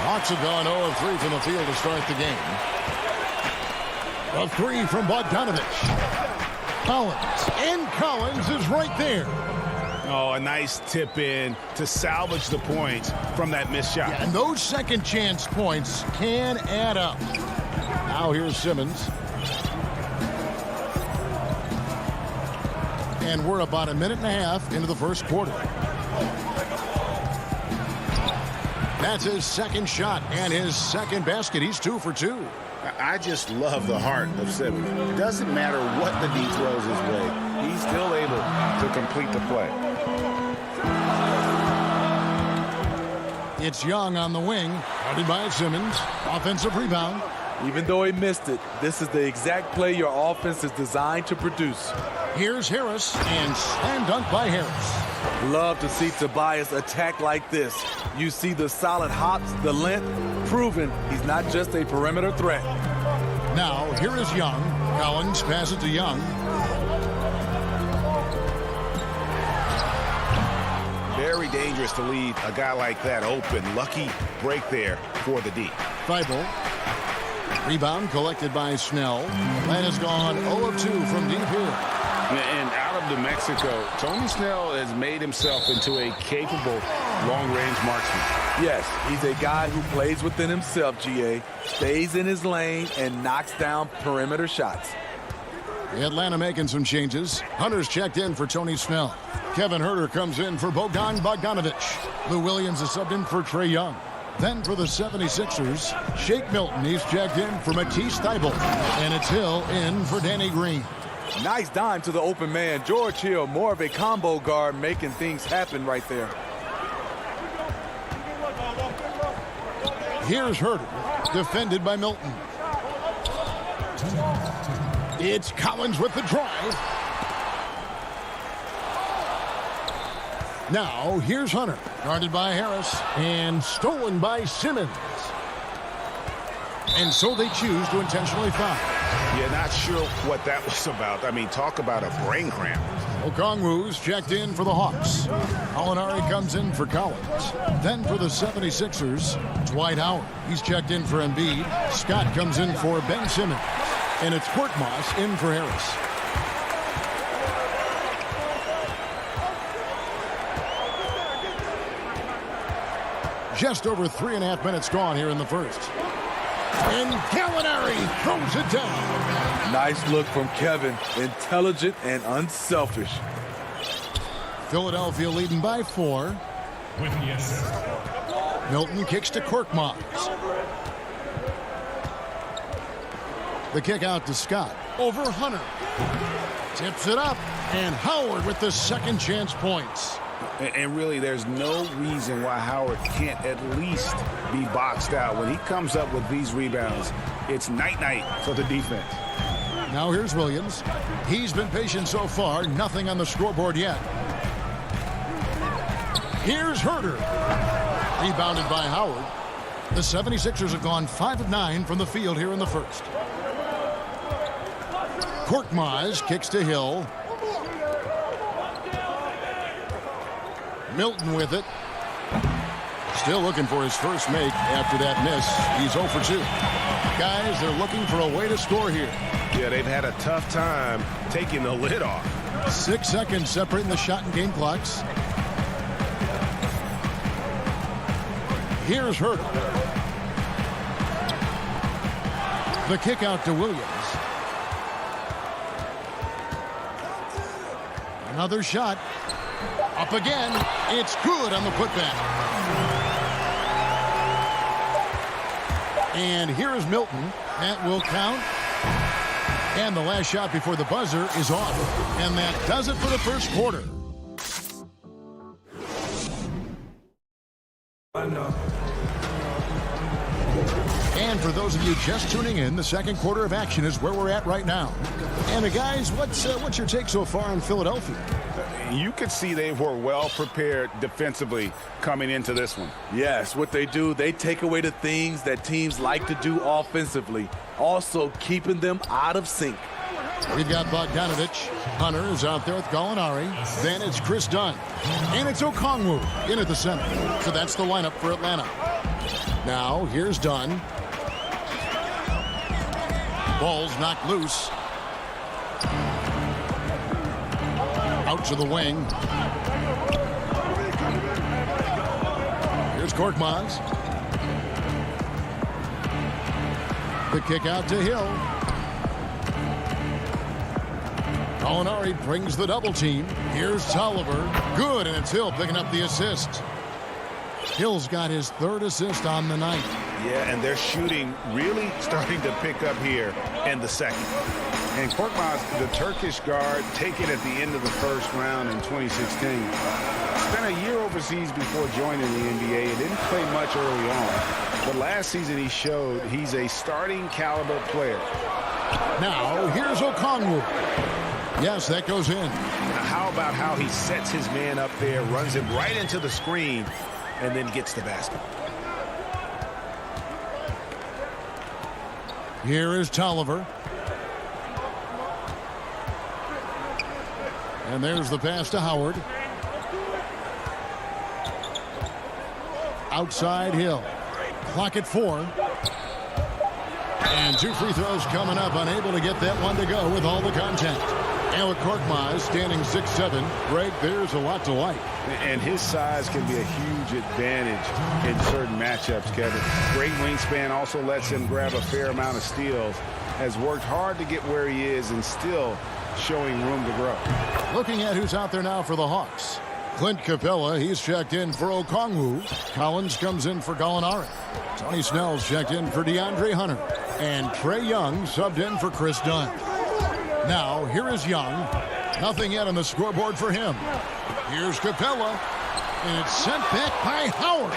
Hawks have gone 0 of 3 from the field to start the game. A 3 from Bogdanovich. Collins. And Collins is right there. Oh, a nice tip in to salvage the points from that missed shot. Yeah, and those second chance points can add up. Now here's Simmons. And we're about a minute and a half into the first quarter. That's his second shot and his second basket. He's 2 for 2. I just love the heart of Simmons. It doesn't matter what the D throws his way. He's still able to complete the play. It's Young on the wing. Guarded by Simmons. Offensive rebound. Even though he missed it, this is the exact play your offense is designed to produce. Here's Harris, and slam dunk by Harris. Love to see Tobias attack like this. You see the solid hops, the length, proving he's not just a perimeter threat. Now, here is Young. Collins passes it to Young. Very dangerous to leave a guy like that open. Lucky break there for the D. Thybulle. Rebound collected by Snell. That has gone 0 of 2 from deep here. And out of New Mexico, Tony Snell has made himself into a capable long-range marksman. Yes, he's a guy who plays within himself, GA, stays in his lane, and knocks down perimeter shots. Atlanta making some changes. Hunter's checked in for Tony Snell. Kevin Huerter comes in for Bogdanovich. Lou Williams is subbed in for Trae Young. Then for the 76ers, Shake Milton. He's checked in for Matisse Thybulle. And it's Hill in for Danny Green. Nice dime to the open man. George Hill, more of a combo guard, making things happen right there. Here's Huerter, defended by Milton. It's Collins with the drive. Now, here's Hunter, guarded by Harris, and stolen by Simmons. And so they choose to intentionally foul. Yeah, not sure what that was about. I mean, talk about a brain cramp. Okongwu's checked in for the Hawks. Alinari comes in for Collins. Then for the 76ers, Dwight Howard. He's checked in for Embiid. Scott comes in for Ben Simmons. And it's Korkmaz in for Harris. Just over 3.5 minutes gone here in the first. And Gallinari throws it down. Nice look from Kevin. Intelligent and unselfish. Philadelphia leading by 4. Milton kicks to Korkmaz. The kick out to Scott. Over Hunter. Tips it up. And Howard with the second chance points. And really, there's no reason why Howard can't at least be boxed out. When he comes up with these rebounds, it's night-night for the defense. Now here's Williams. He's been patient so far. Nothing on the scoreboard yet. Here's Herder. Rebounded by Howard. The 76ers have gone 5 of 9 from the field here in the first. Korkmaz kicks to Hill. Milton with it. Still looking for his first make after that miss. He's 0 for 2. Guys, they're looking for a way to score here. Yeah, they've had a tough time taking the lid off. 6 seconds separating the shot and game clocks. Here's Herder. The kick out to Williams. Another shot. Up again. It's good on the putback. And here's Milton. That will count. And the last shot before the buzzer is off. And that does it for the first quarter. And for those of you just tuning in, the second quarter of action is where we're at right now. And guys, what's your take so far on Philadelphia? You could see they were well prepared defensively coming into this one. Yes, what they do, they take away the things that teams like to do offensively, also keeping them out of sync. We've got Bogdanovich. Hunter is out there with Gallinari. Then it's Chris Dunn. And it's Okongwu in at the center. So that's the lineup for Atlanta. Now, here's Dunn. Ball's knocked loose. Out to the wing. Here's Korkmaz. The kick out to Hill. Gallinari brings the double team. Here's Tolliver. Good, and it's Hill picking up the assist. Hill's got his third assist on the night. Yeah, and their shooting really starting to pick up here in the second. And Korkmaz, the Turkish guard, taken at the end of the first round in 2016. Spent a year overseas before joining the NBA and didn't play much early on. But last season he showed he's a starting caliber player. Now, here's Okongwu. Yes, that goes in. Now, how about how he sets his man up there, runs him right into the screen, and then gets the basket. Here is Tolliver. And there's the pass to Howard. Outside Hill. Clock at 4. And 2 free throws coming up. Unable to get that one to go with all the contact. And with Korkmaz standing 6'7", Greg, there's a lot to like. And his size can be a huge advantage in certain matchups, Kevin. Great wingspan also lets him grab a fair amount of steals. Has worked hard to get where he is and still showing room to grow. Looking at who's out there now for the Hawks. Clint Capella, he's checked in for Okongwu. Collins comes in for Gallinari. Tony Snell's checked in for DeAndre Hunter. And Trae Young subbed in for Chris Dunn. Now, here is Young. Nothing yet on the scoreboard for him. Here's Capella. And it's sent back by Howard.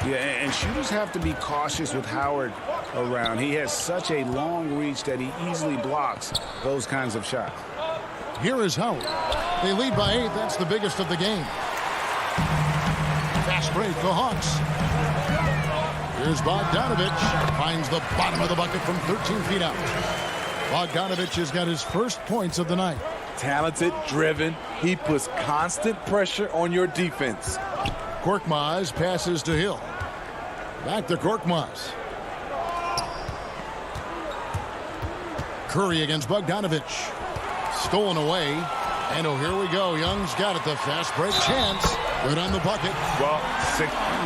Yeah, and shooters have to be cautious with Howard around. He has such a long reach that he easily blocks those kinds of shots. Here is Howard. They lead by 8. That's the biggest of the game. Fast break, the Hawks. Here's Bogdanovich. Finds the bottom of the bucket from 13 feet out. Bogdanovich has got his first points of the night. Talented, driven. He puts constant pressure on your defense. Korkmaz passes to Hill. Back to Korkmaz. Curry against Bogdanovich. Stolen away. And oh, here we go. Young's got it. The fast break chance. Good on the bucket. Well,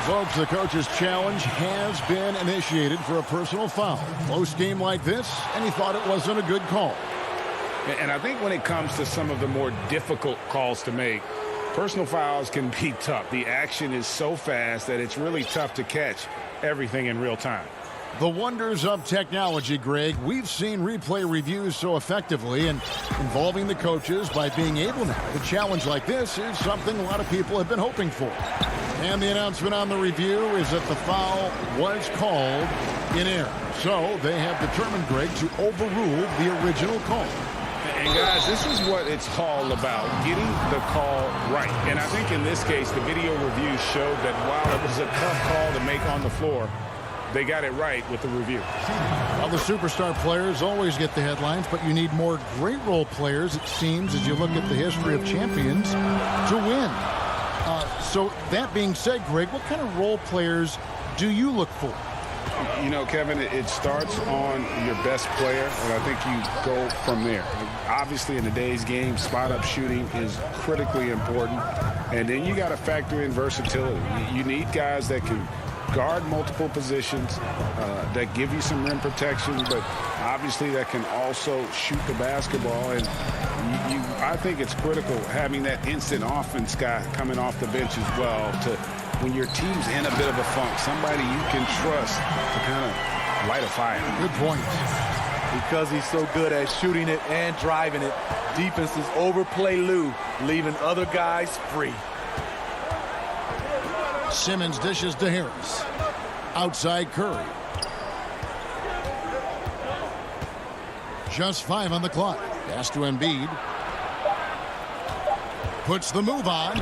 folks, the coach's challenge has been initiated for a personal foul. Close game like this, and he thought it wasn't a good call. And I think when it comes to some of the more difficult calls to make, personal fouls can be tough. The action is so fast that it's really tough to catch everything in real time. The wonders of technology, Greg. We've seen replay reviews so effectively, and involving the coaches by being able now to challenge like this is something a lot of people have been hoping for. And the announcement on the review is that the foul was called in error. So they have determined, Greg, to overrule the original call. And guys, this is what it's all about, getting the call right. And I think in this case, the video review showed that while it was a tough call to make on the floor, they got it right with the review. Well, the superstar players always get the headlines, but you need more great role players, it seems, as you look at the history of champions, to win. So that being said, Greg, what kind of role players do you look for? You know, Kevin, it starts on your best player, and I think you go from there. Obviously, in today's game, spot-up shooting is critically important, and then you got to factor in versatility. You need guys that can guard multiple positions, that give you some rim protection, but obviously that can also shoot the basketball. And I think it's critical having that instant offense guy coming off the bench as well, to when your team's in a bit of a funk, somebody you can trust to kind of light a fire. Good point. Because he's so good at shooting it and driving it, defenses overplay Lou, leaving other guys free. Simmons dishes to Harris. Outside Curry. Just 5 on the clock. Pass to Embiid. Puts the move on.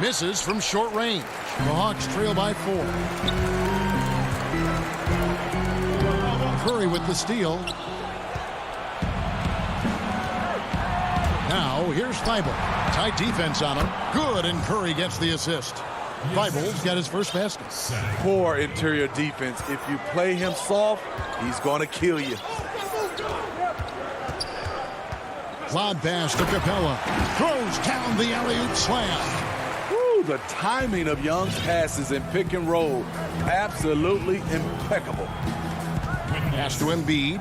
Misses from short range. The Hawks trail by 4. Curry with the steal. Now here's Thibault. Tight defense on him. Good, and Curry gets the assist. Thibault's got his first basket. Poor interior defense. If you play him soft, he's going to kill you. Lob pass to Capella. Throws down the alley-oop slam. Woo, the timing of Young's passes in pick and roll, absolutely impeccable. Pass to Embiid.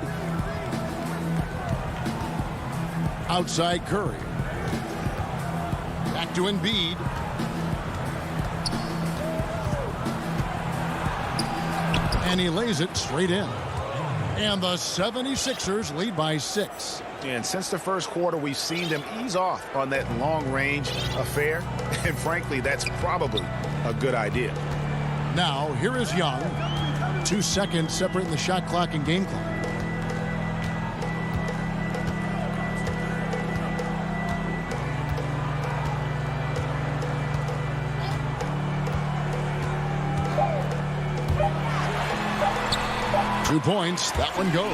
Outside Curry. Back to Embiid. And he lays it straight in. And the 76ers lead by 6. And since the first quarter, we've seen them ease off on that long-range affair. And frankly, that's probably a good idea. Now, here is Young. 2 seconds separating the shot clock and game clock. Two points. That one goes.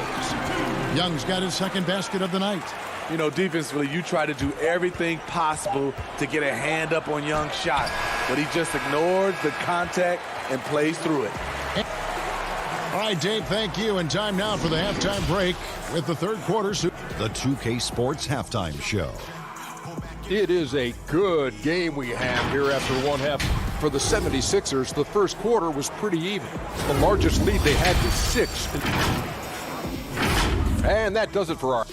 Young's got his second basket of the night. You know, defensively, you try to do everything possible to get a hand up on Young's shot, but he just ignores the contact and plays through it. All right, Dave, thank you. And time now for the halftime break with the third quarter. The 2K Sports Halftime Show. It is a good game we have here after one half. For the 76ers, the first quarter was pretty even. The largest lead they had was 6. And that does it for our...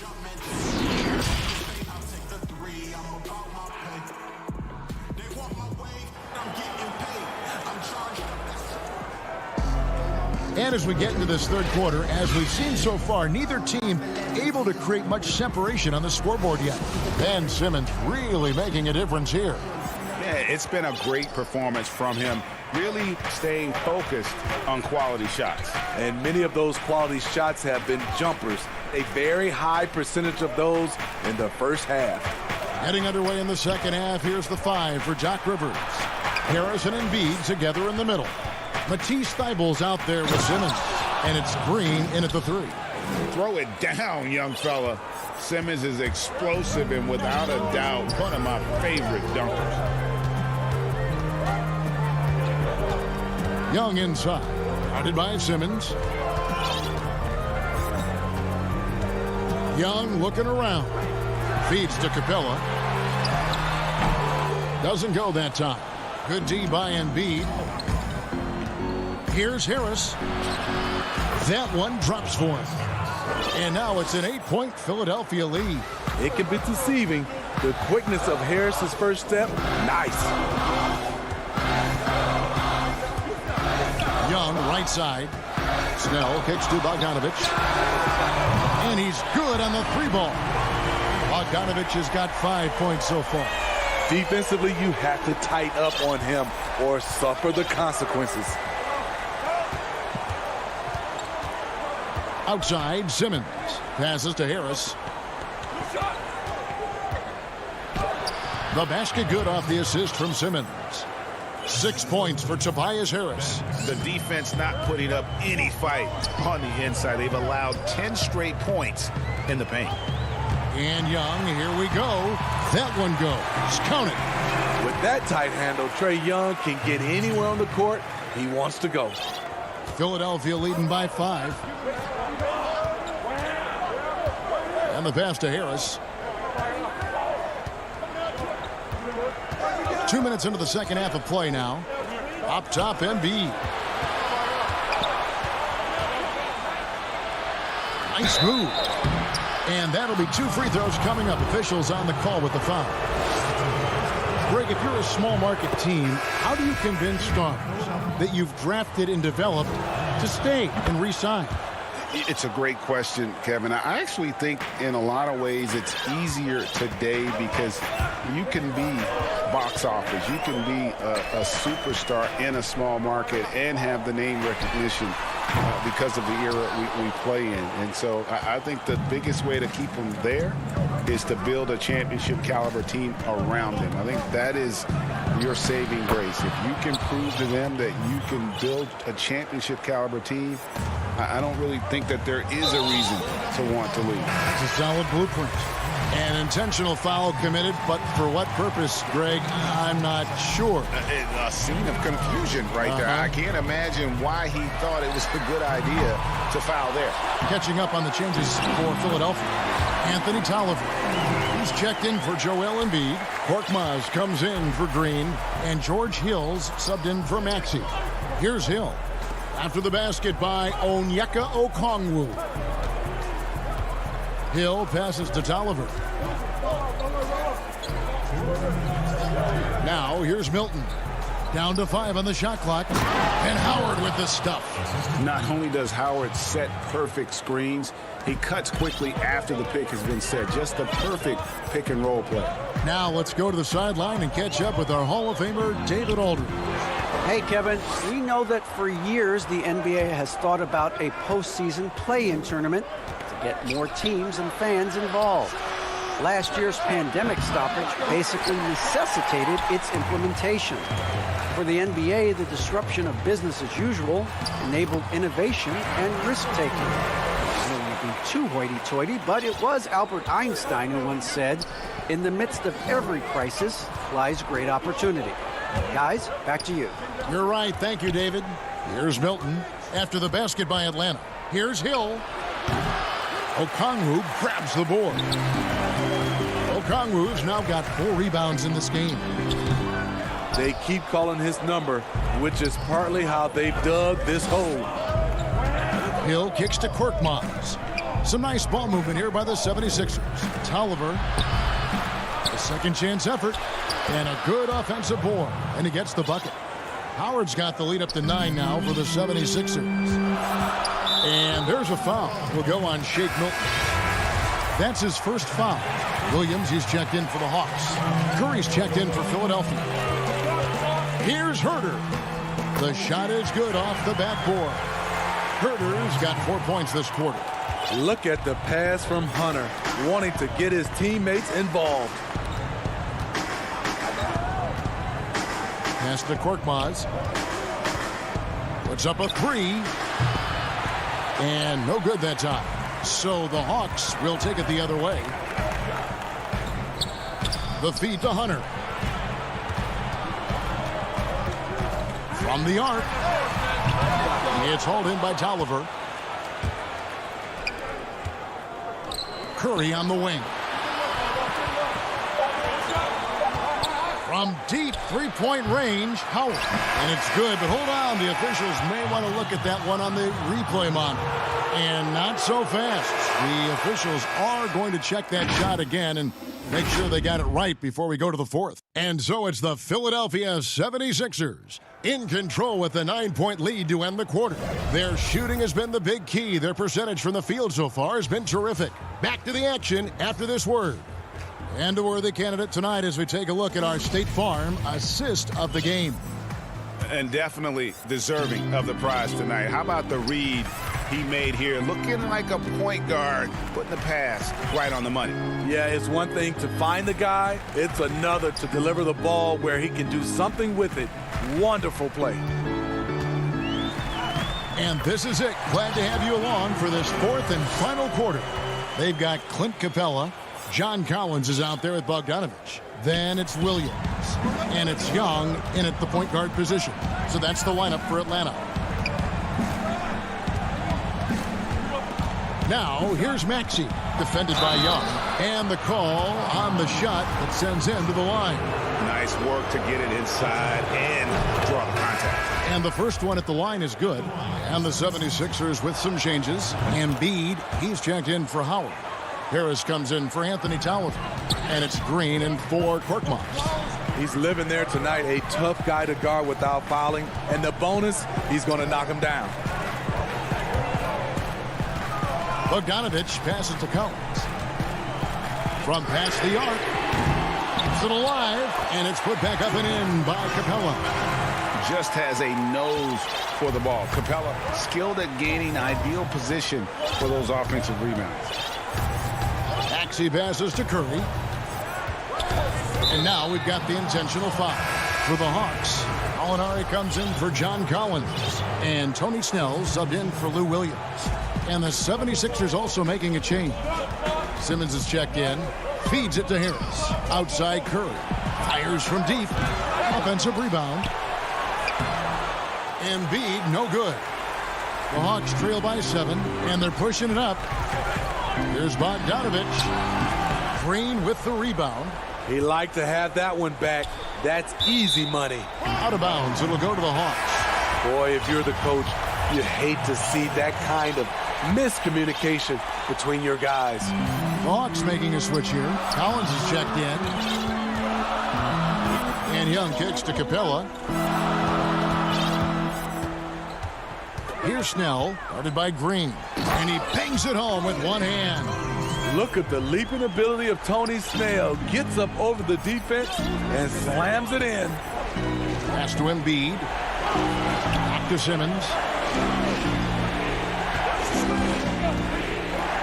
And as we get into this third quarter, as we've seen so far, neither team able to create much separation on the scoreboard yet. Ben Simmons really making a difference here. Yeah, it's been a great performance from him, really staying focused on quality shots. And many of those quality shots have been jumpers. A very high percentage of those in the first half. Getting underway in the second half, here's the 5 for Doc Rivers. Harris and Embiid together in the middle. Matisse Thybulle's out there with Simmons. And it's Green in at the 3. Throw it down, young fella. Simmons is explosive and without a doubt one of my favorite dunkers. Young inside. Guarded by Simmons. Young looking around. Feeds to Capella. Doesn't go that time. Good D by Embiid. Here's Harris. That one drops for him. And now it's an 8-point Philadelphia lead. It can be deceiving. The quickness of Harris's first step, nice. Young, right side. Snell kicks to Bogdanovich. And he's good on the 3 ball. Bogdanovich has got 5 points so far. Defensively, you have to tighten up on him or suffer the consequences. Outside, Simmons passes to Harris. The basket good off the assist from Simmons. 6 points for Tobias Harris. The defense not putting up any fight on the inside. They've allowed 10 straight points in the paint. And Young, here we go. That one goes. Count it. With that tight handle, Trae Young can get anywhere on the court he wants to go. Philadelphia leading by 5. And the pass to Harris. 2 minutes into the second half of play now. Up top, Embiid. Nice move. And that'll be 2 free throws coming up. Officials on the call with the foul. Greg, if you're a small market team, how do you convince stars that you've drafted and developed to stay and re-sign? It's a great question, Kevin. I actually think in a lot of ways it's easier today because you can be box office. You can be a superstar in a small market and have the name recognition because of the era we play in. And so I think the biggest way to keep them there is to build a championship caliber team around them. I think that is your saving grace. If you can prove to them that you can build a championship caliber team, I don't really think that there is a reason to want to leave. That's a solid blueprint. An intentional foul committed, but for what purpose, Greg? I'm not sure. A scene of confusion right there. I can't imagine why he thought it was a good idea to foul there. Catching up on the changes for Philadelphia. Anthony Tolliver. He's checked in for Joel Embiid. Korkmaz comes in for Green. And George Hill's subbed in for Maxey. Here's Hill. After the basket by Onyeka Okongwu. Hill passes to Tolliver. Now here's Milton. Down to 5 on the shot clock. And Howard with the stuff. Not only does Howard set perfect screens, he cuts quickly after the pick has been set. Just the perfect pick and roll play. Now let's go to the sideline and catch up with our Hall of Famer, David Aldridge. Hey, Kevin, we know that for years the NBA has thought about a postseason play-in tournament to get more teams and fans involved. Last year's pandemic stoppage basically necessitated its implementation. For the NBA, the disruption of business as usual enabled innovation and risk-taking. I don't want to be too hoity-toity, but it was Albert Einstein who once said, "In the midst of every crisis lies great opportunity." Guys, back to you. You're right. Thank you, David. Here's Milton after the basket by Atlanta. Here's Hill. Okongwu grabs the board. Okongwu's now got 4 rebounds in this game. They keep calling his number, which is partly how they've dug this hole. Hill kicks to Korkmaz. Some nice ball movement here by the 76ers. Tolliver. A second chance effort. And a good offensive board. And he gets the bucket. Howard's got the lead up to 9 now for the 76ers. And there's a foul. Will go on Shake Milton. That's his first foul. Williams, he's checked in for the Hawks. Curry's checked in for Philadelphia. Here's Herter. The shot is good off the backboard. Herter's got 4 points this quarter. Look at the pass from Hunter, wanting to get his teammates involved. Pass to Korkmaz. Puts up a 3. And no good that time. So the Hawks will take it the other way. The feed to Hunter. From the arc. It's hauled in by Tolliver. Curry on the wing. From deep three-point range, Howard. And it's good, but hold on. The officials may want to look at that one on the replay monitor. And not so fast. The officials are going to check that shot again and make sure they got it right before we go to the 4th. And so it's the Philadelphia 76ers in control with a 9-point lead to end the quarter. Their shooting has been the big key. Their percentage from the field so far has been terrific. Back to the action after this word. And a worthy candidate tonight as we take a look at our State Farm assist of the game. And definitely deserving of the prize tonight. How about the read he made here, looking like a point guard, putting the pass right on the money. Yeah, it's one thing to find the guy. It's another to deliver the ball where he can do something with it. Wonderful play. And this is it. Glad to have you along for this fourth and final quarter. They've got Clint Capella. John Collins is out there with Bogdanovich. Then it's Williams. And it's Young in at the point guard position. So that's the lineup for Atlanta. Now, here's Maxey, defended by Young. And the call on the shot that sends him to the line. Nice work to get it inside and draw the contact. And the first one at the line is good. And the 76ers with some changes. Embiid, he's checked in for Howard. Harris comes in for Anthony Towers. And it's Green in for Korkmaz. He's living there tonight, a tough guy to guard without fouling. And the bonus, he's going to knock him down. Bogdanovich passes to Collins. From past the arc. Keeps it alive. And it's put back up and in by Capella. Just has a nose for the ball. Capella skilled at gaining ideal position for those offensive rebounds. Maxey passes to Curry. And now we've got the intentional foul for the Hawks. Alinari comes in for John Collins. And Tony Snell subbed in for Lou Williams. And the 76ers also making a change. Simmons is checked in. Feeds it to Harris. Outside Curry. Fires from deep. Offensive rebound. Embiid, no good. The Hawks trail by 7, and they're pushing it up. Here's Bogdanovich. Green with the rebound. He liked to have that one back. That's easy money. Out of bounds. It'll go to the Hawks. Boy, if you're the coach, you hate to see that kind of miscommunication between your guys. The Hawks making a switch here. Collins is checked in. And Young kicks to Capella. Here's Snell, guarded by Green. And he bangs it home with one hand. Look at the leaping ability of Tony Snell. Gets up over the defense and slams it in. Pass to Embiid. Back to Simmons.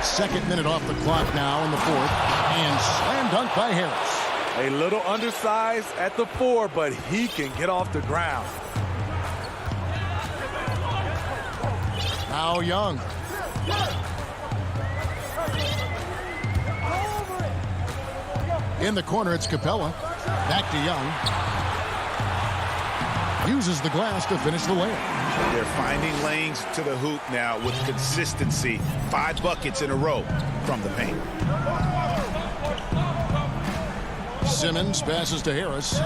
Second minute off the clock now in the fourth. And slam dunk by Harris. A little undersized at the 4, but he can get off the ground. Now Young. In the corner, it's Capella. Back to Young. Uses the glass to finish the layup. They're finding lanes to the hoop now with consistency. 5 buckets in a row from the paint. Simmons passes to Harris.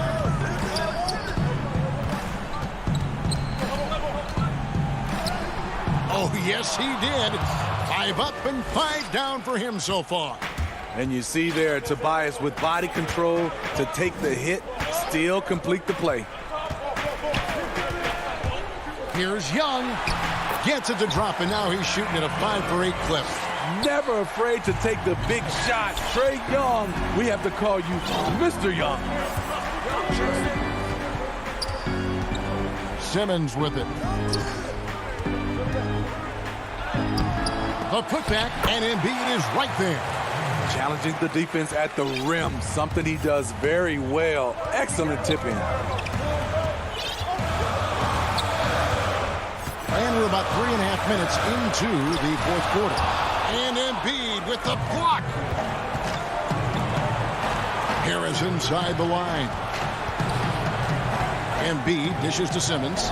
Oh, yes, he did. 5 up and 5 down for him so far. And you see there Tobias with body control to take the hit, still complete the play. Here's Young. Gets it to drop, and now he's shooting at a 5 for 8 clip. Never afraid to take the big shot. Trae Young, we have to call you Mr. Young. Simmons with it. The putback, and Embiid is right there. Challenging the defense at the rim, something he does very well. Excellent tip-in. And we're about 3.5 minutes into the fourth quarter. And Embiid with the block. Harris inside the line. Embiid dishes to Simmons.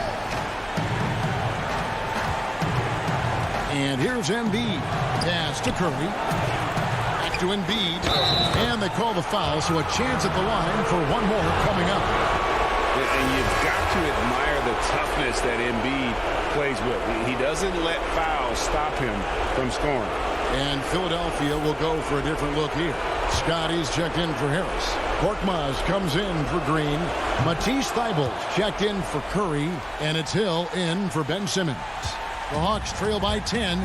And here's Embiid. Pass to Curry. Back to Embiid. And they call the foul, so a chance at the line for one more coming up. And you've got to admire the toughness that Embiid plays with. He doesn't let fouls stop him from scoring. And Philadelphia will go for a different look here. Scotty's checked in for Harris. Korkmaz comes in for Green. Matisse Thybulle checked in for Curry. And it's Hill in for Ben Simmons. The Hawks trail by 10.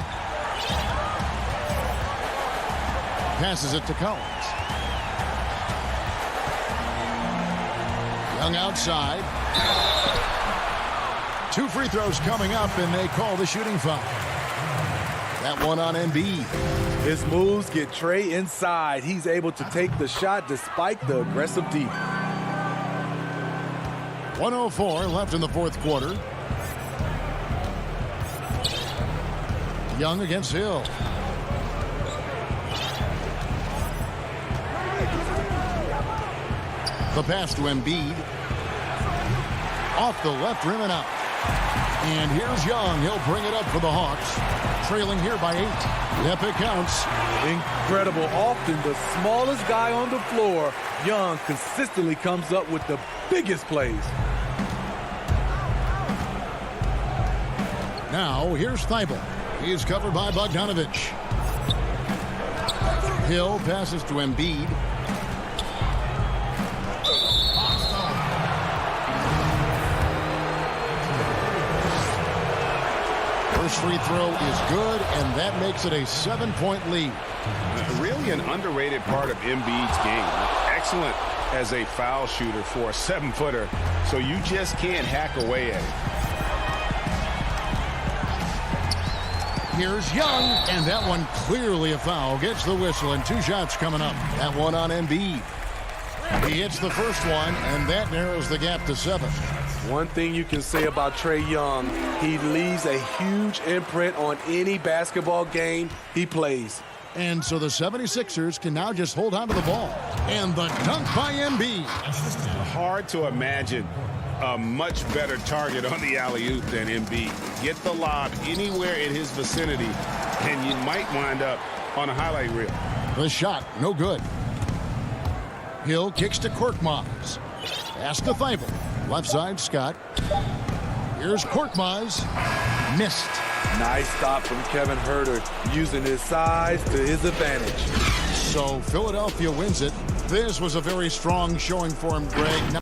Passes it to Collins. Young outside. 2 free throws coming up, and they call the shooting foul. That one on Embiid. His moves get Trey inside. He's able to take the shot despite the aggressive D. 1:04 left in the fourth quarter. Young against Hill. The pass to Embiid. Off the left rim and out. And here's Young. He'll bring it up for the Hawks. Trailing here by 8. Yep, it counts. Incredible. Often the smallest guy on the floor, Young consistently comes up with the biggest plays. Now, here's Thibault. He's covered by Bogdanovich. Hill passes to Embiid. First free throw is good, and that makes it a 7-point lead. Really an underrated part of Embiid's game. Excellent as a foul shooter for a 7-footer, so you just can't hack away at it. Here's Young, and that one clearly a foul. Gets the whistle, and 2 shots coming up. That one on Embiid. He hits the first one, and that narrows the gap to 7. One thing you can say about Trey Young, he leaves a huge imprint on any basketball game he plays. And so the 76ers can now just hold on to the ball. And the dunk by Embiid. Hard to imagine a much better target on the alley-oop than Embiid. Get the lob anywhere in his vicinity, and you might wind up on a highlight reel. The shot, no good. Hill kicks to Korkmaz. Pass to Thibault. Left side, Scott. Here's Korkmaz. Missed. Nice stop from Kevin Huerter, using his size to his advantage. So Philadelphia wins it. This was a very strong showing for him, Greg. Now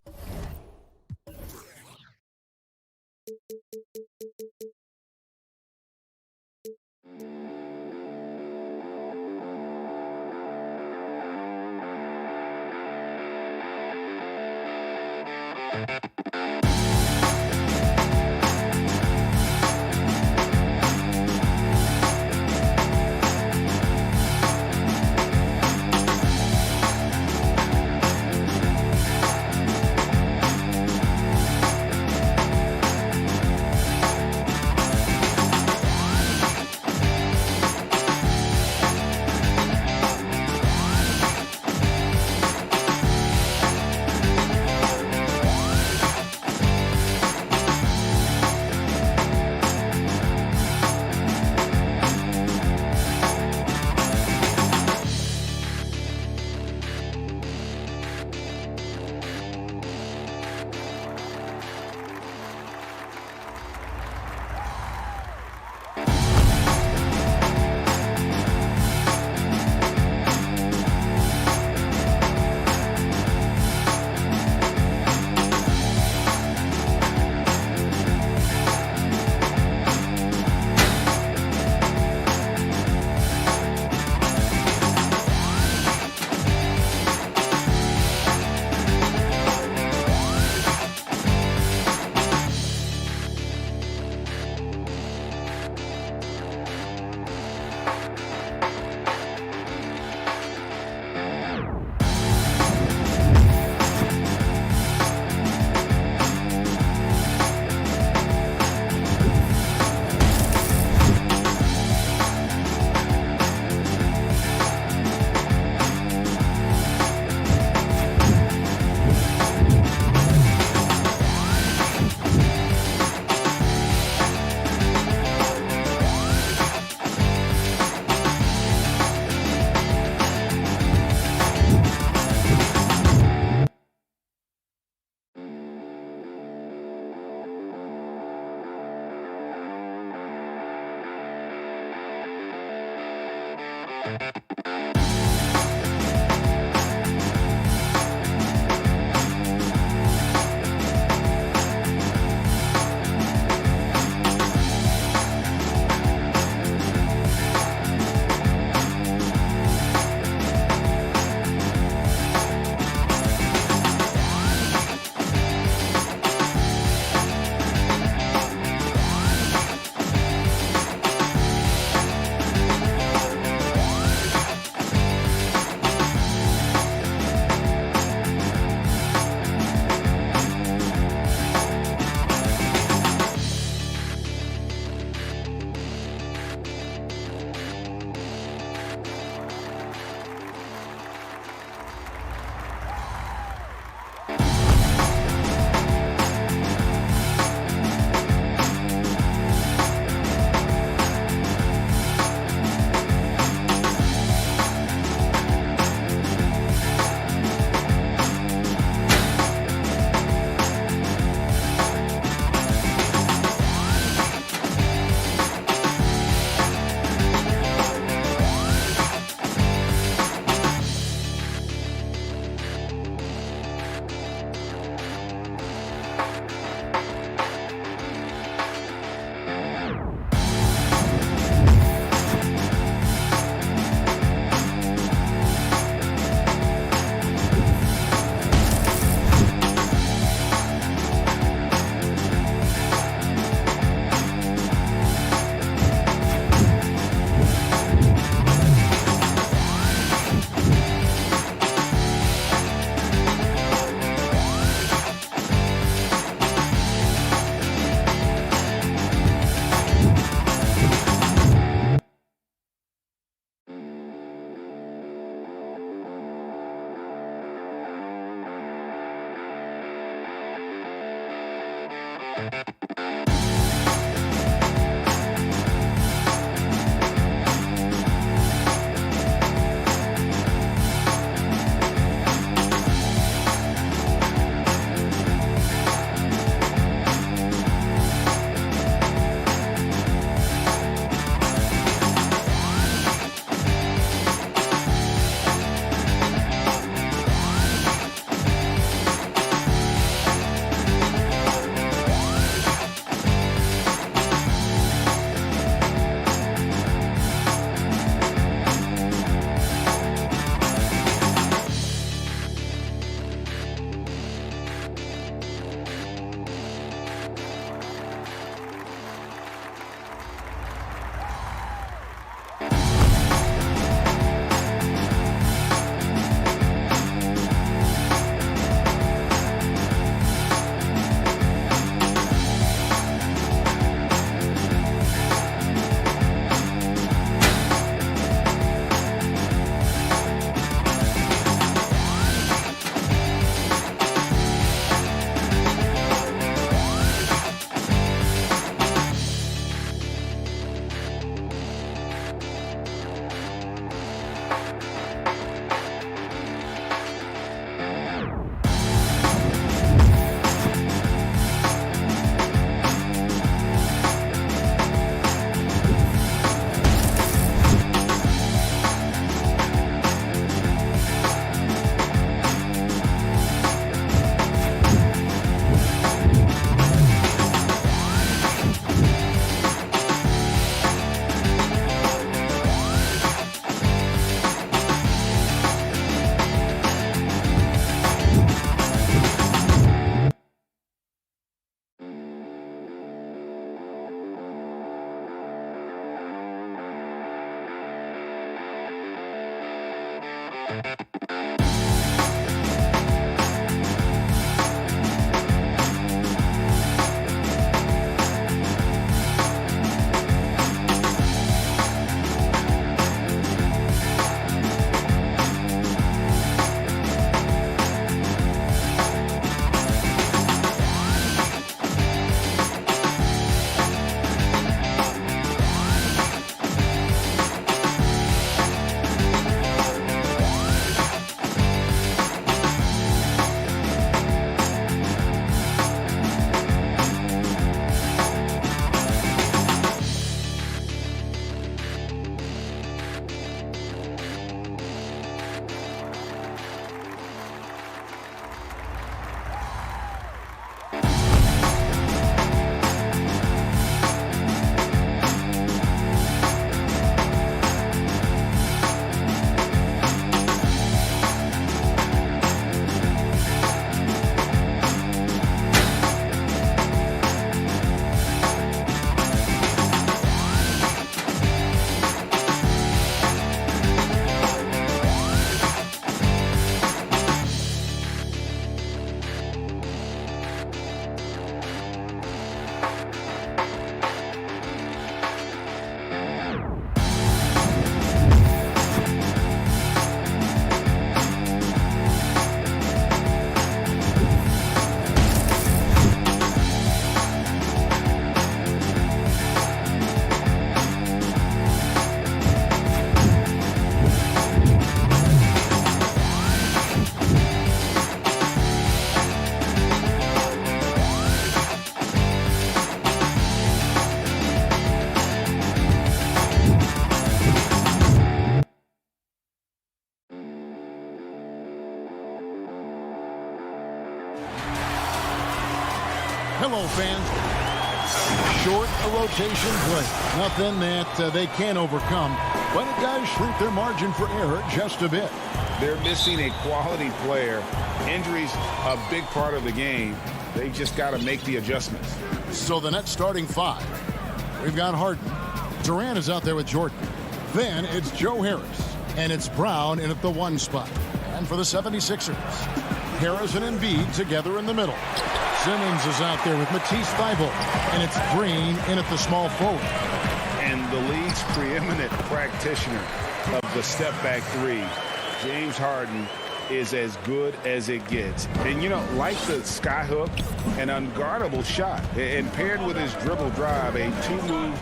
Hello, fans. Short a rotation play. Nothing that they can't overcome, but it does shrink their margin for error just a bit. They're missing a quality player. Injuries a big part of the game. They've just got to make the adjustments. So the net starting five. We've got Harden. Durant is out there with Jordan. Then it's Joe Harris. And it's Brown in at the one spot. And for the 76ers, Harris and Embiid together in the middle. Simmons is out there with Matisse Thybulle. And it's Green in at the small forward. And the league's preeminent practitioner of the step-back three, James Harden, is as good as it gets. And, you know, like the skyhook, an unguardable shot. And paired with his dribble drive, a two-move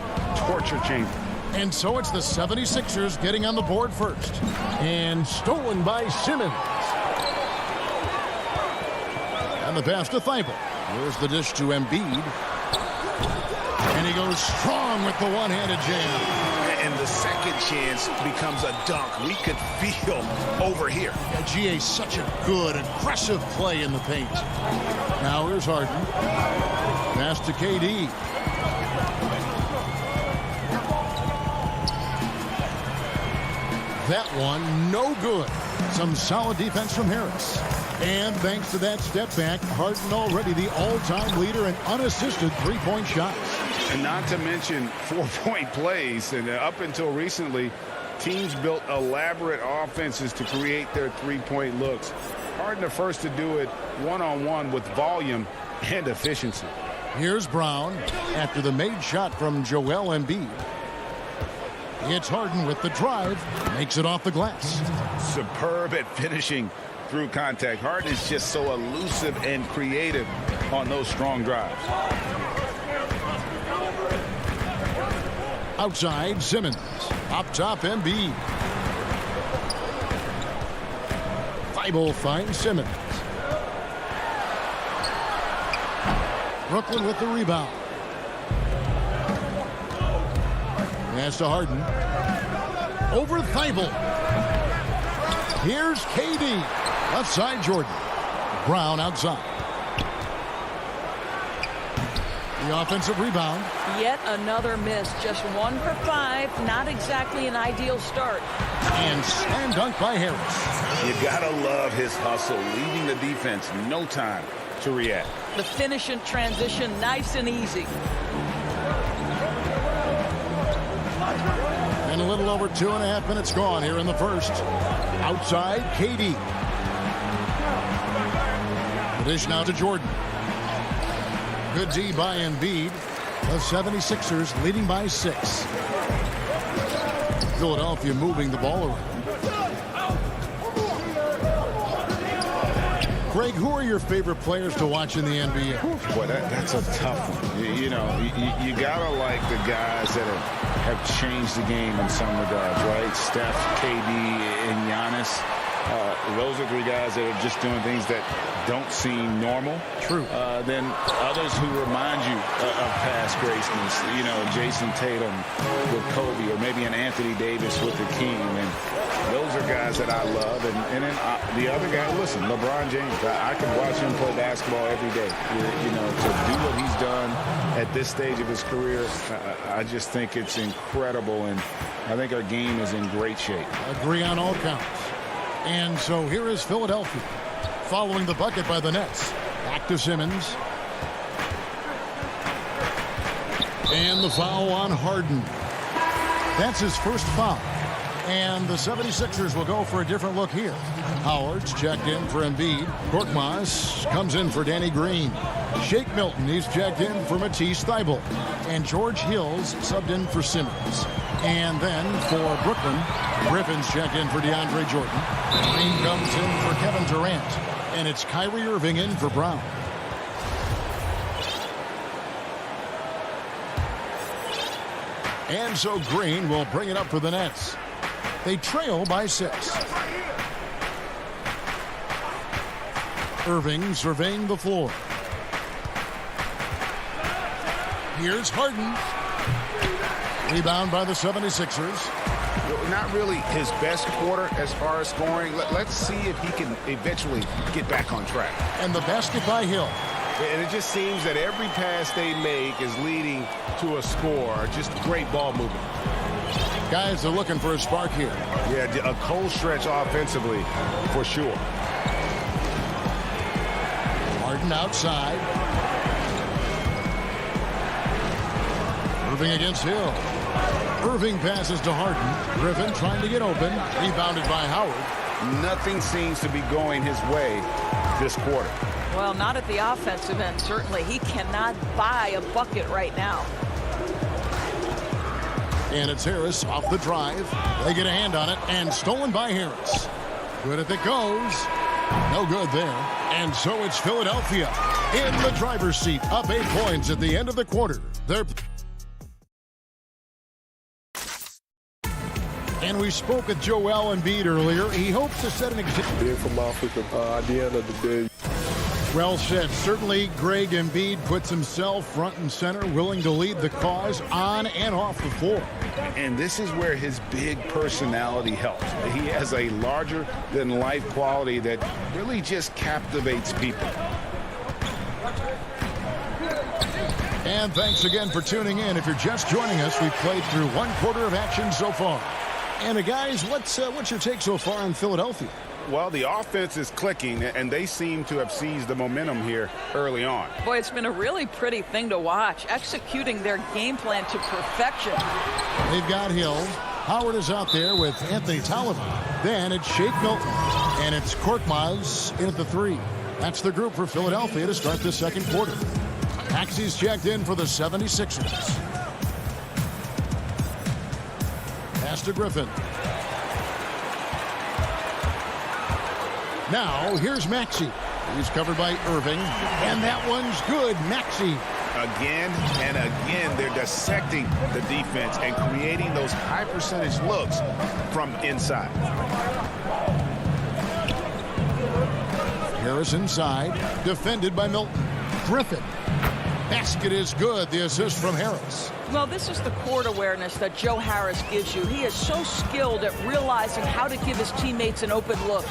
torture chamber. And so it's the 76ers getting on the board first. And stolen by Simmons. And the pass to Thibault. Here's the dish to Embiid. And he goes strong with the one-handed jam. And the second chance becomes a dunk. We could feel over here. Yeah, GA, such a good, aggressive play in the paint. Now here's Harden. Pass to KD. That one, no good. Some solid defense from Harris. And thanks to that step back, Harden already the all-time leader in unassisted three-point shots. And not to mention four-point plays. And up until recently, teams built elaborate offenses to create their three-point looks. Harden the first to do it one-on-one with volume and efficiency. Here's Brown after the made shot from Joel Embiid. It's Harden with the drive, makes it off the glass. Superb at finishing through contact. Harden is just so elusive and creative on those strong drives. Outside, Simmons. Up top, Embiid. Thibault finds Simmons. Brooklyn with the rebound. Pass to Harden. Over Thibault. Here's KD. Left side, Jordan. Brown outside. The offensive rebound. Yet another miss. Just 1 for 5. Not exactly an ideal start. And slam dunk by Harris. You gotta love his hustle, leaving the defense no time to react. The finish in transition, nice and easy. And a little over 2.5 minutes gone here in the first. Outside, KD. The dish now to Jordan. Good D by Embiid. The 76ers leading by 6. Philadelphia moving the ball around. Greg, who are your favorite players to watch in the NBA? Boy, that's a tough one. You gotta like the guys that have changed the game in some regards, right? Steph, KD, and Giannis. Those are 3 guys that are just doing things that don't seem normal. True. Then others who remind you of past greatness. You know, Jason Tatum with Kobe, or maybe an Anthony Davis with the King. And those are guys that I love. And then the other guy, listen, LeBron James. I could watch him play basketball every day. You know, to do what he's done at this stage of his career, I just think it's incredible. And I think our game is in great shape. Agree on all counts. And so here is Philadelphia following the bucket by the Nets. Back to Simmons. And the foul on Harden. That's his first foul. And the 76ers will go for a different look here. Howard's checked in for Embiid. Korkmaz comes in for Danny Green. Shake Milton, he's checked in for Matisse Thybulle. And George Hill's subbed in for Simmons. And then for Brooklyn, Griffin's checked in for DeAndre Jordan. Green comes in for Kevin Durant. And it's Kyrie Irving in for Brown. And so Green will bring it up for the Nets. They trail by 6. Irving surveying the floor. Here's Harden. Rebound by the 76ers. Not really his best quarter as far as scoring. Let's see if he can eventually get back on track. And the basket by Hill. And it just seems that every pass they make is leading to a score. Just great ball movement. Guys are looking for a spark here. Yeah, a cold stretch offensively for sure. Harden outside. Irving against Hill. Irving passes to Harden. Griffin trying to get open. Rebounded by Howard. Nothing seems to be going his way this quarter. Well, not at the offensive end, certainly. He cannot buy a bucket right now. And it's Harris off the drive. They get a hand on it, and stolen by Harris. Good if it goes. No good there. And so it's Philadelphia in the driver's seat, up 8 points at the end of the quarter. And we spoke with Joel Embiid earlier. He hopes to set an example. Being from Africa, at the end of the day. Well said. Certainly, Greg Embiid puts himself front and center, willing to lead the cause on and off the floor. And this is where his big personality helps. He has a larger-than-life quality that really just captivates people. And thanks again for tuning in. If you're just joining us, we've played through 1 quarter of action so far. And guys, what's your take so far on Philadelphia? Well, the offense is clicking, and they seem to have seized the momentum here early on. Boy, it's been a really pretty thing to watch, executing their game plan to perfection. They've got Hill. Howard is out there with Anthony Tolliver. Then it's Shake Milton, and it's Korkmaz in at the 3. That's the group for Philadelphia to start the second quarter. Maxey's checked in for the 76ers. Pass to Griffin. Now, here's Maxey. He's covered by Irving, and that one's good. Maxey. Again and again, they're dissecting the defense and creating those high-percentage looks from inside. Harris inside, defended by Milton. Griffin. Basket is good. The assist from Harris. Well, this is the court awareness that Joe Harris gives you. He is so skilled at realizing how to give his teammates an open look.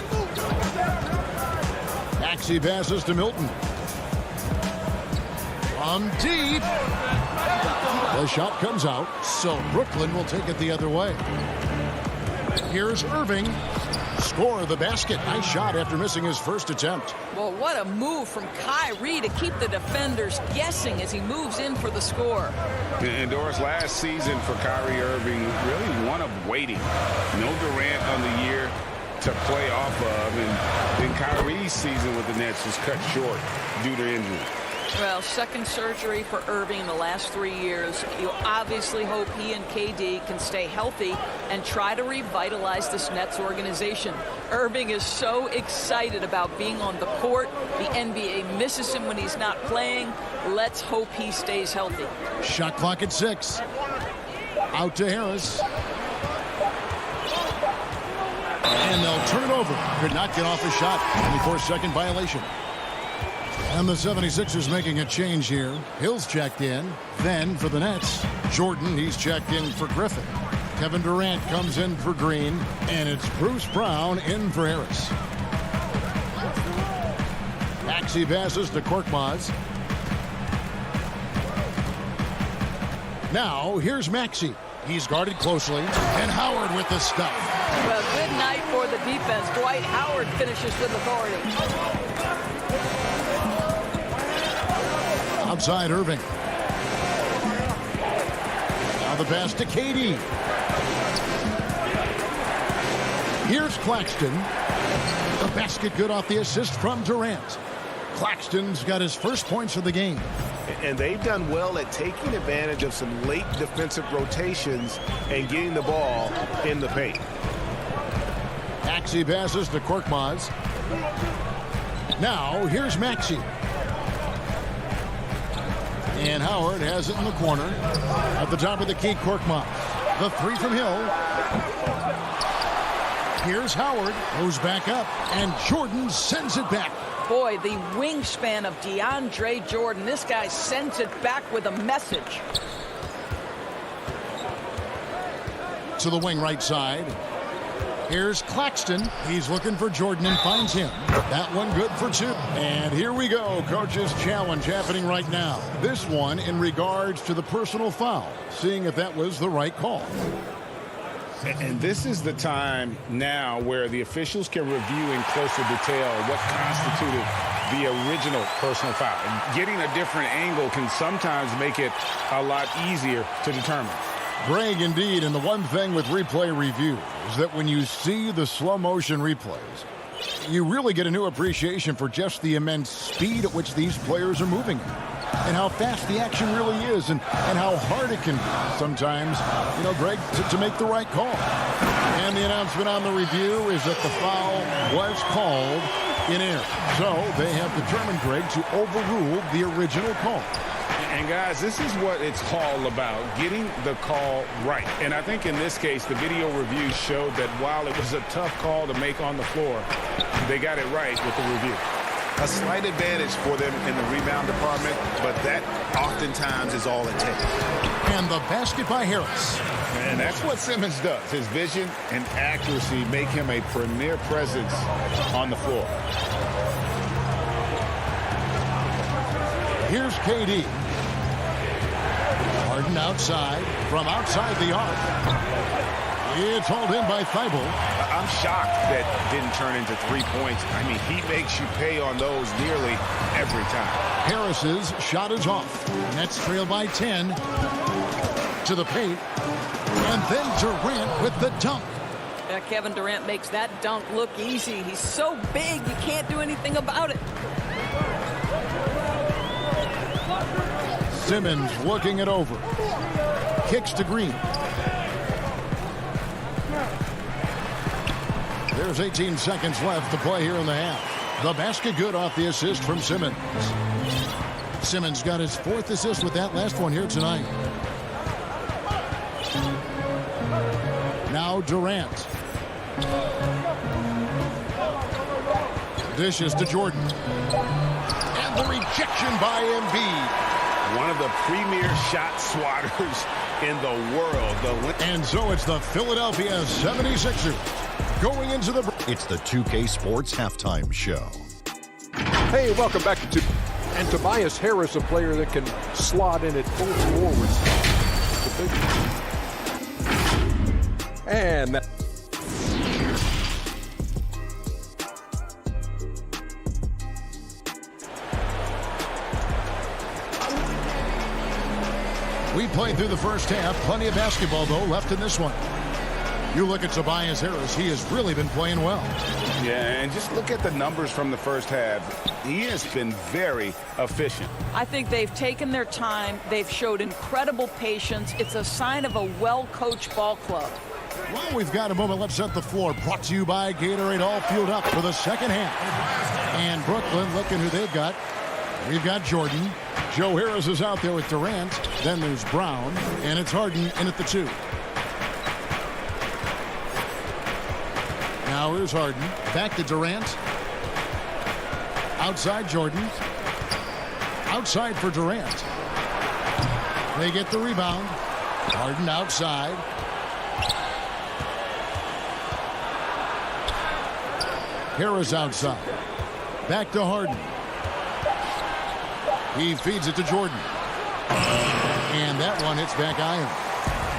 Maxey passes to Milton. From deep. The shot comes out, so Brooklyn will take it the other way. Here's Irving. Score the basket. Nice shot after missing his first attempt. Well, what a move from Kyrie to keep the defenders guessing as he moves in for the score. And Doris, last season for Kyrie Irving, really one of waiting. No Durant on the year to play off of, and then Kyrie's season with the Nets was cut short due to injury. Well, second surgery for Irving in the last 3 years. You obviously hope he and KD can stay healthy and try to revitalize this Nets organization. Irving is so excited about being on the court. The NBA misses him when he's not playing. Let's hope he stays healthy. Shot clock at 6. Out to Harris. And they'll turn it over. Could not get off a shot. 24-second violation. And the 76ers making a change here. Hill's checked in. Then for the Nets, Jordan, he's checked in for Griffin. Kevin Durant comes in for Green. And it's Bruce Brown in for Harris. Maxey passes to Korkmaz. Now here's Maxey. He's guarded closely. And Howard with the stuff. Well, good night for the defense. Dwight Howard finishes with authority. Outside Irving. Now the pass to KD. Here's Claxton. The basket good off the assist from Durant. Claxton's got his first points of the game. And they've done well at taking advantage of some late defensive rotations and getting the ball in the paint. Maxey passes to Korkmaz. Now here's Maxey. And Howard has it in the corner. At the top of the key, Korkmaz. The 3 from Hill. Here's Howard. Goes back up. And Jordan sends it back. Boy, the wingspan of DeAndre Jordan. This guy sends it back with a message. To the wing right side. Here's Claxton. He's looking for Jordan and finds him. That one good for 2. And here we go. Coach's challenge happening right now. This one in regards to the personal foul. Seeing if that was the right call. And this is the time now where the officials can review in closer detail what constituted the original personal foul. And getting a different angle can sometimes make it a lot easier to determine. Greg, indeed, and the one thing with replay review is that when you see the slow motion replays, You really get a new appreciation for just the immense speed at which these players are moving and how fast the action really is and how hard it can be sometimes, Greg, to make the right call. And the announcement on the review is that the foul was called in air. So they have determined, Greg, to overrule the original call. And guys, this is what it's all about, getting the call right. And I think in this case, the video review showed that while it was a tough call to make on the floor, they got it right with the review. A slight advantage for them in the rebound department, but that oftentimes is all it takes. And the basket by Harris. And that's what Simmons does. His vision and accuracy make him a premier presence on the floor. Here's KD. Harden outside, from outside the arc. It's hauled in by Thibault. I'm shocked that didn't turn into 3 points. I mean, he makes you pay on those nearly every time. Harris's shot is off. Nets trail by 10 to the paint. And then Durant with the dunk. Kevin Durant makes that dunk look easy. He's so big, you can't do anything about it. Simmons looking it over. Kicks to Green. There's 18 seconds left to play here in the half. The basket good off the assist from Simmons. Simmons got his 4th assist with that last one here tonight. Now Durant. Dishes to Jordan. And the rejection by Embiid. One of the premier shot swatters in the world. And so it's the Philadelphia 76ers going into the break. It's the 2K Sports Halftime Show. Hey, welcome back to and Tobias Harris, a player that can slot in at full forwards. And that. We played through the first half. Plenty of basketball, though, left in this one. You look at Tobias Harris. He has really been playing well. Yeah, and just look at the numbers from the first half. He has been very efficient. I think they've taken their time. They've showed incredible patience. It's a sign of a well-coached ball club. Well, we've got a moment. Let's set the floor. Brought to you by Gatorade. All fueled up for the second half. And Brooklyn, looking who they've got. We've got Jordan. Joe Harris is out there with Durant. Then there's Brown. And it's Harden in at the 2. Now here's Harden. Back to Durant. Outside Jordan. Outside for Durant. They get the rebound. Harden outside. Harris outside. Back to Harden. He feeds it to Jordan. And that one hits back iron.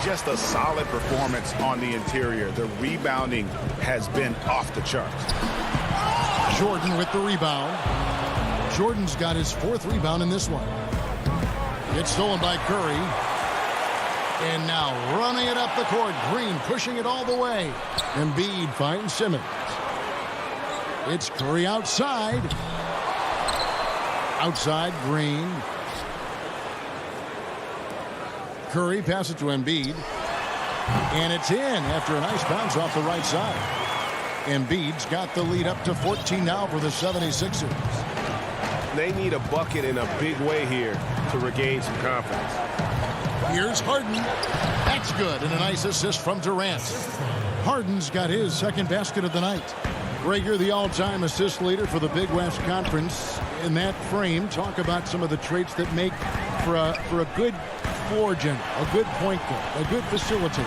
Just a solid performance on the interior. The rebounding has been off the charts. Jordan with the rebound. Jordan's got his 4th rebound in this one. It's stolen by Curry. And now running it up the court. Green pushing it all the way. Embiid finds Simmons. It's Curry outside. Outside Green. Curry passes it to Embiid. And it's in after a nice bounce off the right side. Embiid's got the lead up to 14 now for the 76ers. They need a bucket in a big way here to regain some confidence. Here's Harden. That's good. And a nice assist from Durant. Harden's got his 2nd basket of the night. Greg, you're the all-time assist leader for the Big West Conference. In that frame, talk about some of the traits that make for a good floor general, a good point guard, a good facilitator.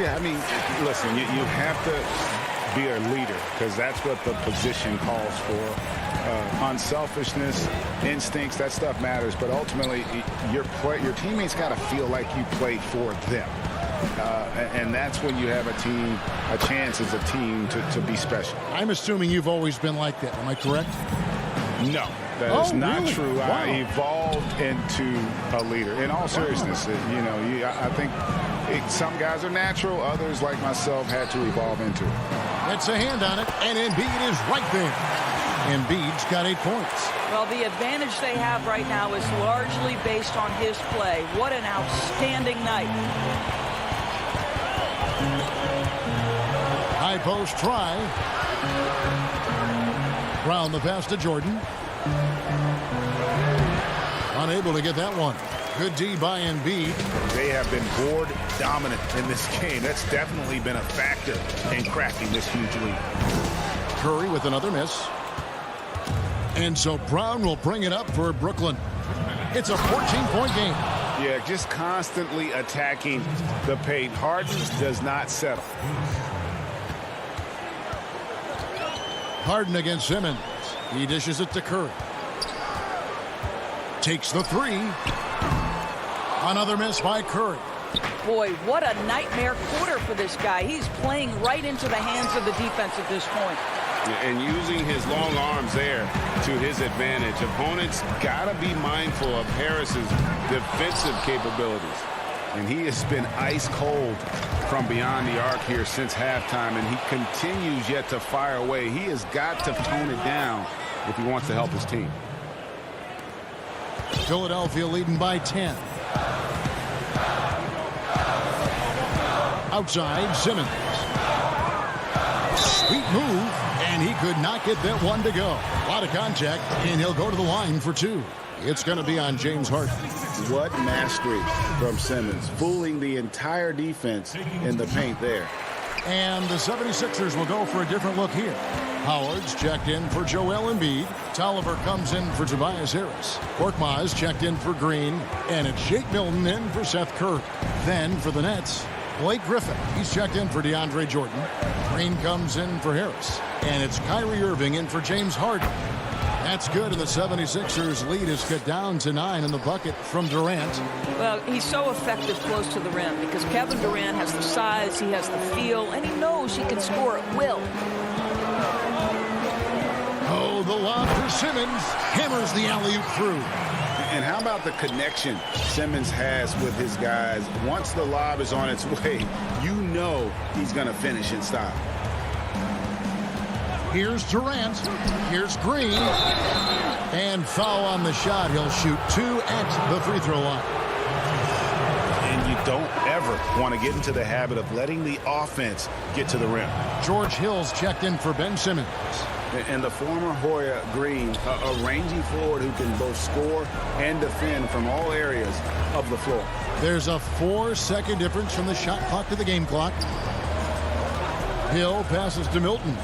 Yeah, I mean, listen, you have to be a leader because that's what the position calls for. Unselfishness, instincts, that stuff matters. But ultimately, your teammates got to feel like you play for them. And that's when you have a chance as a team to be special. I'm assuming you've always been like that. Am I correct? No, that is not really? true. Wow. I evolved into a leader. In all seriousness, I think some guys are natural. Others, like myself, had to evolve into it. Gets a hand on it, and Embiid is right there. Embiid's got 8 points. Well, the advantage they have right now is largely based on his play. What an outstanding night. High post try. Brown the pass to Jordan. Unable to get that one. Good D by Embiid. They have been board dominant in this game. That's definitely been a factor in cracking this huge lead. Curry with another miss. And so Brown will bring it up for Brooklyn. It's a 14-point game. Yeah, just constantly attacking the paint. Harden does not settle. Harden against Simmons. He dishes it to Curry. Takes the three. Another miss by Curry. Boy, what a nightmare quarter for this guy. He's playing right into the hands of the defense at this point. And using his long arms there to his advantage. Opponents got to be mindful of Harris's defensive capabilities. And he has been ice cold from beyond the arc here since halftime, and he continues yet to fire away. He has got to tone it down if he wants to help his team. Philadelphia leading by 10. Outside, Simmons. Sweet move, and he could not get that one to go. A lot of contact, and he'll go to the line for two. It's going to be on James Harden. What mastery from Simmons, fooling the entire defense in the paint there. And the 76ers will go for a different look here. Howard's checked in for Joel Embiid. Tolliver comes in for Tobias Harris. Korkmaz checked in for Green. And it's Shake Milton in for Seth Curry. Then for the Nets, Blake Griffin. He's checked in for DeAndre Jordan. Green comes in for Harris. And it's Kyrie Irving in for James Harden. That's good, and the 76ers lead is cut down to 9 in the bucket from Durant. Well, he's so effective close to the rim because Kevin Durant has the size, he has the feel, and he knows he can score at will. Oh, the lob for Simmons. Hammers the alley-oop through. And how about the connection Simmons has with his guys? Once the lob is on its way, you know he's going to finish in style. Here's Durant. Here's Green. And foul on the shot. He'll shoot 2 at the free throw line. And you don't ever want to get into the habit of letting the offense get to the rim. George Hill's checked in for Ben Simmons. And the former Hoya Green, a rangy forward who can both score and defend from all areas of the floor. There's a 4-second difference from the shot clock to the game clock. Hill passes to Milton.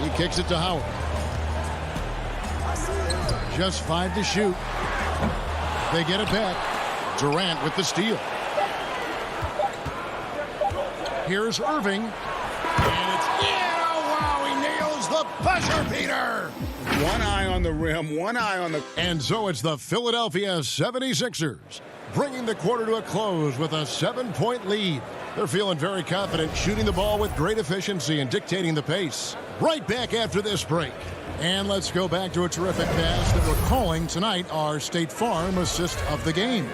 He kicks it to Howard. Just 5 to shoot. They get it back. Durant with the steal. Here's Irving. And it's wow, he nails the buzzer beater. One eye on the rim, one eye on the... And so it's the Philadelphia 76ers bringing the quarter to a close with a 7-point lead. They're feeling very confident, shooting the ball with great efficiency and dictating the pace. Right back after this break. And let's go back to a terrific pass that we're calling tonight our State Farm assist of the game.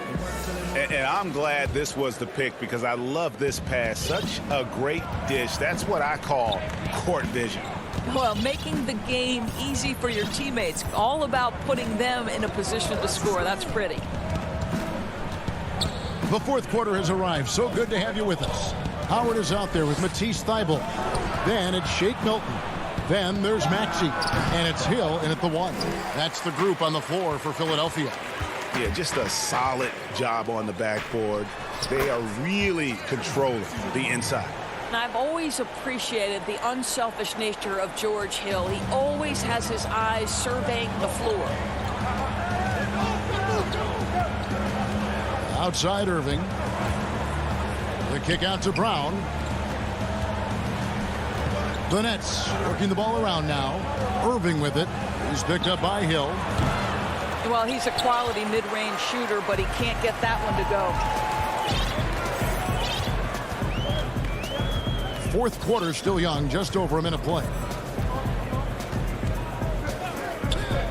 And I'm glad this was the pick because I love this pass. Such a great dish. That's what I call court vision. Well, making the game easy for your teammates. All about putting them in a position to score. That's pretty. The fourth quarter has arrived. So good to have you with us. Howard is out there with Matisse Thybulle. Then it's Shake Milton. Then there's Maxey. And it's Hill in at the 1. That's the group on the floor for Philadelphia. Yeah, just a solid job on the backboard. They are really controlling the inside. And I've always appreciated the unselfish nature of George Hill. He always has his eyes surveying the floor. Outside Irving. The kick out to Brown. The Nets working the ball around now. Irving with it. He's picked up by Hill. Well, he's a quality mid-range shooter, but he can't get that one to go. Fourth quarter still young, just over a minute play.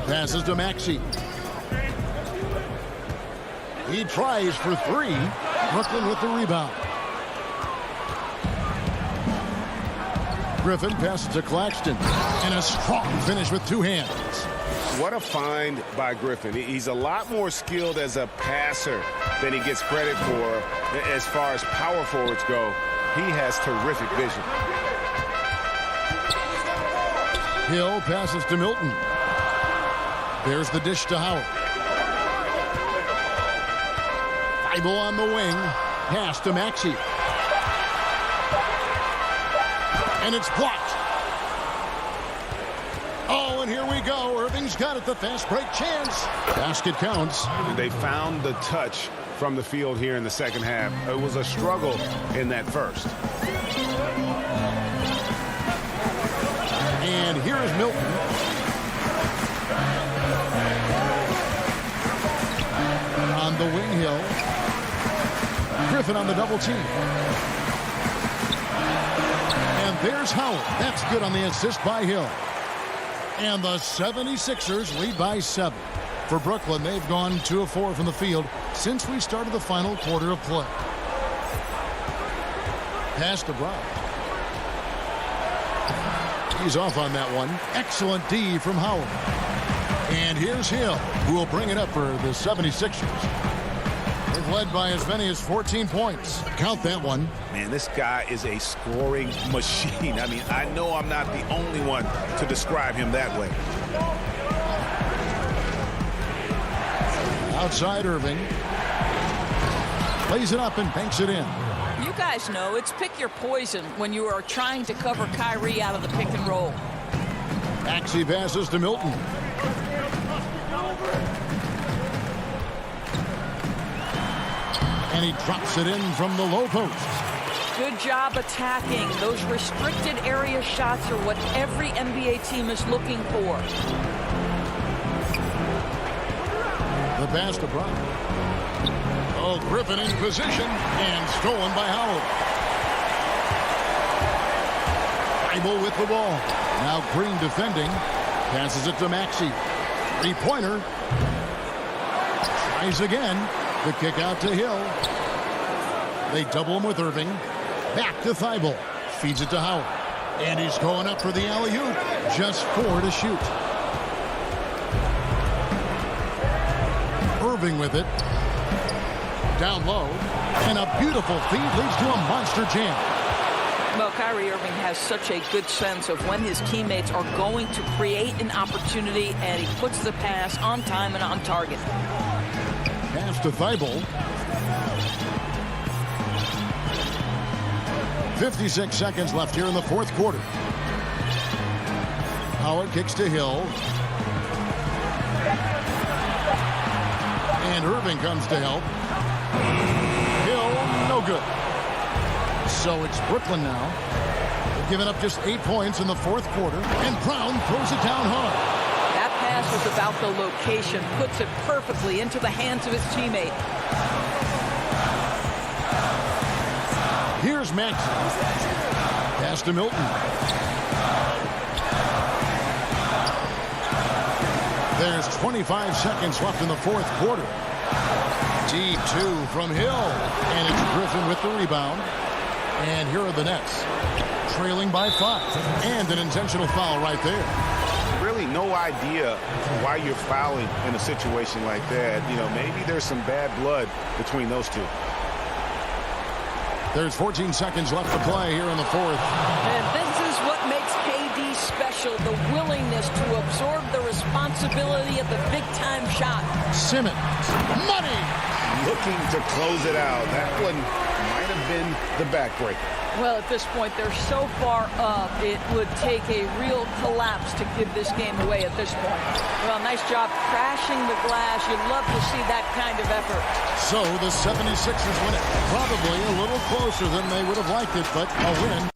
Passes to Maxey. He tries for 3. Brooklyn with the rebound. Griffin passes to Claxton. And a strong finish with two hands. What a find by Griffin. He's a lot more skilled as a passer than he gets credit for as far as power forwards go. He has terrific vision. Hill passes to Milton. There's the dish to Howard. Thibault on the wing. Pass to Maxey. And it's blocked. Oh, and here we go. Irving's got it. The fast break chance. Basket counts. They found the touch from the field here in the second half. It was a struggle in that first. And here is Milton. On the wing, Hill. Griffin on the double team. And there's Howard. That's good on the assist by Hill. And the 76ers lead by 7. For Brooklyn, they've gone 2 of 4 from the field since we started the final quarter of play. Pass to Brown. He's off on that one. Excellent D from Howard. And here's Hill, who will bring it up for the 76ers. They've led by as many as 14 points. Count that one. Man, this guy is a scoring machine. I mean, I know I'm not the only one to describe him that way. Outside Irving. Plays it up and banks it in. You guys know it's pick your poison when you are trying to cover Kyrie out of the pick and roll. Maxey passes to Milton. And he drops it in from the low post. Good job attacking. Those restricted area shots are what every NBA team is looking for. The pass to Brown. Oh, Griffin in position and stolen by Howard. Thibault with the ball. Now Green defending. Passes it to Maxey. Three-pointer. Tries again. The kick out to Hill. They double him with Irving. Back to Thibault. Feeds it to Howard. And he's going up for the alley-oop. Just 4 to shoot. Irving with it. Down low. And a beautiful feed leads to a monster jam. Well, Kyrie Irving has such a good sense of when his teammates are going to create an opportunity, and he puts the pass on time and on target. Pass to Thibault. 56 seconds left here in the fourth quarter. Howard kicks to Hill. And Irving comes to help. Hill, no good. So it's Brooklyn now. They've given up just 8 points in the fourth quarter. And Brown throws it down hard. That pass was about the location. Puts it perfectly into the hands of his teammate. Here's Maxey. Pass to Milton. There's 25 seconds left in the fourth quarter. Deep 2 from Hill. And it's Griffin with the rebound. And here are the Nets. Trailing by 5. And an intentional foul right there. Really no idea why you're fouling in a situation like that. You know, maybe there's some bad blood between those two. There's 14 seconds left to play here in the fourth. And this is what makes KD special, the willingness to absorb the responsibility of the big-time shot. Simmons, money! Looking to close it out. That one might have been the backbreaker. Well, at this point, they're so far up, it would take a real collapse to give this game away at this point. Well, nice job crashing the glass. You'd love to see that kind of effort. So the 76ers win it. Probably a little closer than they would have liked it, but a win.